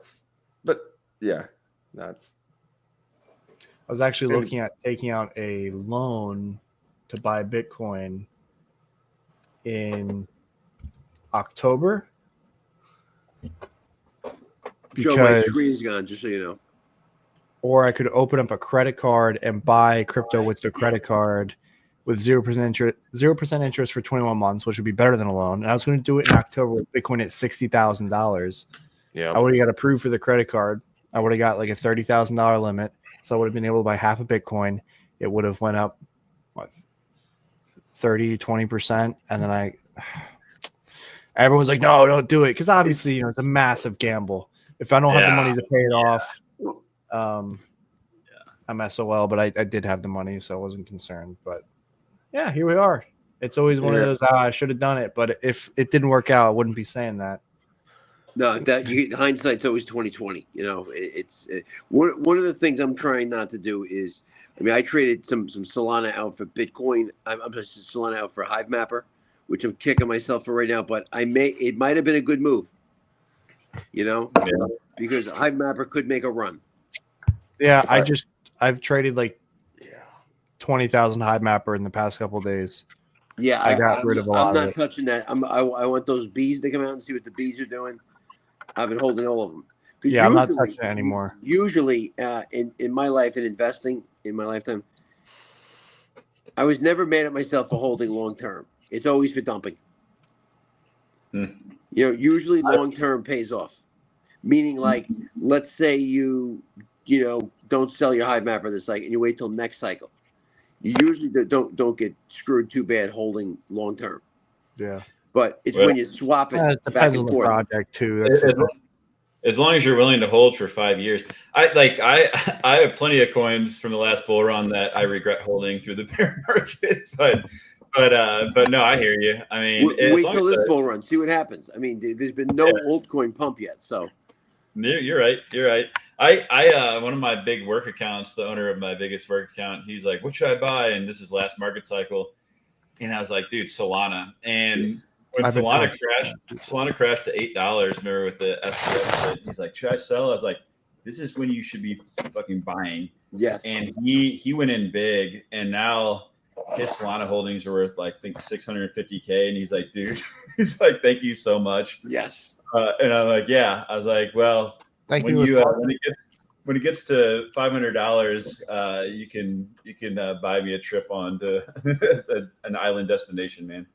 was actually looking at taking out a loan to buy Bitcoin in October. Joe, my screen's gone, just so you know. Or I could open up a credit card and buy crypto with the credit card with 0% interest for 21 months, which would be better than a loan. And I was going to do it in October with Bitcoin at $60,000. Yeah, I would have got approved for the credit card. I would have got like a $30,000 limit, so I would have been able to buy half a Bitcoin. It would have went up 30-20%, and then everyone's like, no, don't do it, because obviously it's a massive gamble. If I don't have the money to pay it off, I'm SOL, but I did have the money, so I wasn't concerned. But yeah, here we are. It's always one of those, I should have done it, but if it didn't work out, I wouldn't be saying that. No, hindsight's always 20/20. You know, it's one of the things I'm trying not to do is, I mean, I traded some Solana out for Bitcoin. I'm just Solana out for Hive Mapper, which I'm kicking myself for right now. But it might have been a good move. You know, because Hive Mapper could make a run. Yeah, I've traded like 20,000 Hive Mapper in the past couple of days. Yeah, I got rid of a lot. I'm not touching that. I want those bees to come out and see what the bees are doing. I've been holding all of them. Yeah, I'm not touching it anymore. Usually, in my life and investing in my lifetime, I was never mad at myself for holding long term. It's always for dumping. You know, usually long term pays off. Meaning, like, let's say you don't sell your Hive Mapper this cycle and you wait till next cycle. You usually don't get screwed too bad holding long term. Yeah. But it's when you swap it back and forth. Project too. As long as you're willing to hold for 5 years. I have plenty of coins from the last bull run that I regret holding through the bear market. But no, I hear you. I mean, wait till this bull run, see what happens. I mean, there's been no old coin pump yet, so. You're right. You're right. I one of my big work accounts, the owner of my biggest work account, he's like, "What should I buy?" And this is last market cycle, and I was like, "Dude, Solana." And when Solana crashed to $8, remember with the SPF, he's like, "Should I sell?" I was like, "This is when you should be fucking buying." Yes. And he went in big, and now his Solana holdings are worth like I think $650K, and he's like, "Dude," he's like, "Thank you so much." Yes. And I'm like, yeah. I was like, well, when it gets to $500, you can buy me a trip on to an island destination, man.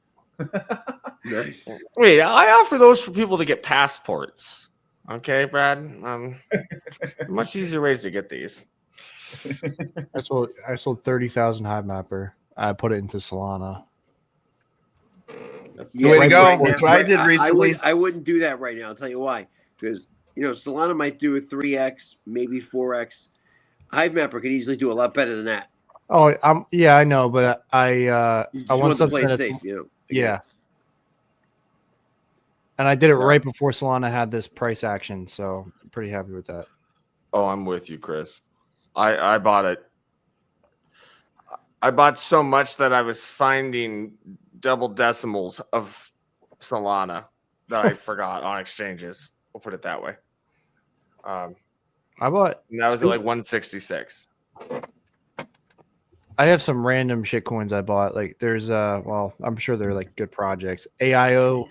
Nice. Wait, I offer those for people to get passports. Okay, Brad. Much easier ways to get these. I sold 30,000 Hive Mapper. I put it into Solana. Yeah, way to go. That's what I did recently. I wouldn't do that right now. I'll tell you why. Because, Solana might do a 3x, maybe 4x. Hive Mapper could easily do a lot better than that. Oh, I know, but I want to play something it safe, Yeah. And I did it right before Solana had this price action, so I'm pretty happy with that. Oh, I'm with you, Chris. I bought it. I bought so much that I was finding double decimals of Solana that I forgot on exchanges. We'll put it that way. I bought. And that was at like 166. I have some random shit coins I bought. Like there's I'm sure they're like good projects. AIO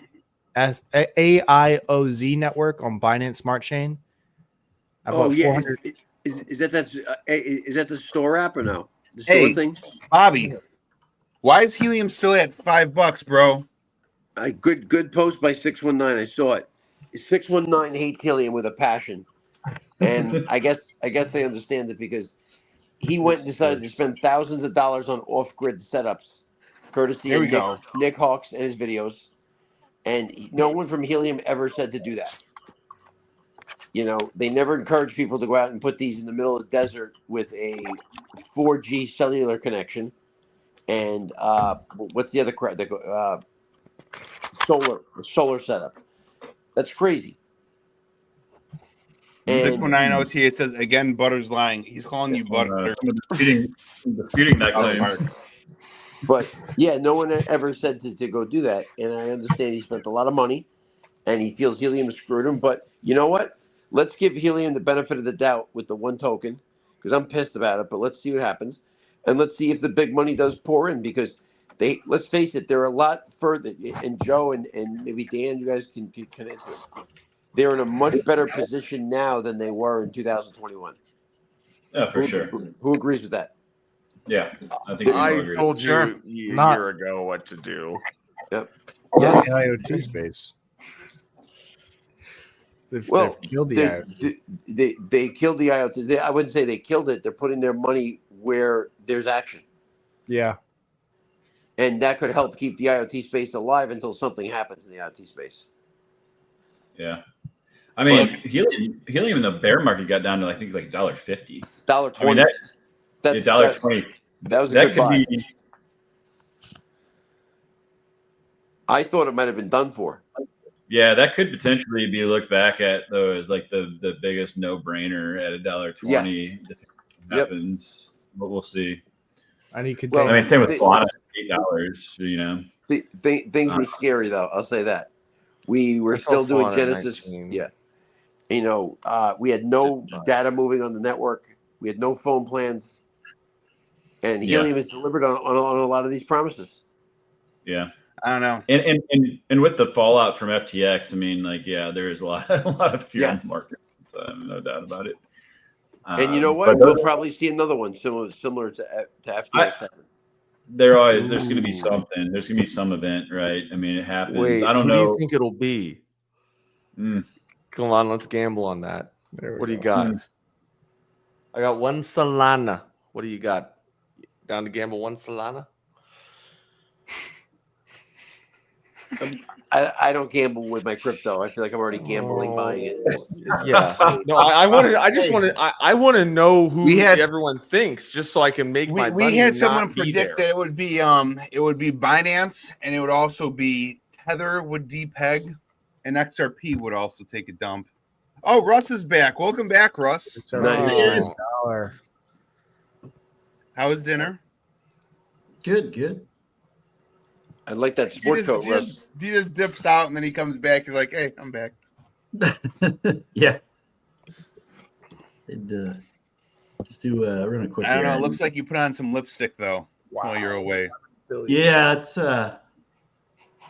AIOZ network on Binance Smart Chain. Oh yeah, is that the store app or no? The store thing. Bobby, why is helium still at $5, bro? Good post by 619. I saw it. 619 hates helium with a passion, and I guess they understand it because he went and decided to spend thousands of dollars on off-grid setups, courtesy of Nick Hawks and his videos, and no one from Helium ever said to do that. They never encourage people to go out and put these in the middle of the desert with a 4G cellular connection, and what's the other crap? Solar setup. That's crazy. 619 OT. It says again, Butter's lying. He's calling you Butter. Disputing that claim. But yeah, no one ever said to go do that, and I understand he spent a lot of money, and he feels Helium screwed him. But you know what? Let's give Helium the benefit of the doubt with the one token, because I'm pissed about it. But let's see what happens, and let's see if the big money does pour in, because let's face it, they're a lot further. And Joe and maybe Dan, you guys can answer this. They're in a much better position now than they were in 2021. Yeah, for sure. Who agrees with that? Yeah, I think I told you a year ago what to do. Yep. Yes. IoT space. They've killed the IoT. They killed the IoT. I wouldn't say they killed it. They're putting their money where there's action. Yeah. And that could help keep the IoT space alive until something happens in the IoT space. Yeah. I mean, helium in the bear market got down to I think like $1.50. $1.20. I mean, that's $1.20. That was a good buy. I thought it might have been done for. Yeah, that could potentially be looked back at though as like the biggest no brainer at $1.20. Yes. Happens, but we'll see. And you could. Same with Solana, $8. Things were scary though. I'll say that. We were still doing Genesis. Yeah. We had no data moving on the network. We had no phone plans. And Helium has delivered on a lot of these promises. Yeah. I don't know. And with the fallout from FTX, I mean, there is a lot of fear in the market. So, no doubt about it. And you know what? We'll probably see another one similar to FTX. There's going to be something. There's going to be some event, right? I mean, it happens. Wait, I don't know. Who do you think it'll be? Come on, let's gamble on that. What do you got? I got one Solana. What do you got? Down to gamble one Solana? I don't gamble with my crypto. I feel like I'm already gambling buying it. Yeah. No, I want to know who everyone thinks, just so I can make my money. We had someone predict that it would be Binance, and it would also be Tether would depeg, and XRP would also take a dump. Oh, Russ is back. Welcome back, Russ. Nice. How was dinner? Good. I like that sport coat, Russ. He just dips out and then he comes back. He's like, "Hey, I'm back." Yeah. Just do we're gonna quick. I don't know. It looks like you put on some lipstick though while you're away. Yeah, it's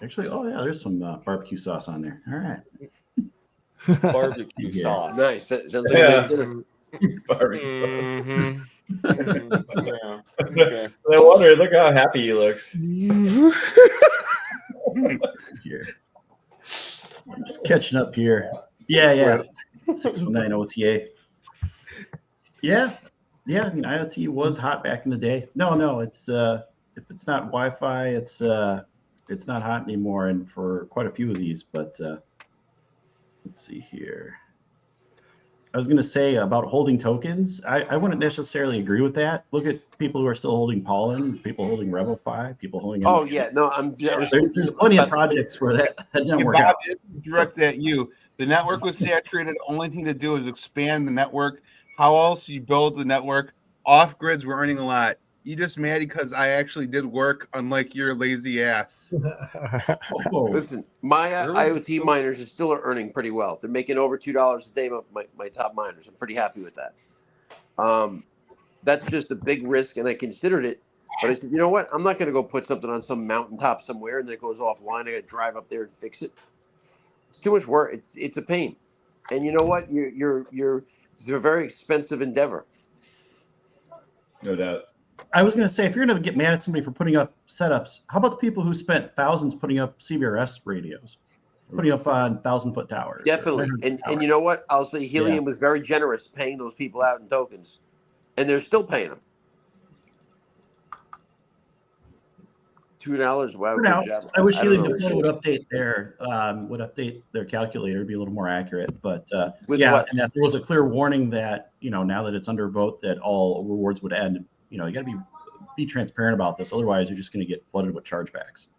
actually. Oh yeah, there's some barbecue sauce on there. All right. Barbecue sauce. Nice. That sounds like a nice dinner. Barbecue. Yeah. Okay. I wonder. Look how happy he looks. Here. I'm just catching up here. Yeah. 619 OTA. Yeah. I mean, IoT was hot back in the day. No, it's if it's not Wi-Fi, it's not hot anymore, and for quite a few of these. But let's see here. I was going to say about holding tokens. I wouldn't necessarily agree with that. Look at people who are still holding Pollen, people holding Rebel-Fi, people holding. Oh yeah, no, there's plenty of projects where that didn't work out. Direct at you. The network was saturated. Only thing to do is expand the network. How else you build the network? Off grids were earning a lot. You just mad because I actually did work, unlike your lazy ass. Listen, my IoT miners are still earning pretty well. They're making over $2 a day. My top miners. I'm pretty happy with that. That's just a big risk, and I considered it. But I said, you know what? I'm not going to go put something on some mountaintop somewhere, and then it goes offline. I got to drive up there and fix it. It's too much work. It's a pain, and you know what? It's a very expensive endeavor. No doubt. I was going to say, if you're going to get mad at somebody for putting up setups, how about the people who spent thousands putting up CBRS radios, putting up on 1,000-foot towers? Definitely, and you know what? I'll say Helium was very generous paying those people out in tokens, and they're still paying them. $2. Wow, good job. I wish Helium would update their calculator to be a little more accurate. But and that there was a clear warning that now that it's under vote that all rewards would end. You got to be transparent about this, otherwise you're just going to get flooded with chargebacks.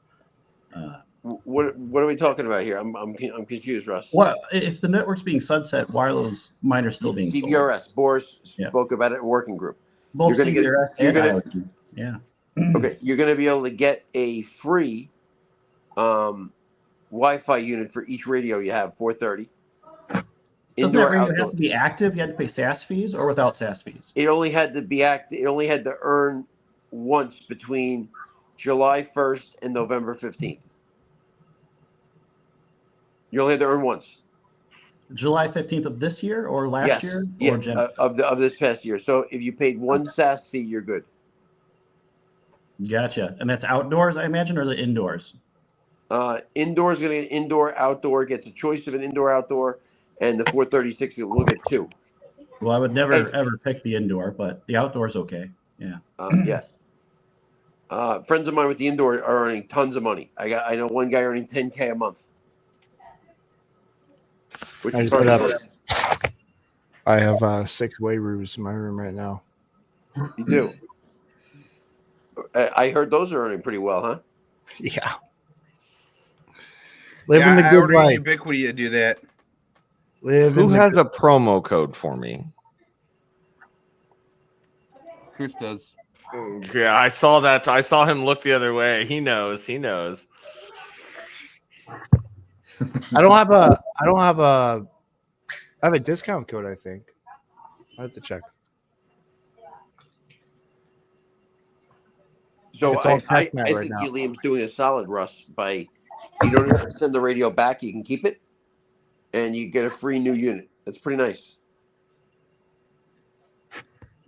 What are we talking about here? I'm confused, Russ. Well, if the network's being sunset, why are those miners still being CBRS? sold? Boris spoke about it in working group. Both Okay, you're going to be able to get a free Wi-Fi unit for each radio you have, 430. Doesn't that radio have to be active? You had to pay SAS fees, or without SAS fees? It only had to be active. It only had to earn once between July 1st and November 15th. You only had to earn once. July 15th of this year or last year? Yeah, of this past year. So if you paid one SAS fee, you're good. Gotcha. And that's outdoors, I imagine, or the indoors? Indoors going to get indoor, outdoor, gets a choice of an indoor, outdoor, and the 436 will get 2. Well, I would never ever pick the indoor, but the outdoor is okay. Yeah. Friends of mine with the indoor are earning tons of money. I know one guy earning $10K a month. Which is I have 6 Wayrus in my room right now. You do. I heard those are earning pretty well, huh? Yeah. Living the good life. Ubiquity to do that. Who has a promo code for me? Chris does. Yeah, I saw that. I saw him look the other way. He knows. I have a discount code, I think. I have to check. So I think Helium's doing a solid, Russ, by you don't have to send the radio back. You can keep it, and you get a free new unit. That's pretty nice.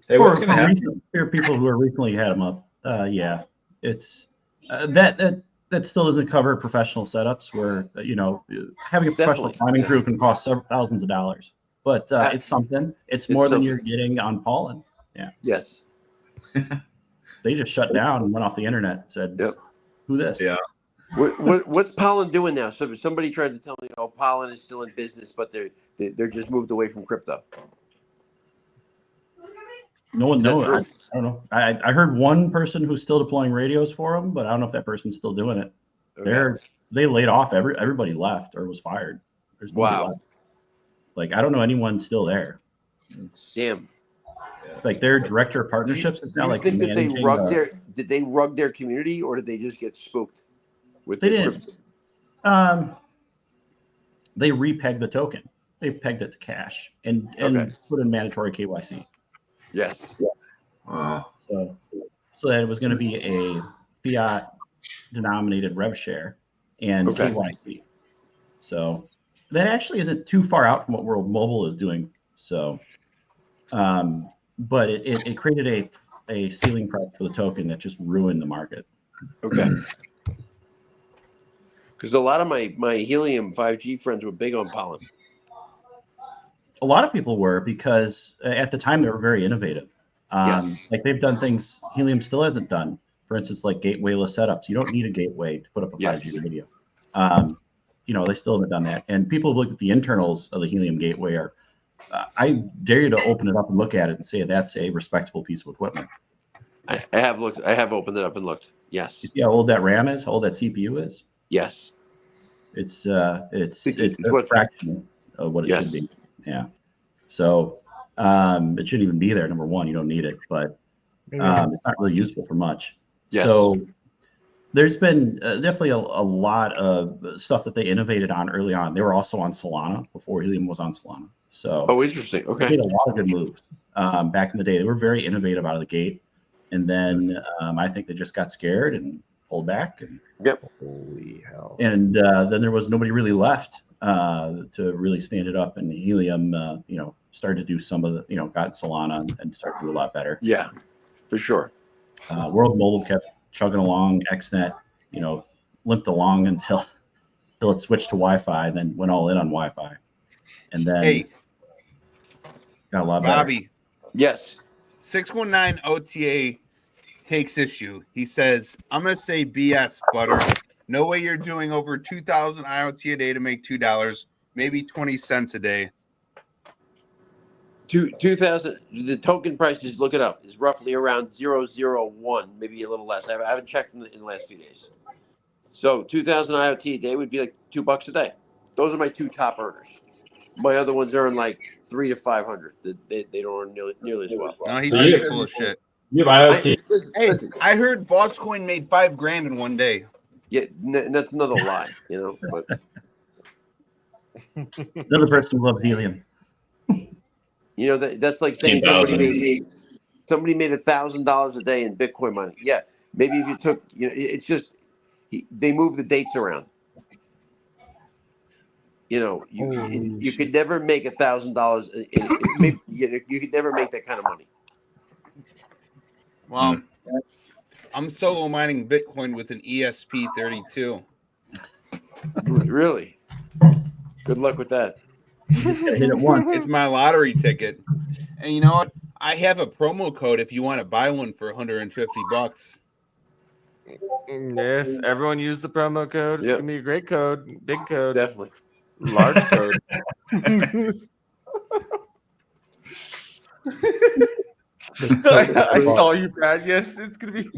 Hey, what's going to happen? There are people who are recently had them up. It's that still doesn't cover professional setups where having a professional climbing crew can cost several thousands of dollars. But it's something. It's more than you're getting on Pollen. Yeah. Yes. They just shut down and went off the internet and said, "Who this?" Yeah. What's Pollen doing now? So somebody tried to tell me, Pollen is still in business, but they're just moved away from crypto. No one knows. I don't know. I heard one person who's still deploying radios for them, but I don't know if that person's still doing it. Okay. They laid off. Everybody left or was fired. There's nobody left. Like, I don't know anyone still there. Damn. Like their director of partnerships is now like. Think that did they rug their community, or did they just get spooked? They didn't. They repegged the token. They pegged it to cash and put in mandatory KYC. Yes. Wow. So that it was going to be a fiat denominated rev share and KYC. So that actually isn't too far out from what World Mobile is doing. So, but it created a ceiling price for the token that just ruined the market. Okay. Because a lot of my Helium 5G friends were big on Pollen. A lot of people were, because at the time they were very innovative. Like they've done things Helium still hasn't done. For instance, like gatewayless setups. You don't need a gateway to put up a 5G radio. They still haven't done that. And people have looked at the internals of the Helium gateway. I dare you to open it up and look at it and say that's a respectable piece of equipment. I have looked. I have opened it up and looked. Yes. You see how old that RAM is? How old that CPU is? Yes. It's a fraction of what it should be. Yeah. So it shouldn't even be there. Number one, you don't need it, but it's not really useful for much. Yes. So there's been definitely a lot of stuff that they innovated on early on. They were also on Solana before Helium was on Solana. So interesting. Okay. They made a lot of good moves back in the day. They were very innovative out of the gate, and then I think they just got scared and pulled back. And yep. Holy hell. And then there was nobody really left to really stand it up. And Helium, started to do some of the, got Solana and started to do a lot better. Yeah, for sure. World Mobile kept chugging along. XNet, limped along until it switched to Wi-Fi, then went all in on Wi-Fi, and then got a lot better. Bobby. Yes. 619 OTA takes issue. He says, I'm going to say BS, Butter. No way you're doing over 2,000 IoT a day to make $2, maybe 20 cents a day. 2,000. The token price, just look it up, is roughly around 0.001, maybe a little less. I haven't checked in the last few days. So 2,000 IoT a day would be like $2 a day. Those are my two top earners. My other ones earn like 300 to 500. They don't earn nearly as well. No, he's full of shit. You have IoT. Listen. I heard Vaultscoin made $5,000 in one day. Yeah, that's another lie, But Another person who loves Helium. That's like saying somebody made $1,000 a day in Bitcoin money. Yeah, maybe if you took, it's just they move the dates around. You could never make $1,000. You could never make that kind of money. Well, I'm solo mining Bitcoin with an ESP32. Really? Good luck with that. Just gotta hit it once. It's my lottery ticket. And you know what? I have a promo code if you want to buy one for $150. Yes, everyone use the promo code. It's gonna be a great code, big code, definitely large code. I saw you, Brad. Yes, it's gonna be.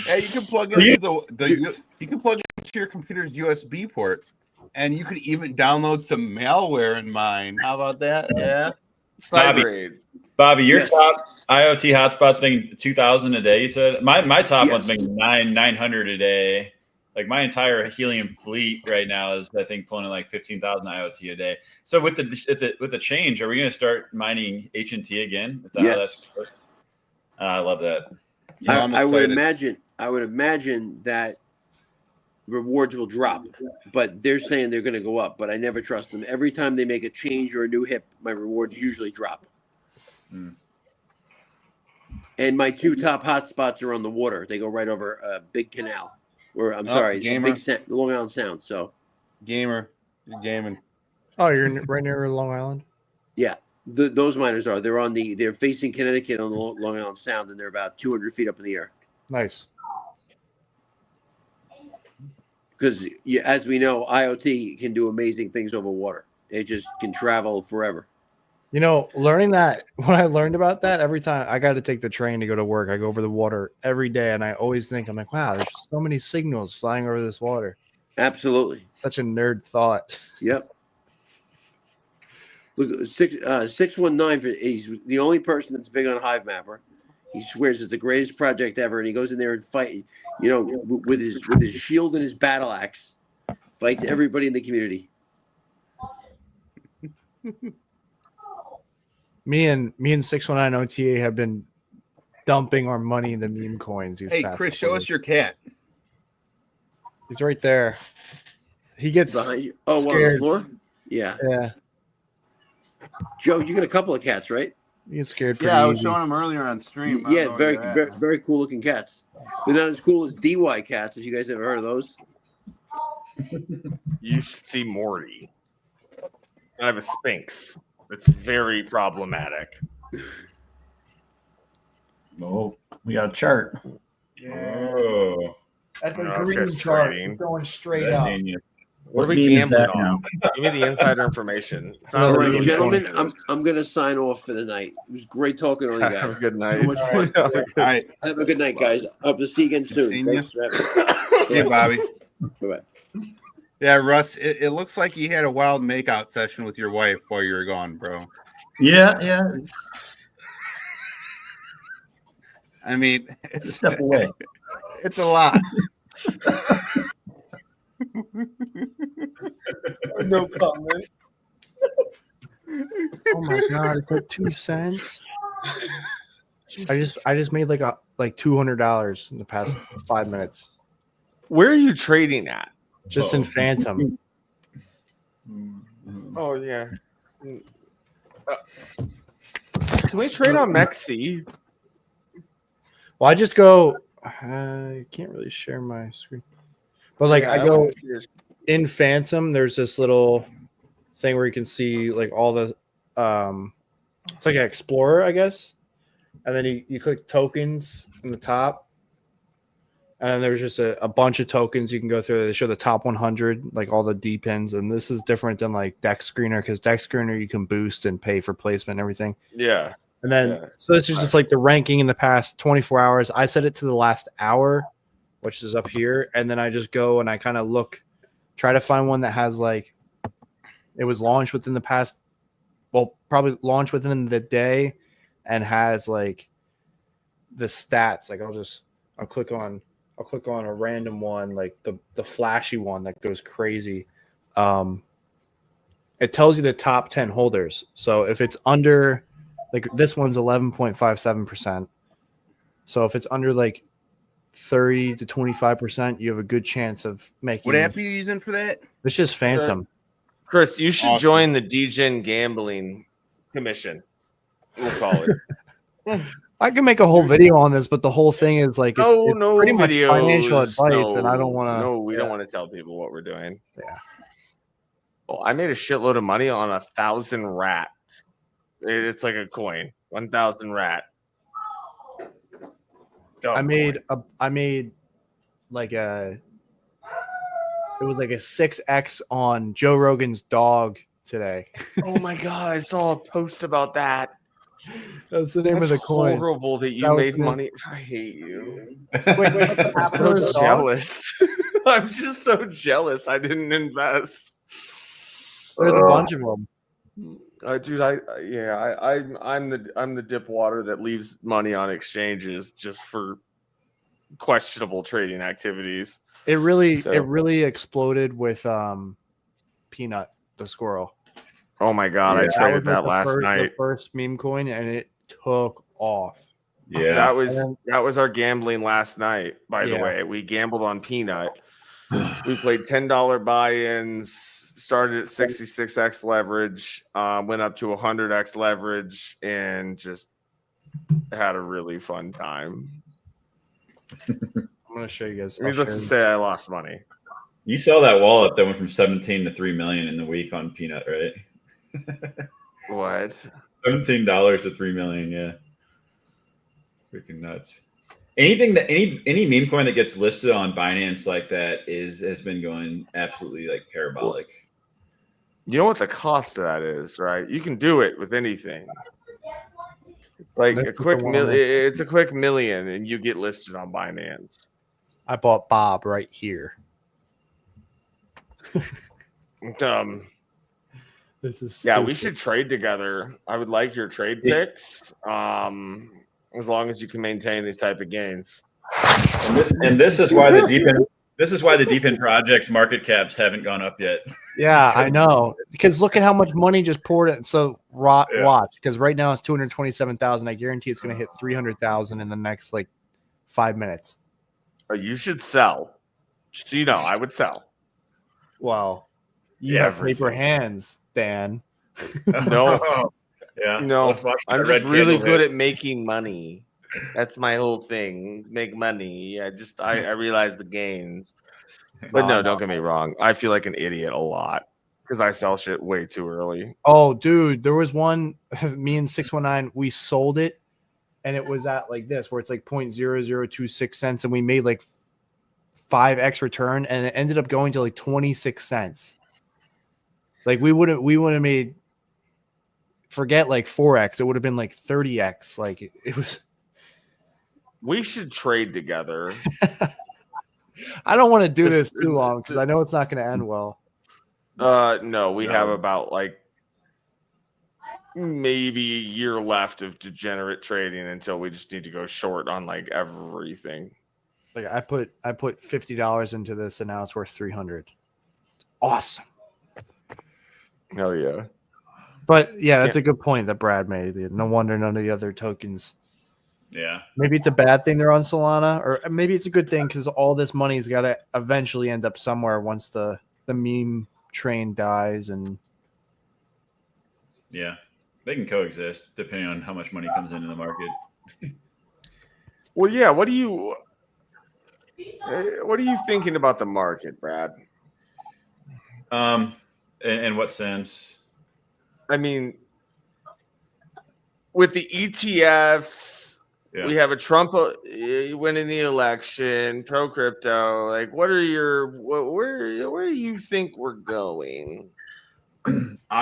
Hey, you can plug into you can plug into your computer's USB port, and you can even download some malware in mine. How about that? Yeah. Bobby, your top IoT hotspot's making 2,000 a day. You said my top one's making 900 a day. Like my entire Helium fleet right now is, I think, pulling in like 15,000 IoT a day. So with the change, are we going to start mining HNT again? Yes. I love that. I would imagine that rewards will drop, but they're saying they're going to go up. But I never trust them. Every time they make a change or a new hip, my rewards usually drop. And my two top hotspots are on the water. They go right over a big canal. Or I'm sorry, Long Island Sound. So, you're gaming. Oh, you're right near Long Island. Yeah, those miners are. They're facing Connecticut on the Long Island Sound, and they're about 200 feet up in the air. Nice. Because as we know, IoT can do amazing things over water. It just can travel forever. Learning that, when I learned about that, every time I got to take the train to go to work, I go over the water every day, and I always think, I'm like, wow, there's so many signals flying over this water. Absolutely. Such a nerd thought. Yep. Look, 619, he's the only person that's big on Hive Mapper. He swears it's the greatest project ever, and he goes in there and fight, with his shield and his battle axe, fights everybody in the community. Me and 619 OTA have been dumping our money into meme coins. Hey, Chris, show us your cat. He's right there. He gets scared. On the floor? Yeah. Yeah. Joe, you got a couple of cats, right? You get scared. Yeah, I was showing them earlier on stream. Yeah, very cool looking cats. They're not as cool as DY cats. If you guys ever heard of those? You should see Morty. I have a Sphinx. It's very problematic. Oh, we got a chart. Yeah. Oh. That's a green chart. It's going straight up. What are we gambling on? Give me the insider information. All right, gentlemen, I'm going to sign off for the night. It was great talking to you guys. Have a good night. So much fun. All right. Have a good night, guys. Hope to see you again soon. Thanks for having me. Hey, Bobby. Bye-bye. Yeah, Russ, it looks like you had a wild makeout session with your wife while you were gone, bro. Yeah. I mean, it's step away. It's a lot. No comment. Oh my god, it's like 2 cents. I just made like $200 in the past 5 minutes. Where are you trading at? Just in Phantom. Oh yeah. Can we trade on Mexi? Well, I just go. I can't really share my screen, but like I go in Phantom. There's this little thing where you can see like all the. It's like an Explorer, I guess, and then you click tokens in the top, and then there's just a bunch of tokens you can go through. They show the top 100, like all the DePINs, and this is different than like Deck Screener because Deck Screener you can boost and pay for placement and everything. Yeah. And then, so this is just like the ranking in the past 24 hours. I set it to the last hour, which is up here. And then I just go and I kind of look, try to find one that has like, it was launched within the past, well, probably launched within the day and has like the stats. Like I'll click on a random one, like the flashy one that goes crazy. It tells you the top 10 holders. So if it's under, like this one's 11.57%. So if it's under like 30 to 25%, you have a good chance of making. What app are you using for that? It's just Phantom. Chris, you should join the DGen Gambling Commission. We'll call it. I can make a whole video on this, but the whole thing is like it's pretty much financial advice, and I don't want to. No, we don't want to tell people what we're doing. Yeah. Well, I made a shitload of money on 1,000 rats. It's like a coin, 1,000 rat. I made like it was like a 6x on Joe Rogan's dog today. Oh my god, I saw a post about that. That's the name of the coin. Horrible that you made money. I hate you. I'm so jealous. I'm just so jealous. I didn't invest. There's a bunch of them. Dude, I'm the dip water that leaves money on exchanges just for questionable trading activities. It really exploded with Peanut the squirrel. Oh my god, I traded that last night. The first meme coin, and it took off. Yeah, that was our gambling last night. By the way, we gambled on Peanut. We played $10 buy-ins. Started at 66x leverage, went up to 100x leverage, and just had a really fun time. I'm gonna show you guys. Needless to say, I lost money. You saw that wallet that went from 17 to 3 million in the week on Peanut, right? What? $17 to 3 million, yeah. Freaking nuts. Anything that any meme coin that gets listed on Binance like that has been going absolutely like parabolic. You know what the cost of that is, right? You can do it with anything. It's like a quick it's a quick million, and you get listed on Binance. I bought Bob right here. This is stupid. We should trade together. I would like your trade picks. As long as you can maintain these type of gains. And this is why the DePIN project's market caps haven't gone up yet. Yeah, I know. Because look at how much money just poured in. So watch, because right now it's 227,000. I guarantee it's going to hit 300,000 in the next like 5 minutes. You should sell. Just so you know, I would sell. Well, you have paper hands, Dan. No. Yeah. No, I'm just really good at making money. That's my whole thing. Make money. I realize the gains. But no, don't get me wrong. I feel like an idiot a lot because I sell shit way too early. Oh, dude, there was one, me and 619, we sold it, and it was at like this, where it's like 0.0026 cents, and we made like 5x return, and it ended up going to like 26 cents. Like we would have made, forget like 4x, it would have been like 30x. Like it was. We should trade together. I don't want to do this too long because I know it's not going to end well. No, we have about like maybe a year left of degenerate trading until we just need to go short on like everything. Like I put $50 into this, and now it's worth 300. Awesome. Hell yeah. But yeah, that's a good point that Brad made. No wonder none of the other tokens Yeah. Maybe it's a bad thing they're on Solana, or maybe it's a good thing because all this money's got to eventually end up somewhere once the meme train dies. And yeah, they can coexist depending on how much money comes into the market. Well, yeah. What are you thinking about the market, Brad? In what sense? I mean, with the ETFs, we have a Trump winning the election, pro crypto. Like, what are your where do you think we're going?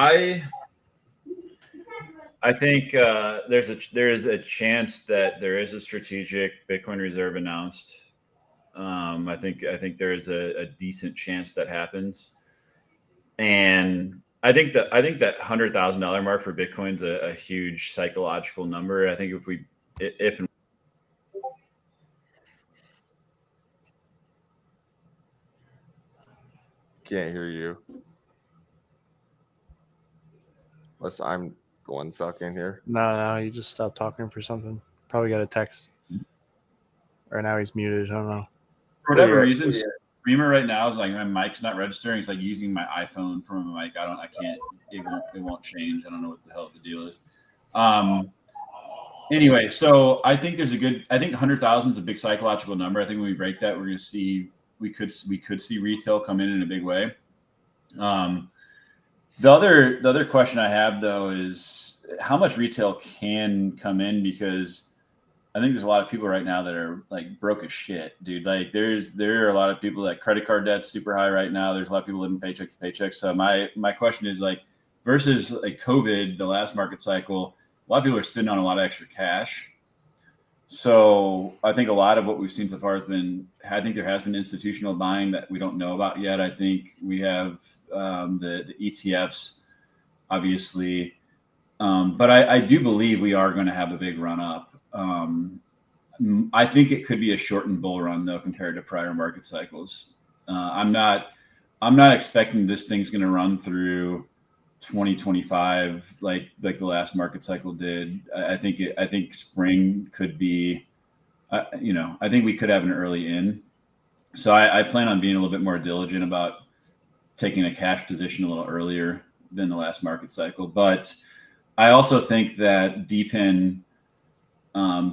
I think there is a chance that there is a strategic Bitcoin reserve announced. I think there is a decent chance that happens, and I think that $100,000 mark for Bitcoin's a huge psychological number. I think if Can't hear you. Unless I'm going sucking here. No, you just stopped talking for something. Probably got a text. Or now he's muted. I don't know. For whatever reason, Streamer right now is like my mic's not registering. It's like using my iPhone from a mic. I can't. It won't change. I don't know what the hell the deal is. Anyway, so I think I think 100,000 is a big psychological number. I think when we break that, we're going to see we could see retail come in a big way. The other question I have though is how much retail can come in, because I think there's a lot of people right now that are like broke as shit, dude. Like there are a lot of people that credit card debt's super high right now. There's a lot of people living paycheck to paycheck. So my question is like versus like COVID, the last market cycle, a lot of people are sitting on a lot of extra cash. So I think a lot of what we've seen so far I think there has been institutional buying that we don't know about yet. I think we have the ETFs, obviously. But I do believe we are going to have a big run up. I think it could be a shortened bull run though, compared to prior market cycles. I'm not expecting this thing's going to run through 2025 like the last market cycle did. I think spring could be, I think we could have an early in. So I plan on being a little bit more diligent about taking a cash position a little earlier than the last market cycle. But I also think that DePIN,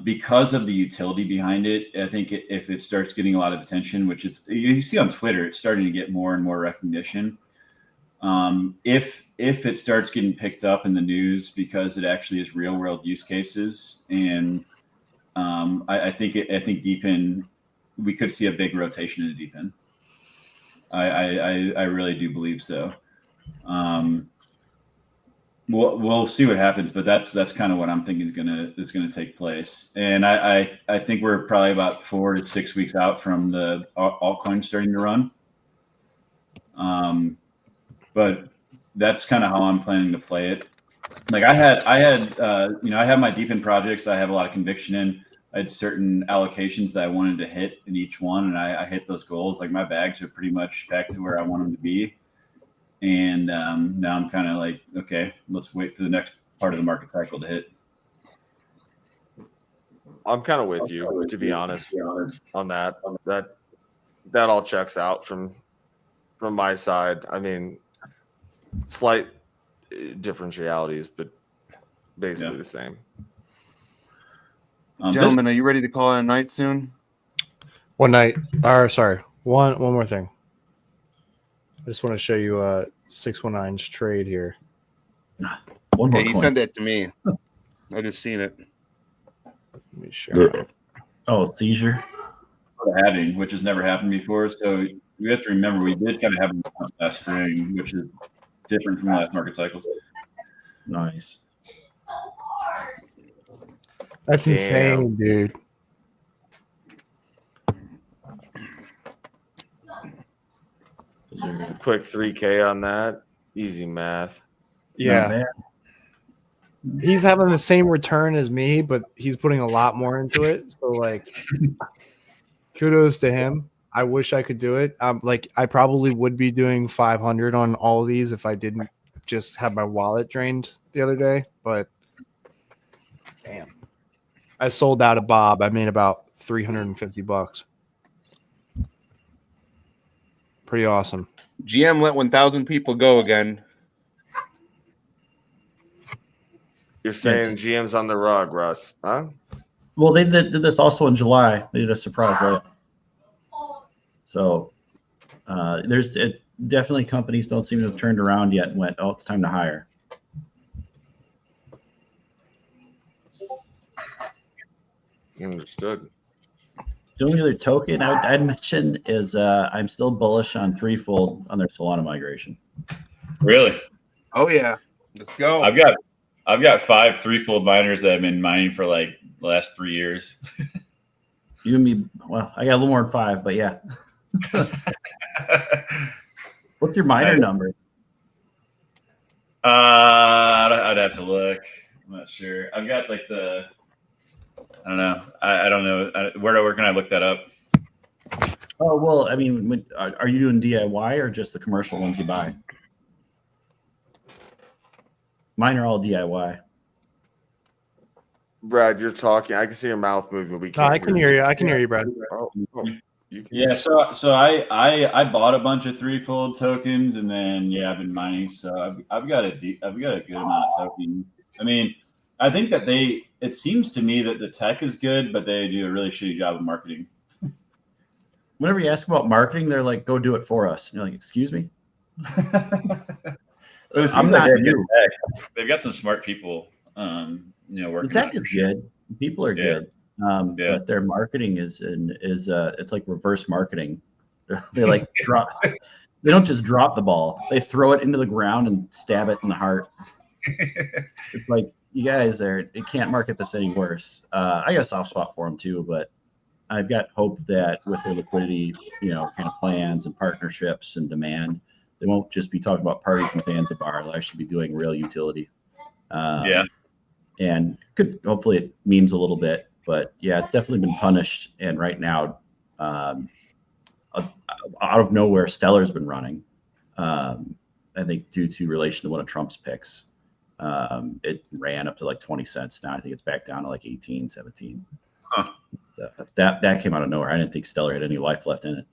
because of the utility behind it, I think if it starts getting a lot of attention, which you see on Twitter, it's starting to get more and more recognition. If it starts getting picked up in the news because it actually is real world use cases, and I think DePIN, we could see a big rotation into DePIN. I really do believe so. We'll see what happens, but that's kind of what I'm thinking is gonna take place. And I think we're probably about 4 to 6 weeks out from the altcoin starting to run. But that's kind of how I'm planning to play it. Like I have my DePIN projects that I have a lot of conviction in. I had certain allocations that I wanted to hit in each one, and I hit those goals. Like my bags are pretty much back to where I want them to be. And now I'm kind of like, okay, let's wait for the next part of the market cycle to hit. I'm kind of with you, to be honest, on that. That all checks out from my side. I mean, slight differentialities, but basically the same. Gentlemen, are you ready to call it a night soon? One more thing. I just want to show you 619's trade here. One more. He sent that to me. I just seen it. Let me share. Oh, seizure. Having, which has never happened before. So we have to remember we did kind of have a last spring, which is different from last market cycles. Nice. That's insane, dude. A quick 3K on that. Easy math. Yeah. He's having the same return as me, but he's putting a lot more into it. So, like, kudos to him. I wish I could do it. I probably would be doing 500 on all of these if I didn't just have my wallet drained the other day. But, damn. I sold out of Bob. I made about $350. Pretty awesome. GM let 1,000 people go again. You're saying GM's on the rug, Russ, huh? Well, they did this also in July. They did a surprise layoff. So there's definitely companies don't seem to have turned around yet and went, oh, it's time to hire. Understood. The only other token I'd mention is I'm still bullish on Threefold on their Solana migration. Really? Oh yeah, let's go. I've got 5 Threefold miners that have been mining for like the last 3 years. You and me, well, I got a little more than 5, but yeah. What's your miner number? I'd have to look. I'm not sure. I've got like I don't know. I don't know. Where can I look that up? Oh, well, I mean, are you doing DIY or just the commercial ones you buy? Mine are all DIY. Brad, you're talking. I can see your mouth moving. We can't. I can hear you. I can hear you, Brad. Oh, you can. Yeah. So I bought a bunch of Threefold tokens, and then I've been mining. So I've got a good amount of tokens. I mean, I think that it seems to me that the tech is good, but they do a really shitty job of marketing. Whenever you ask about marketing, they're like, go do it for us. And you're like, excuse me? I'm not you. They've got some smart people, working. The tech is good. People are good. But their marketing is it's like reverse marketing. They like drop. They don't just drop the ball. They throw it into the ground and stab it in the heart. It's like, you guys you can't market this any worse. I got a soft spot for them too, but I've got hope that with their liquidity, kind of plans and partnerships and demand, they won't just be talking about parties in Zanzibar. They'll actually be doing real utility. And hopefully it memes a little bit, but it's definitely been punished. And right now, out of nowhere, Stellar's been running. I think due to relation to one of Trump's picks. It ran up to like 20 cents. Now I think it's back down to like 18, 17. Huh. So that came out of nowhere. I didn't think Stellar had any life left in it.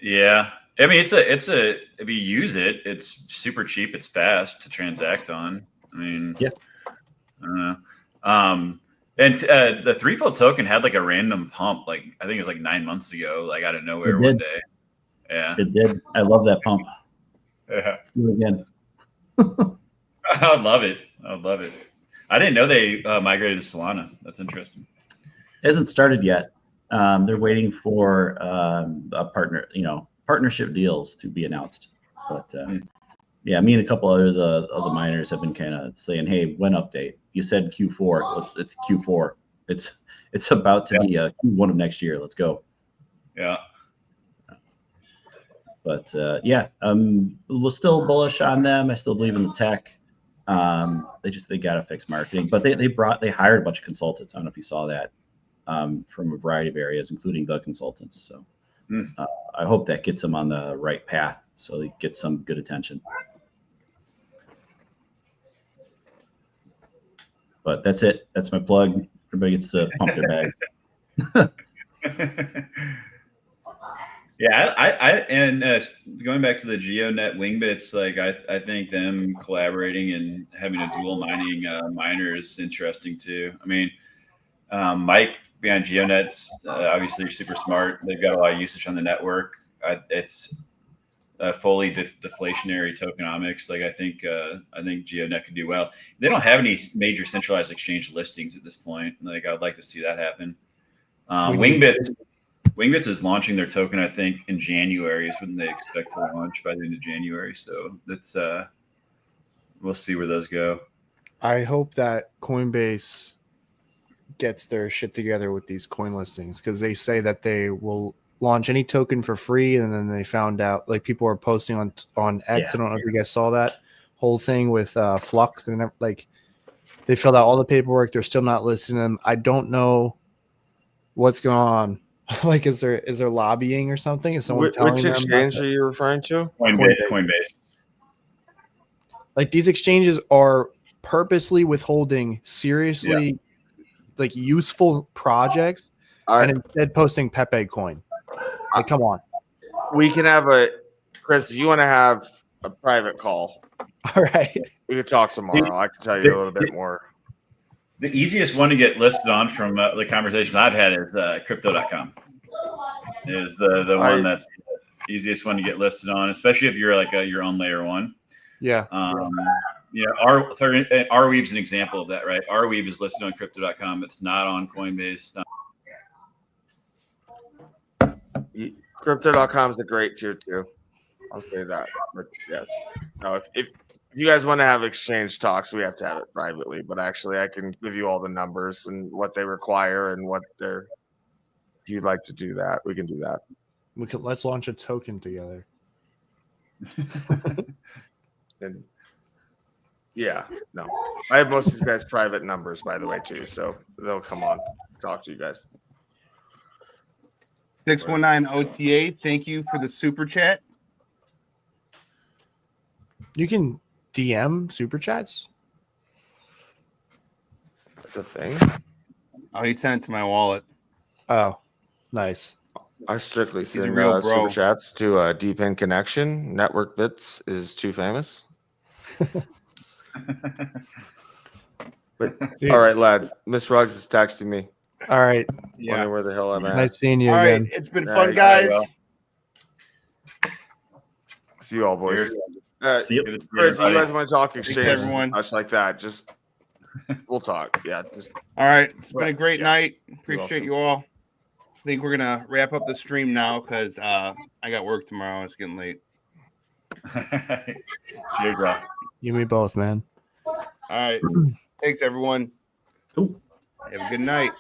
Yeah. I mean, it's a if you use it, it's super cheap. It's fast to transact on. I mean, I don't know. And the Threefold token had like a random pump. Like I think it was like 9 months ago, like out of nowhere one day. Yeah, it did. I love that pump. Yeah. Let's do it again. I would love it. I didn't know they migrated to Solana. That's interesting. It hasn't started yet. They're waiting for a partnership deals to be announced. But me and a couple other the miners have been kind of saying, "Hey, when update? You said Q4. It's Q4. It's about to be Q1 of next year. Let's go." Yeah. But I'm still bullish on them. I still believe in the tech. They got to fix marketing, but they hired a bunch of consultants. I don't know if you saw that, from a variety of areas, including the consultants. So I hope that gets them on the right path, so they get some good attention. But that's it. That's my plug. Everybody gets to pump their bags. Yeah, going back to the GeoNet Wingbits, like I think them collaborating and having a dual mining miner is interesting too. I mean, Mike behind GeoNet's obviously super smart. They've got a lot of usage on the network. It's fully deflationary tokenomics. Like I think GeoNet could do well. They don't have any major centralized exchange listings at this point. Like I'd like to see that happen. Wingbits is launching their token, I think, in January is when they expect to launch, by the end of January. So that's we'll see where those go. I hope that Coinbase gets their shit together with these coin listings, because they say that they will launch any token for free, and then they found out, like, people are posting on X. I don't know if you guys saw that whole thing with Flux, and like they filled out all the paperwork. They're still not listing them. I don't know what's going on. Like, is there lobbying or something? Is someone telling which them? Which exchange are you referring to? Coinbase. Like, these exchanges are purposely withholding seriously like useful projects and instead posting Pepe coin. Like, come on. We can have Chris, if you want to have a private call. All right. We could talk tomorrow. I can tell you a little bit more. The easiest one to get listed on from the conversation I've had is crypto.com. Is the one that's the easiest one to get listed on, especially if you're like your own layer one. Yeah. Arweave is an example of that, right? Arweave is listed on crypto.com. It's not on Coinbase. Crypto.com is a great tier 2. I'll say that. But yes. No, if you guys want to have exchange talks, we have to have it privately. But actually, I can give you all the numbers and what they require and what they're. If you'd like to do that, we can do that. Let's launch a token together. And yeah, no, I have most of these guys' private numbers, by the way, too. So they'll come on, talk to you guys. 619 OTA, thank you for the super chat. You can DM super chats. That's a thing. Oh, he sent it to my wallet. Oh, nice. I strictly send real bro. super chats to DePIN Connection. Network Bits is too famous. But all right, lads. Miss Ruggs is texting me. All right. Wondering where the hell I'm at. Nice seeing you all again. Right, it's been fun, guys. See you all, boys. See you. Chris, you guys want to talk exchange? Thanks, everyone. Much like that. Just we'll talk. Yeah. All right. It's been a great night. Appreciate you all. I think we're gonna wrap up the stream now because I got work tomorrow. It's getting late. Cheers, bro. You and me both, man. All right. Thanks, everyone. Have a good night.